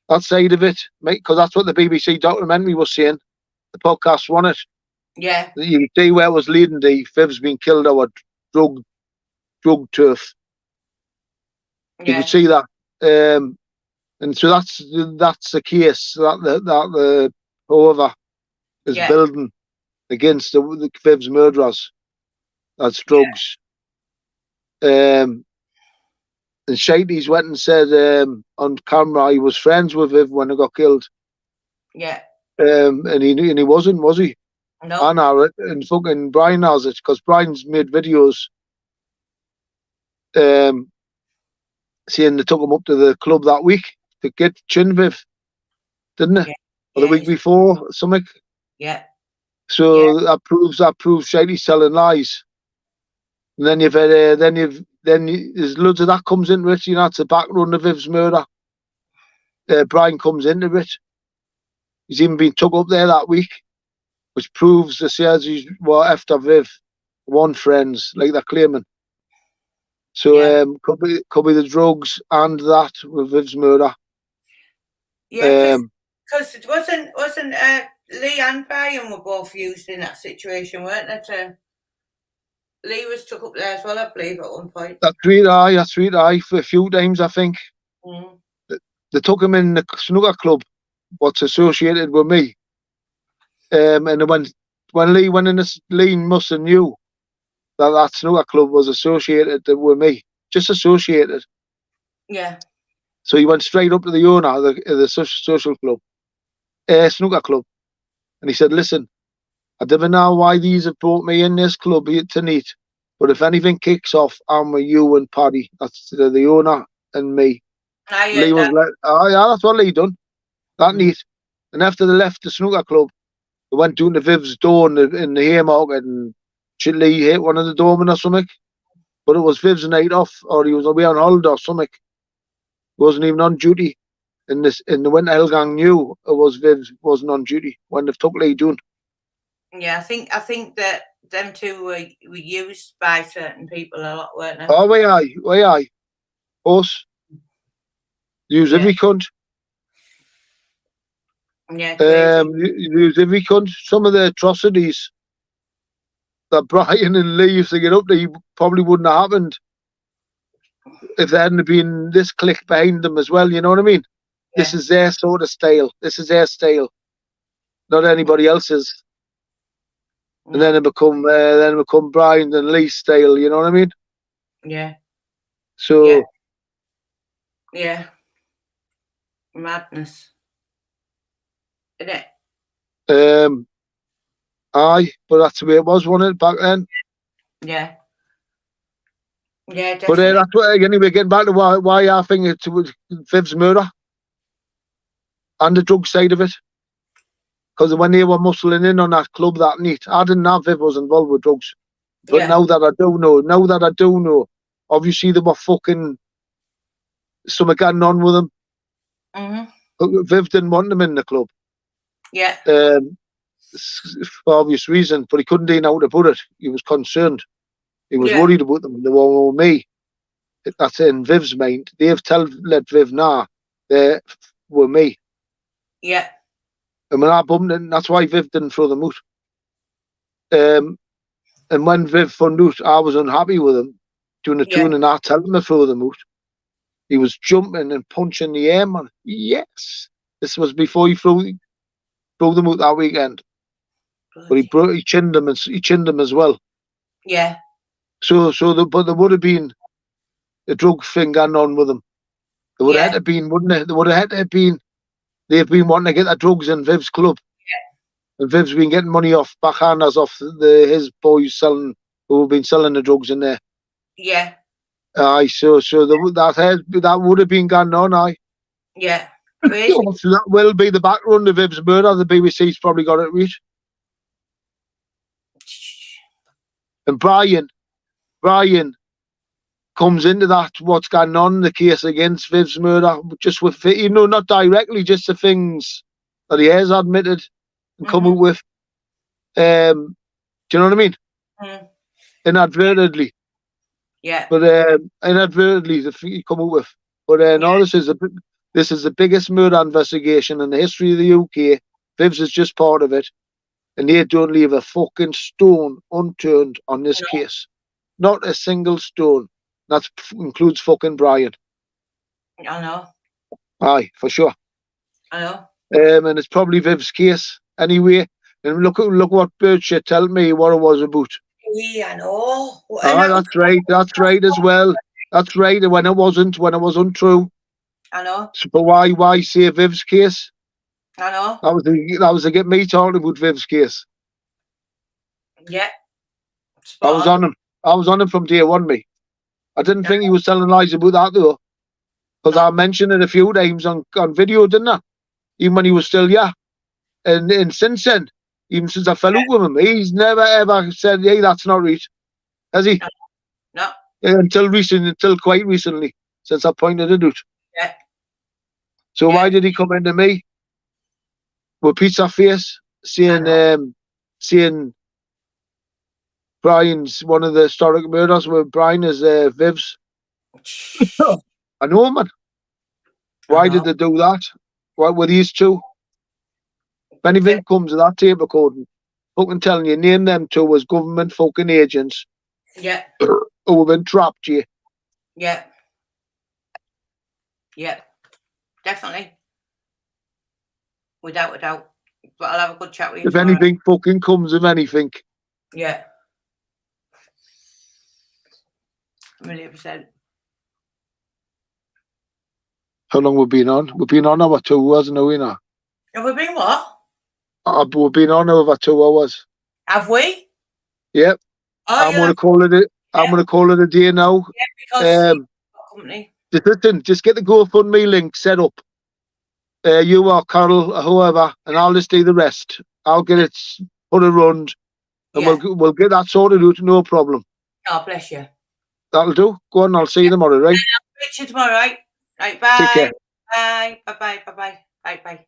that side of it, because that's what the BBC documentary was saying. The podcast won it. Yeah. You can see where it was leading to. Viv's been killed over drug turf. You Yeah. can see that. And so that's the case that the whoever is Yeah. building against the Viv's murderers. That's drugs. And Shitey's went and said on camera he was friends with Viv when he got killed. Yeah. And he wasn't, was he? No. I know it, and fucking Brian has it, because Brian's made videos saying they took him up to the club that week to get chin Viv, didn't it? Yeah. Or the week before, something. Yeah. So that proves Shitey's telling lies. And then you've had there's loads of that comes into it. You know, it's the back run of Viv's murder. Brian comes into it. He's even been took up there that week, which proves the says he's after Viv, one friends like they're claiming. So could be the drugs and that with Viv's murder. Yeah, because it wasn't Lee and Brian were both used in that situation, weren't they? Lee was took up there as well, I believe, at one point. That's right, for a few times, I think. Mm. They took him in the snooker club, what's associated with me. And when Lee went in, Lee must have knew that snooker club was associated with me, just associated. Yeah. So he went straight up to the owner of the social club, snooker club, and he said, "Listen, I don't know why these have brought me in this club tonight, but if anything kicks off, I'm with you and Paddy. That's the owner and me." Lee was like, "Oh yeah, that's what Lee done. That neat." And after they left the snooker club, they went down to Viv's door in the Haymarket, and Lee hit one of the doormen or something. But it was Viv's night off, or he was away on holiday or something. He wasn't even on duty. In the winter, Elgang knew it was Viv wasn't on duty when they took Lee down. Yeah, I think that them two were used by certain people a lot, weren't they? Oh, why aye. Us. Use every cunt. Yeah, crazy. Use every cunt. Some of the atrocities that Brian and Lee used to get up to probably wouldn't have happened if there hadn't been this clique behind them as well, you know what I mean? Yeah. This is their sort of style. This is their style. Not anybody else's. And then it become Brian and Lee's style, you know what I mean? Yeah. So yeah. Madness. Isn't it? Aye, but that's the way it was, wasn't it, back then? Yeah. Yeah, definitely. But that's what, anyway, getting back to why I think it's Viv's murder and the drug side of it. Because when they were muscling in on that club that night, I didn't know Viv was involved with drugs. But now that I do know, obviously they were fucking something getting on with them. Mm-hmm. Viv didn't want them in the club. Yeah. For obvious reason, but he couldn't know how to put it. He was concerned. He was worried about them. They were me. That's in Viv's mind. They've let Viv know they were me. Yeah. And when I bumped in, that's why Viv didn't throw them out. And when Viv found out I was unhappy with him doing the tune and I told him to throw them out, he was jumping and punching the air, man. Yes. This was before he threw them out that weekend. But he chinned them as well. Yeah. But there would have been a drug thing going on with them. There would have had to been, wouldn't it? There would have had to have been. They've been wanting to get the drugs in Viv's club. And Viv's been getting money off backhanders off his boys who've been selling the drugs in there. Yeah. Aye, so that would have been going on, aye. Yeah. Crazy. So that will be the background of Viv's murder. The BBC's probably got it right. And Brian comes into that, what's going on in the case against Viv's murder, just with, not directly, just the things that he has admitted and come up with. Do you know what I mean? Mm. Inadvertently. Yeah. But inadvertently, the thing he come up with. But no, this is the biggest murder investigation in the history of the UK. Viv's is just part of it. And they don't leave a fucking stone unturned on this case. Not a single stone. That includes fucking Brian. I know. Aye, for sure. I know. And it's probably Viv's case anyway. And look what Birchett told me what it was about. Yeah, I know. Aye, that's right. That's right as well. That's right. When it was untrue. I know. So, but why say Viv's case? I know. That was to get me talking about Viv's case. Yeah. I was on him. I was on him from day one, me. I didn't think he was telling lies about that though, because I mentioned it a few times on video, didn't I? Even when he was still and since then, even since I fell out with him, he's never ever said, "Hey, that's not right," has he? No. Until quite recently, since I pointed it out. Yeah. So why did he come into me with pizza face, saying Brian's one of the historic murders where Brian is Viv's? I know, man. Why did they do that? What were these two? If anything comes of that tape recording, fucking telling you, name them two as government fucking agents. Yeah. Who have been trapped you. Yeah. Yeah. Definitely. Without a doubt. But I'll have a good chat with you. If anything fucking comes of anything. Yeah. 100%. How long we've been on? We've been on over 2 hours, no, we now. Have we been what? We've been on over 2 hours. Have we? Yep. Oh, I'm gonna call it. I'm gonna call it a day now. Yeah, because company. Just get the GoFundMe link set up. You or Carol or whoever, and I'll just do the rest. I'll get it put around, and we'll get that sorted out. No problem. Oh, bless you. That'll do. Go on. I'll see you tomorrow, right? I'll speak to you tomorrow, right? Right. Bye. Take care. Bye. Bye. Bye. Bye. Bye. Bye. Bye.